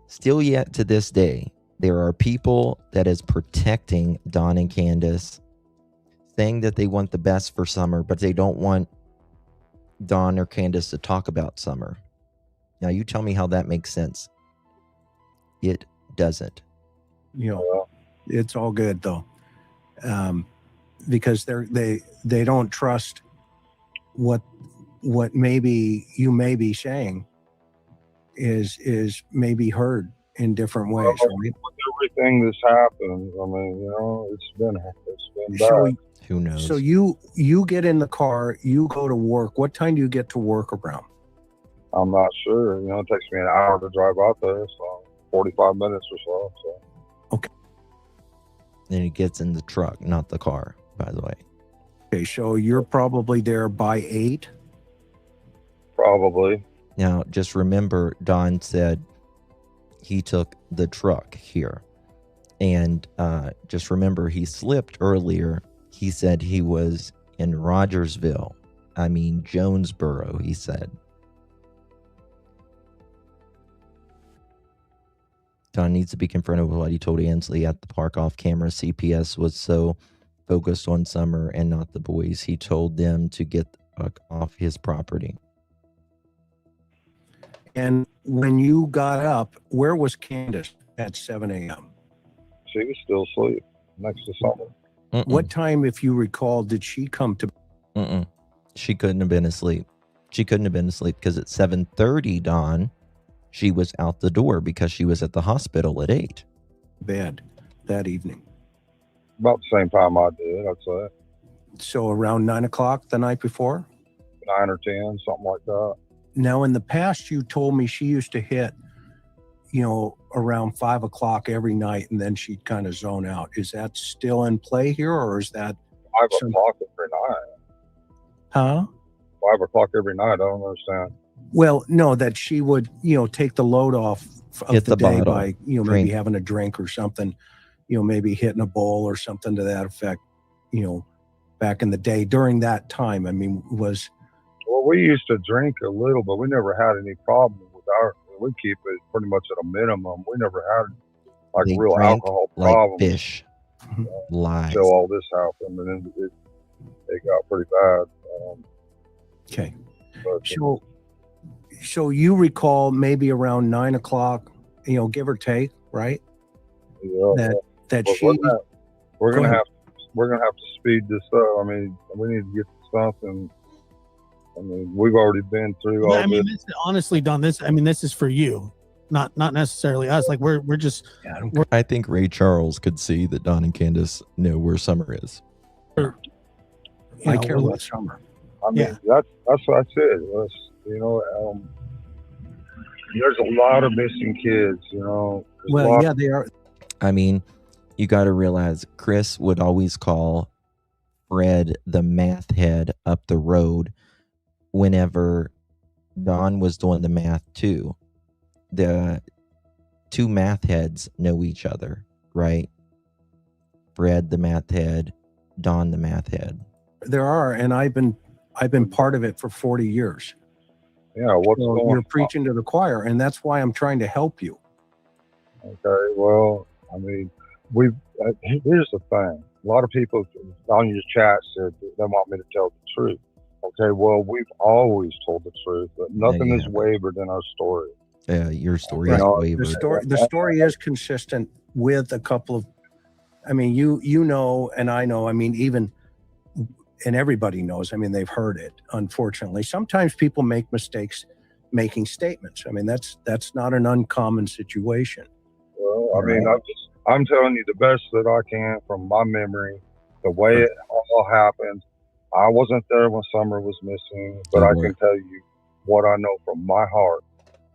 still yet to this day, there are people that is protecting Don and Candace, saying that they want the best for Summer, but they don't want Don or Candace to talk about Summer. Now, you tell me how that makes sense. It doesn't. You know, it's all good though, because they don't trust what maybe you may be saying is maybe heard in different ways. Right? With everything that's happened, I mean, you know, it's been bad. Who knows? So you get in the car, you go to work. What time do you get to work around? I'm not sure. You know, it takes me an hour to drive out there, so 45 minutes or so. Okay. Then he gets in the truck, not the car, by the way. Okay, so you're probably there by 8? Probably. Now, just remember, Don said he took the truck here. And just remember, he slipped earlier. He said he was in Rogersville. I mean, Jonesboro, he said. Don needs to be confronted with what he told Ansley at the park off camera. CPS was so focused on Summer and not the boys. He told them to get off his property. And when you got up, where was Candace at 7 a.m.? She was still asleep next to Summer. What time, if you recall, did she come to? She couldn't have been asleep. She couldn't have been asleep because at 7:30, Don, she was out the door because she was at the hospital at 8. Bed that evening. About the same time I did, I'd say. So around 9 o'clock the night before? 9 or 10, something like that. Now, in the past, you told me she used to hit, around 5 o'clock every night, and then she'd kind of zone out. Is that still in play here, or is that 5 o'clock every night? Huh? 5 o'clock every night, I don't understand. Well, no, that she would, take the load off of Hit the the day bottle. by, Drink. maybe having a drink or something, maybe hitting a bowl or something to that effect, back in the day during that time. I mean, Well, we used to drink a little, but we never had any problem with we keep it pretty much at a minimum. We never had They real drank alcohol like problems. fish. Lies. Until all this happened, and then it got pretty bad. Okay. But, So you recall maybe around 9 o'clock, give or take, right? yeah, That but she. we're Go gonna ahead. have to speed this up. I mean, we need to get something. I mean, we've already been through all Yeah, I mean, this. honestly, Don, this is for you, not necessarily us. Like we're just. I think Ray Charles could see that Don and Candace know where Summer is. I care about Summer. I mean, that's what I said. There's a lot of missing kids. There's a Well, lot yeah, they are. I mean, you got to realize Chris would always call Fred the math head up the road whenever Don was doing the math too. The two math heads know each other, right? Fred the math head, Don the math head. There are, and I've been part of it for 40 years. Yeah, what's So going you're on? preaching to the choir, and that's why I'm trying to help you. Okay, well, I mean, here's the thing. A lot of people on your chat said they want me to tell the truth. Okay, well, we've always told the truth, but nothing has wavered in our story. Your story Right. is wavered. The story is consistent with a couple of, I mean, you know, and I know, I mean, even, and everybody knows, I mean, they've heard it, unfortunately. Sometimes people make mistakes making statements. I mean, that's not an uncommon situation. Well, I mean, I'm telling you the best that I can from my memory, the way it all happened. I wasn't there when Summer was missing, but I can tell you what I know from my heart.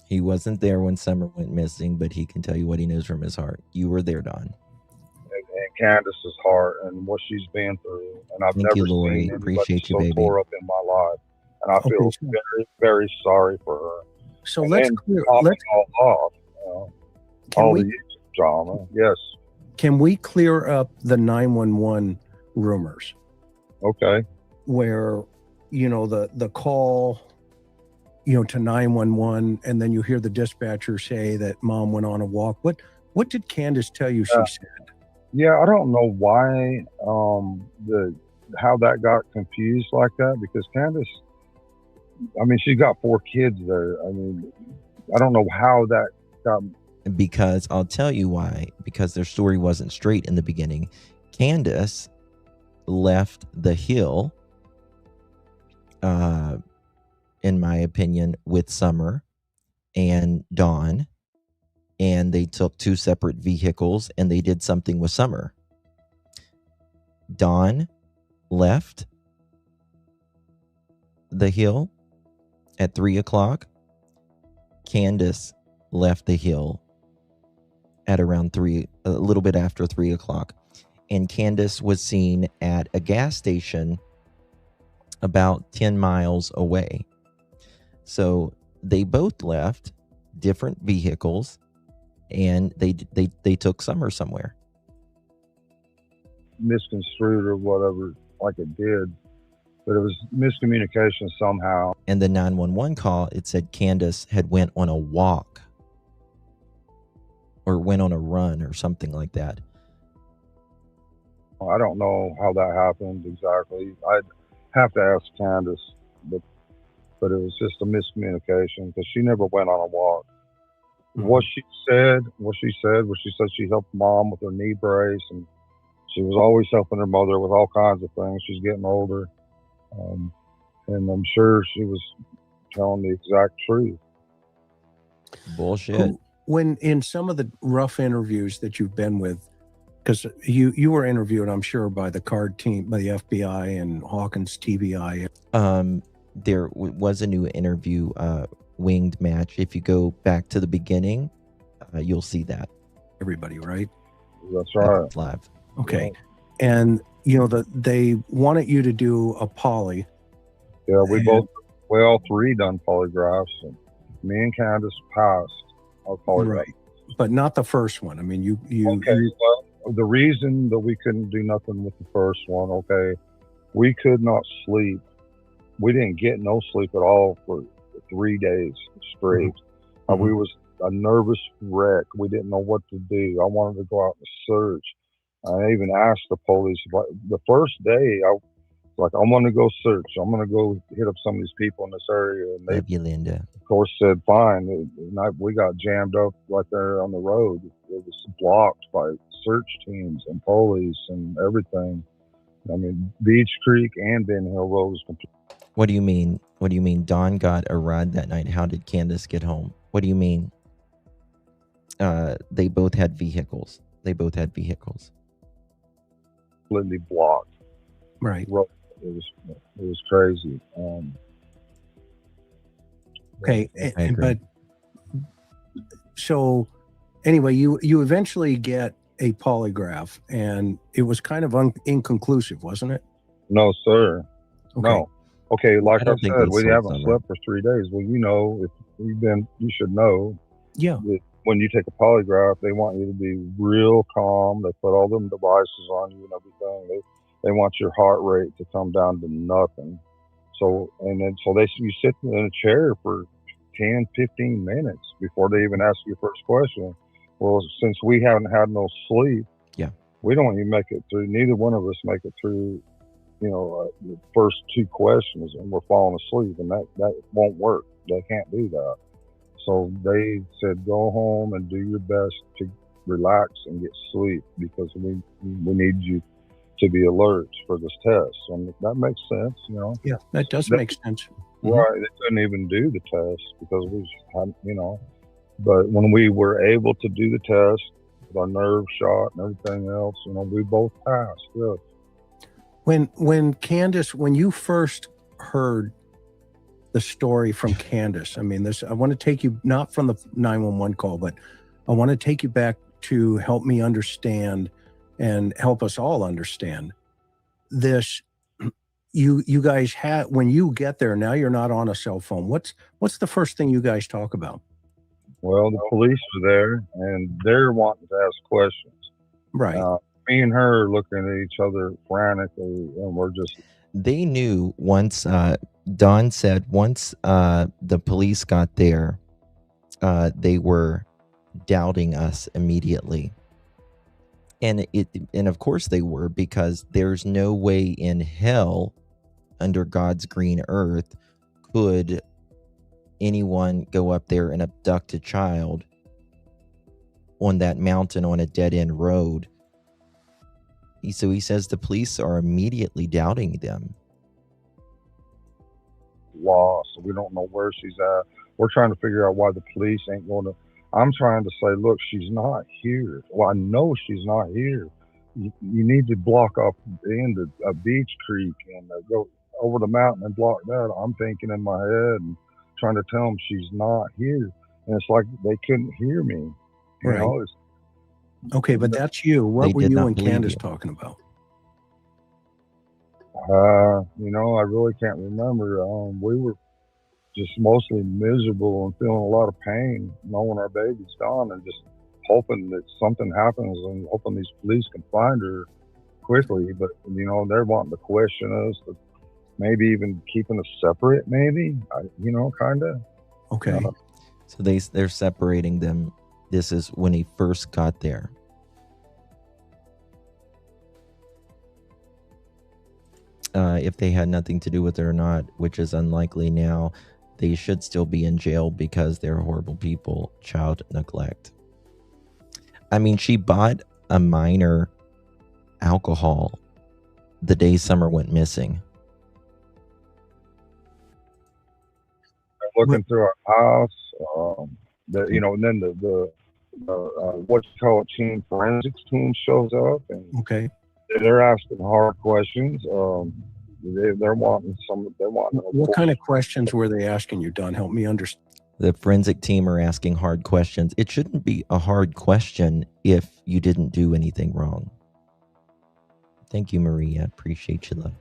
He wasn't there when Summer went missing, but he can tell you what he knows from his heart. You were there, Don. And Candace's heart and what she's been through. And I've Thank never you, Lori. seen anybody Appreciate you, so baby. tore up in my life. And I feel very, very sorry for her. So and let's then clear. topping Let's all off, Can all we- the YouTube drama. Yes. can we clear up the 911 rumors Okay. where the call to 911, and then you hear the dispatcher say that mom went on a walk? What did Candace tell you she said? Yeah, I don't know why how that got confused like that, because Candace, I mean, she got 4 kids there. I mean, I don't know how that got. Because I'll tell you why. Because their story wasn't straight in the beginning. Candace left the hill, in my opinion, with Summer and Dawn, and they took 2 separate vehicles and they did something with Summer. Dawn left the hill at 3 o'clock. Candace left the hill at around a little bit after 3 o'clock. And Candace was seen at a gas station about 10 miles away. So they both left different vehicles, and they took Summer somewhere. Misconstrued or whatever, like it did, but it was miscommunication somehow. And the 911 call, it said Candus had went on a walk or went on a run or something like that. I don't know how that happened exactly. I'd have to ask Candace, but it was just a miscommunication because she never went on a walk. What she said was she said she helped Mom with her knee brace, and she was always helping her mother with all kinds of things. She's getting older, and I'm sure she was telling the exact truth. Bullshit. When in some of the rough interviews that you've been with, because you were interviewed, I'm sure, by the card team, by the FBI and Hawkins TBI. There was a new interview, Winged Match. If you go back to the beginning, you'll see that. Everybody, right? That's right. Live. Okay. And, you know, they wanted you to do a poly. Yeah, we all three done polygraphs, and me and Candace passed our polygraph. Right. But not the first one. I mean, you well, the reason that we couldn't do nothing with the first one, we could not sleep. We didn't get no sleep at all for 3 days straight. We was a nervous wreck. We didn't know what to do. I wanted to go out and search. I even asked the police. The first day, I was like, I'm going to go search. I'm going to go hit up some of these people in this area. And they, Love you, Linda. of course, said, fine. And we got jammed up right there on the road. It was blocked by search teams and police and everything. I mean, Beech Creek and Ben Hill Road was complete. What do you mean? What do you mean? Dawn got a ride that night. How did Candace get home? What do you mean? They both had vehicles. Completely blocked. Right. It was crazy. Okay. But so anyway, you eventually get a polygraph, and it was kind of inconclusive, wasn't it? No, sir. Okay. No. Okay, like I don't think said, they we sold haven't Summer. slept for 3 days. Well, you know, if you should know. Yeah. That when you take a polygraph, they want you to be real calm. They put all them devices on you and everything. They want your heart rate to come down to nothing. So you sit in a chair for 10, 15 minutes before they even ask you your first question. Well, since we haven't had no sleep, we don't even make it through. Neither one of us make it through, the first 2 questions, and we're falling asleep, and that won't work. They can't do that. So they said, go home and do your best to relax and get sleep, because we need you to be alert for this test. And that makes sense, Yeah, that does make sense. Right. They couldn't even do the test because we had, but when we were able to do the test with our nerve shot and everything else, we both passed. Yeah. When Candace, when you first heard the story from Candace, I mean, I want to take you not from the 911 call, but I want to take you back to help me understand and help us all understand this. You guys had, when you get there, now you're not on a cell phone. What's the first thing you guys talk about? Well, the police were there, and they're wanting to ask questions. Right. Me and her looking at each other frantically, and we're just. They knew once, Dawn said, once the police got there, they were doubting us immediately. And of course they were, because there's no way in hell under God's green earth could anyone go up there and abduct a child on that mountain on a dead-end road. So he says the police are immediately doubting them. Lost. We don't know where she's at. We're trying to figure out why the police ain't going to. I'm trying to say, look, she's not here. Well, I know she's not here. You need to block off the end of Beech Creek and go over the mountain and block that. I'm thinking in my head and trying to tell them she's not here. And it's like they couldn't hear me. Right. Okay, but that's you. What were you and Candace talking about? You know, I really can't remember. We were just mostly miserable and feeling a lot of pain, knowing our baby's gone, and just hoping that something happens and hoping these police can find her quickly. But you know, they're wanting to question us, to maybe even keeping us separate. Maybe, you know, kind of. Okay. So they're separating them. This is when he first got there. If they had nothing to do with it or not, which is unlikely now, they should still be in jail because they're horrible people. Child neglect. I mean, she bought a minor alcohol the day Summer went missing. Looking through our house, you know, and then the what you call it, team forensics team shows up, and okay, they're asking hard questions. They're wanting What kind of questions were they asking you, Don? Help me understand. The forensic team are asking hard questions. It shouldn't be a hard question if you didn't do anything wrong. Thank you, Maria. Appreciate your love.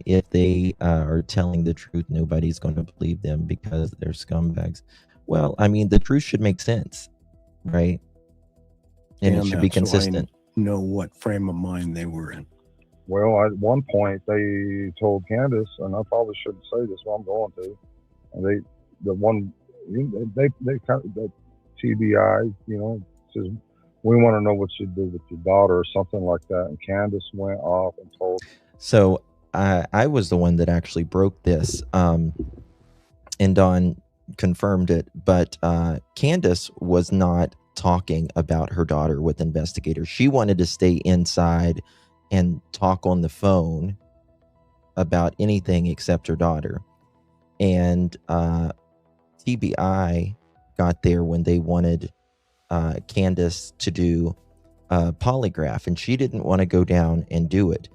If they are telling the truth, nobody's going to believe them because they're scumbags. Well, I mean, the truth should make sense, right? And it should be consistent. So I know what frame of mind they were in. Well, at one point they told Candace, and I probably shouldn't say this, but I'm going to. And they kind of, the TBI, you know, says, we want to know what you did with your daughter or something like that. And Candace went off and told. So I was the one that actually broke this, and Dawn confirmed it. But Candace was not talking about her daughter with investigators. She wanted to stay inside and talk on the phone about anything except her daughter. And TBI got there when they wanted Candace to do a polygraph, and she didn't want to go down and do it.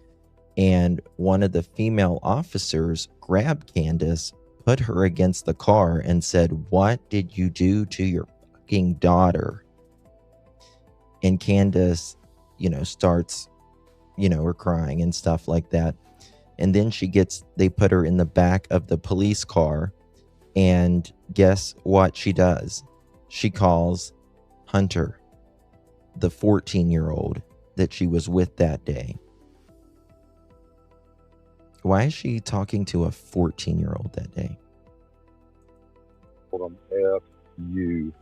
And one of the female officers grabbed Candace, put her against the car, and said, "What did you do to your fucking daughter?" And Candace, you know, starts, you know, her crying and stuff like that. And then they put her in the back of the police car, and guess what she does? She calls Hunter, the 14-year-old that she was with that day. Why is she talking to a 14-year-old that day? Told him, F you.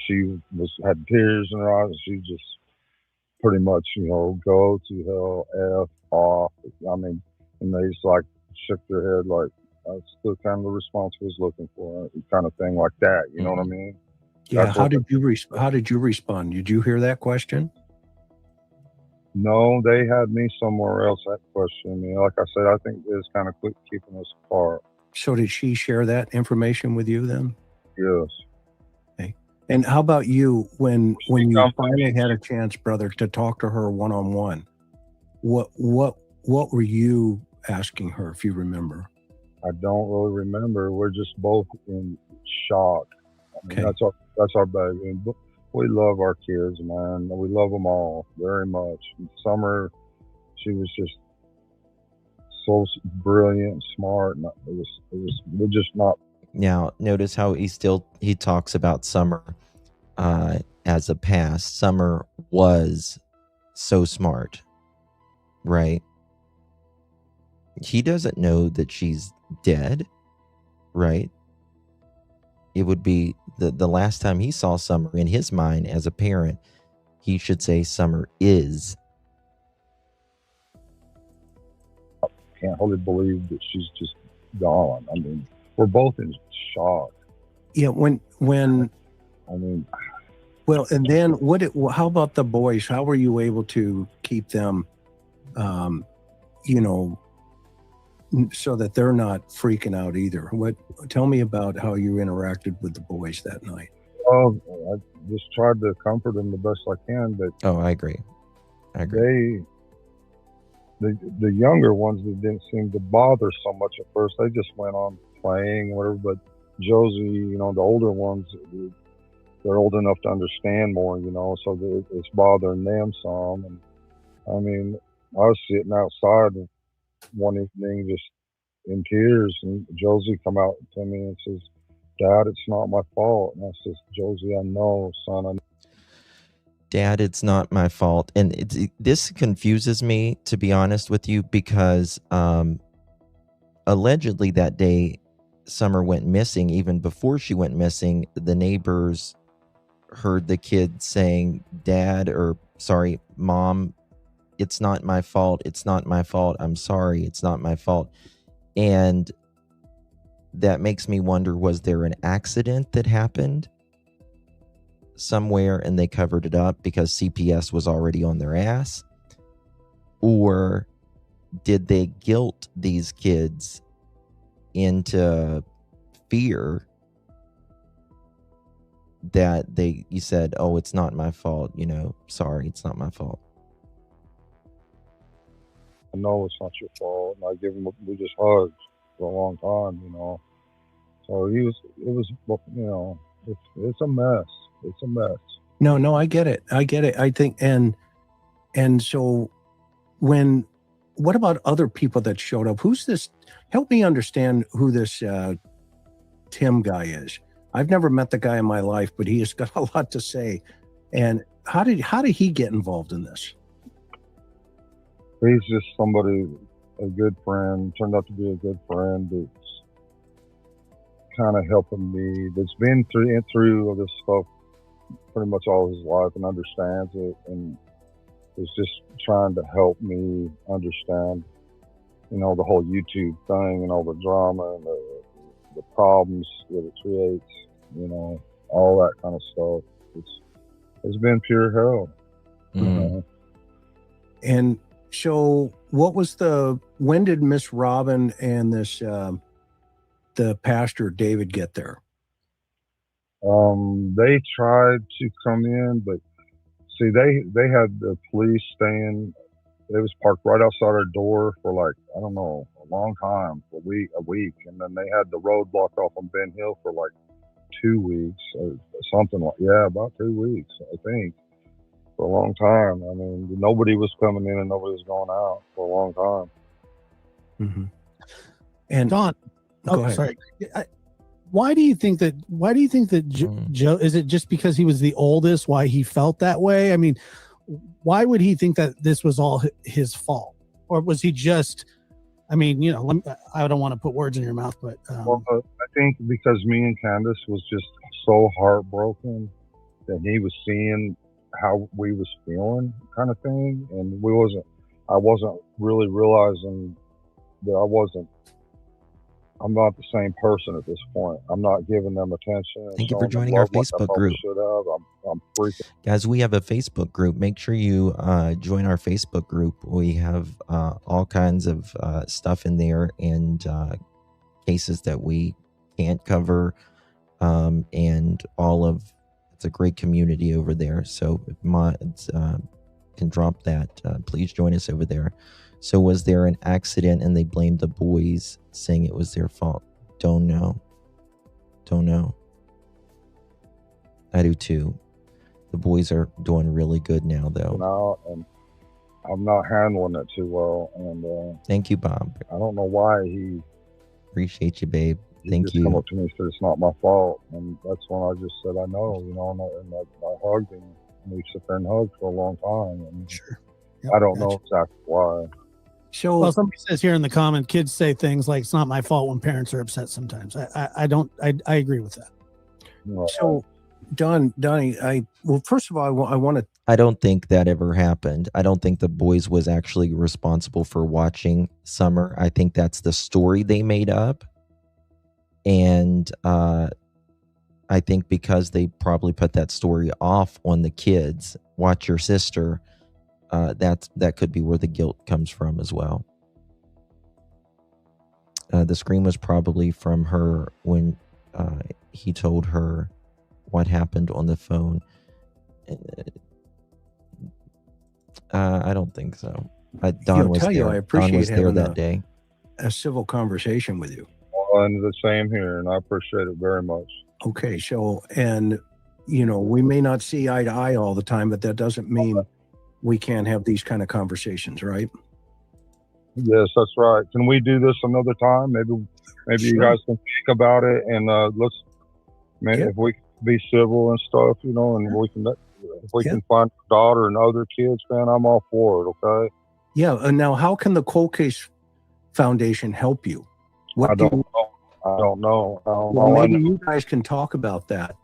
She had tears in her eyes. She just pretty much, you know, go to hell, F off. I mean, and they just like shook their head like, that's the kind of the response we was looking for, kind of thing like that. You know what I mean? Yeah. That's How did you respond? Did you hear that question? No, they had me somewhere else that question me. Like I said, I think it's kind of keeping us apart. So did she share that information with you then? Yes. Okay. And how about you, when you finally had a chance, brother, to talk to her one-on-one, what were you asking her, if you remember? I don't really remember. We're just both in shock. I mean, Okay. that's our baby. And we love our kids, man. We love them all very much. In Summer, she was just so brilliant and smart. And we're just not. Now, notice how he talks about Summer as a past. Summer was so smart, right? He doesn't know that she's dead, right? It would be the last time he saw Summer in his mind as a parent, he should say Summer is. Can't hardly believe that she's just gone. I mean, we're both in shock. Yeah. When I mean, well, and then how about the boys? How were you able to keep them, you know, so that they're not freaking out either? Tell me about how you interacted with the boys that night. Oh, I just tried to comfort them the best I can, but I agree. The younger ones, they didn't seem to bother so much at first. They just went on playing, whatever. But Josie, you know, the older ones, they're old enough to understand more, you know, so it's bothering them some. And I mean, I was sitting outside one evening just in tears, and Josie come out to me and says, "Dad, it's not my fault." And I says, "Josie, I know, son. Dad, it's not my fault." And this confuses me, to be honest with you, because allegedly that day Summer went missing. Even before she went missing, the neighbors heard the kid saying, "Dad," or sorry, "Mom, it's not my fault. It's not my fault. I'm sorry. It's not my fault." And that makes me wonder, was there an accident that happened somewhere and they covered it up because CPS was already on their ass? Or did they guilt these kids into fear that you said, "Oh, it's not my fault, sorry, it's not my fault"? I know it's not your fault. And we just hugged for a long time, So it's a mess. It's a mess. No, I get it. I think, and so what about other people that showed up? Who's this? Help me understand who this Tim guy is. I've never met the guy in my life, but he has got a lot to say. And how did he get involved in this? He's just a good friend, turned out to be a good friend that's kind of helping me, that's been through this stuff pretty much all his life and understands it, and is just trying to help me understand, the whole YouTube thing and all the drama and the problems that it creates, all that kind of stuff. It's been pure hell. And so when did Miss Robin and this the pastor David get there? They tried to come in, but see, they had the police staying. It was parked right outside our door for I don't know, a long time, a week, and then they had the road blocked off on Ben Hill for 2 weeks or something about 2 weeks, I think, for a long time. I mean, nobody was coming in and nobody was going out for a long time. Mm-hmm. And Don, go ahead. Sorry. Why do you think that Joe, is it just because he was the oldest, why he felt that way? I mean, why would he think that this was all his fault? Or was he just, I don't want to put words in your mouth, but. Well, I think because me and Candace was just so heartbroken that he was seeing how we was feeling, kind of thing. And I wasn't really realizing that I'm not the same person at this point. I'm not giving them attention. Thank you for joining our Facebook group. I'm freaking. Guys, we have a Facebook group. Make sure you join our Facebook group. We have all kinds of stuff in there, and cases that we can't cover, and it's a great community over there. So if mods can drop that, please join us over there. So was there an accident and they blamed the boys, saying it was their fault? Don't know. I do too. The boys are doing really good now, though. Now, and I'm not handling it too well. And thank you, Bob. I don't know why he. Appreciate you, babe. He just come up to me and said it's not my fault, and that's when I just said I know, and I hugged him, and we sit there and hugged for a long time. And sure. Yep, I don't know exactly why. Well, somebody says here in the comment, kids say things like, "It's not my fault" when parents are upset sometimes. I agree with that. So, Donnie, first of all, I want to. I don't think that ever happened. I don't think the boys was actually responsible for watching Summer. I think that's the story they made up. And I think because they probably put that story off on the kids, watch your sister, that could be where the guilt comes from as well. The scream was probably from her when he told her what happened on the phone. I don't think so. Don was there. I appreciate Don was there having that day. A civil conversation with you. And the same here, and I appreciate it very much. Okay, so, and we may not see eye to eye all the time, but that doesn't mean we can't have these kind of conversations, right? Yes, that's right. Can we do this another time? Maybe you Sure. guys can think about it, and let's maybe Yeah. if we can be civil and stuff, you know, and we can if we Yeah. can find a daughter and other kids, man, I'm all for it. Okay. Yeah. Now, how can the Cold Case Foundation help you? I don't know. I don't know. Well, maybe you guys can talk about that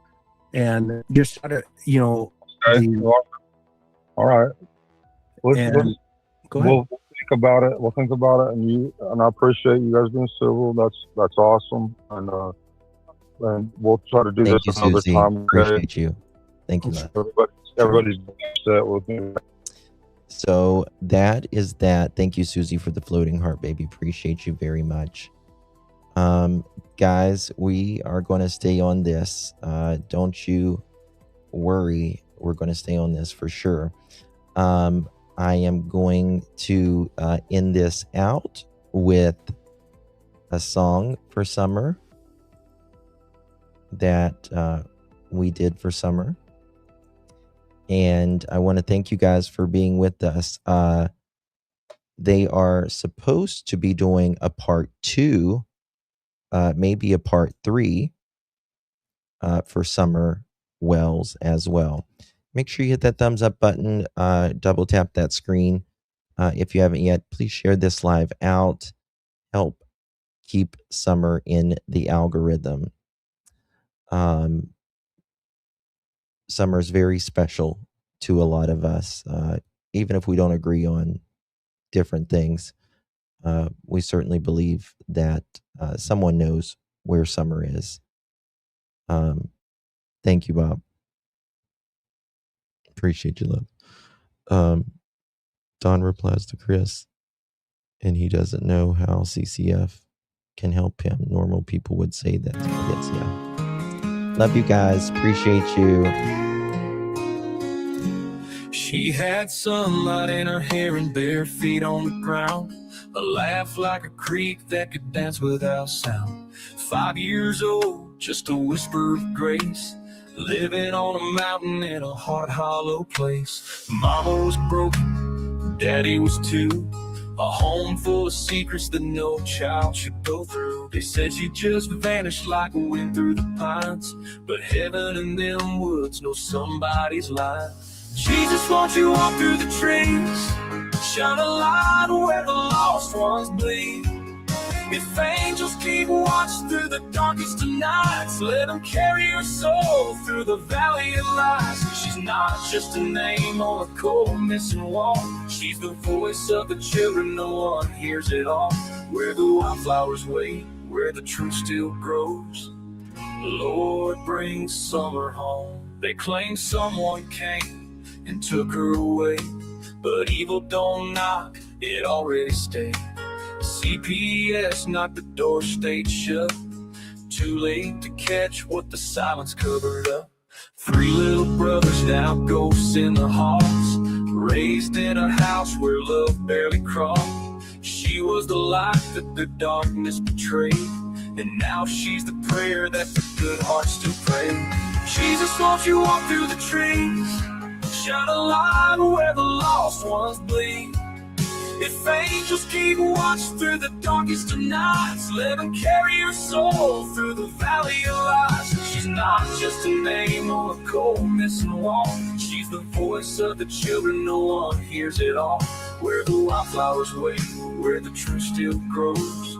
and just try to, you know. Okay. All right. Go ahead. We'll think about it. We'll think about it, and I appreciate you guys being civil. That's awesome, and we'll try to do Thank this you, another Susie. time. Okay? Appreciate you. Thank you, love. Everybody's upset with me. So that is that. Thank you, Susie, for the floating heart, baby. Appreciate you very much. Guys, we are going to stay on this. Don't you worry. We're going to stay on this for sure. I am going to end this out with a song for summer that we did for summer. And I want to thank you guys for being with us. They are supposed to be doing a part 2, maybe a part 3 for Summer Wells as well. Make sure you hit that thumbs up button, double tap that screen. If you haven't yet, please share this live out. Help keep Summer in the algorithm. Summer is very special to a lot of us, even if we don't agree on different things. We certainly believe that someone knows where Summer is. Thank you, Bob. Appreciate you, love. Don replies to Chris, and he doesn't know how CCF can help him. Normal people would say that. Yes, yeah. Love you guys. Appreciate you. She had sunlight in her hair and bare feet on the ground. A laugh like a creek that could dance without sound. 5 years old, just a whisper of grace. Living on a mountain in a heart hollow place. Mama was broken, daddy was too. A home full of secrets that no child should go through. They said she just vanished like a wind through the pines. But heaven and them woods know somebody's line. Jesus, won't you walk through the trees? Shine a light where the lost ones bleed. If angels keep watch through the darkest of nights, let them carry her soul through the valley of lies. She's not just a name on a cold missing wall. She's the voice of the children, no one hears it all. Where the wildflowers wait, where the truth still grows. Lord, bring summer home. They claim someone came and took her away, but evil don't knock, it already stayed. CPS knocked the door, stayed shut. Too late to catch what the silence covered up. 3 little brothers, now ghosts in the halls. Raised in a house where love barely crawled. She was the light that the darkness betrayed, and now she's the prayer that the good heart still pray. Jesus, won't you walk through the trees? Shine a light where the lost ones bleed. If angels keep watch through the darkest of nights, let them carry her soul through the valley of lies. She's not just a name on a cold missing wall. She's the voice of the children, no one hears it all. Where the wildflowers wait, where the truth still grows.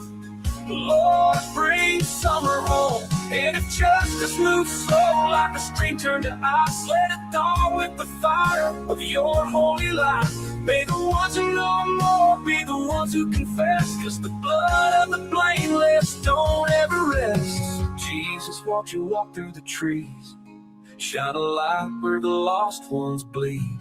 Lord, bring summer home. And if justice moves slow like a stream turned to ice, let it dawn with the fire of your holy light. May the ones who know more be the ones who confess, 'cause the blood of the blameless don't ever rest. Jesus, won't you walk through the trees? Shine a light where the lost ones bleed.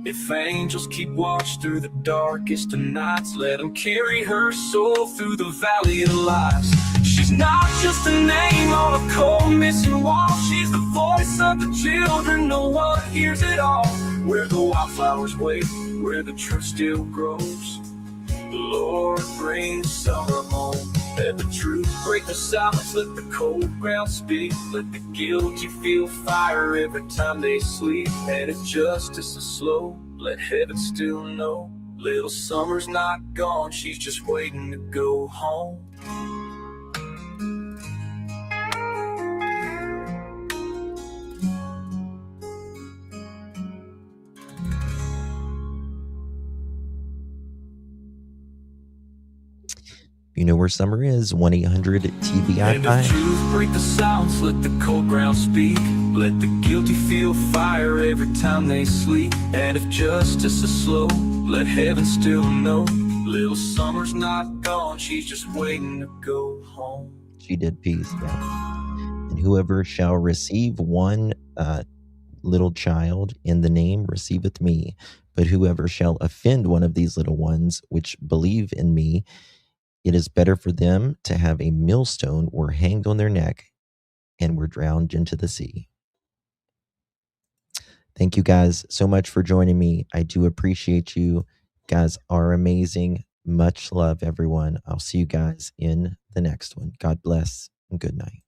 If angels keep watch through the darkest of nights, let them carry her soul through the valley of lies. She's not just a name on a cold missing wall. She's the voice of the children, no one hears it all. Where the wildflowers wait, where the truth still grows. Lord, bring summer home. Let the truth break the silence, let the cold ground speak. Let the guilty feel fire every time they sleep. And if justice is slow, let heaven still know. Little Summer's not gone, she's just waiting to go home. You know where Summer is, 1-800-TBI. And if truth break the silence, let the cold ground speak. Let the guilty feel fire every time they sleep. And if justice is slow, let heaven still know. Little Summer's not gone, she's just waiting to go home. She did peace, yeah. And whoever shall receive one little child in the name receiveth me. But whoever shall offend one of these little ones which believe in me, it is better for them to have a millstone were hanged on their neck and were drowned into the sea. Thank you guys so much for joining me. I do appreciate you. You guys are amazing. Much love, everyone. I'll see you guys in the next one. God bless and good night.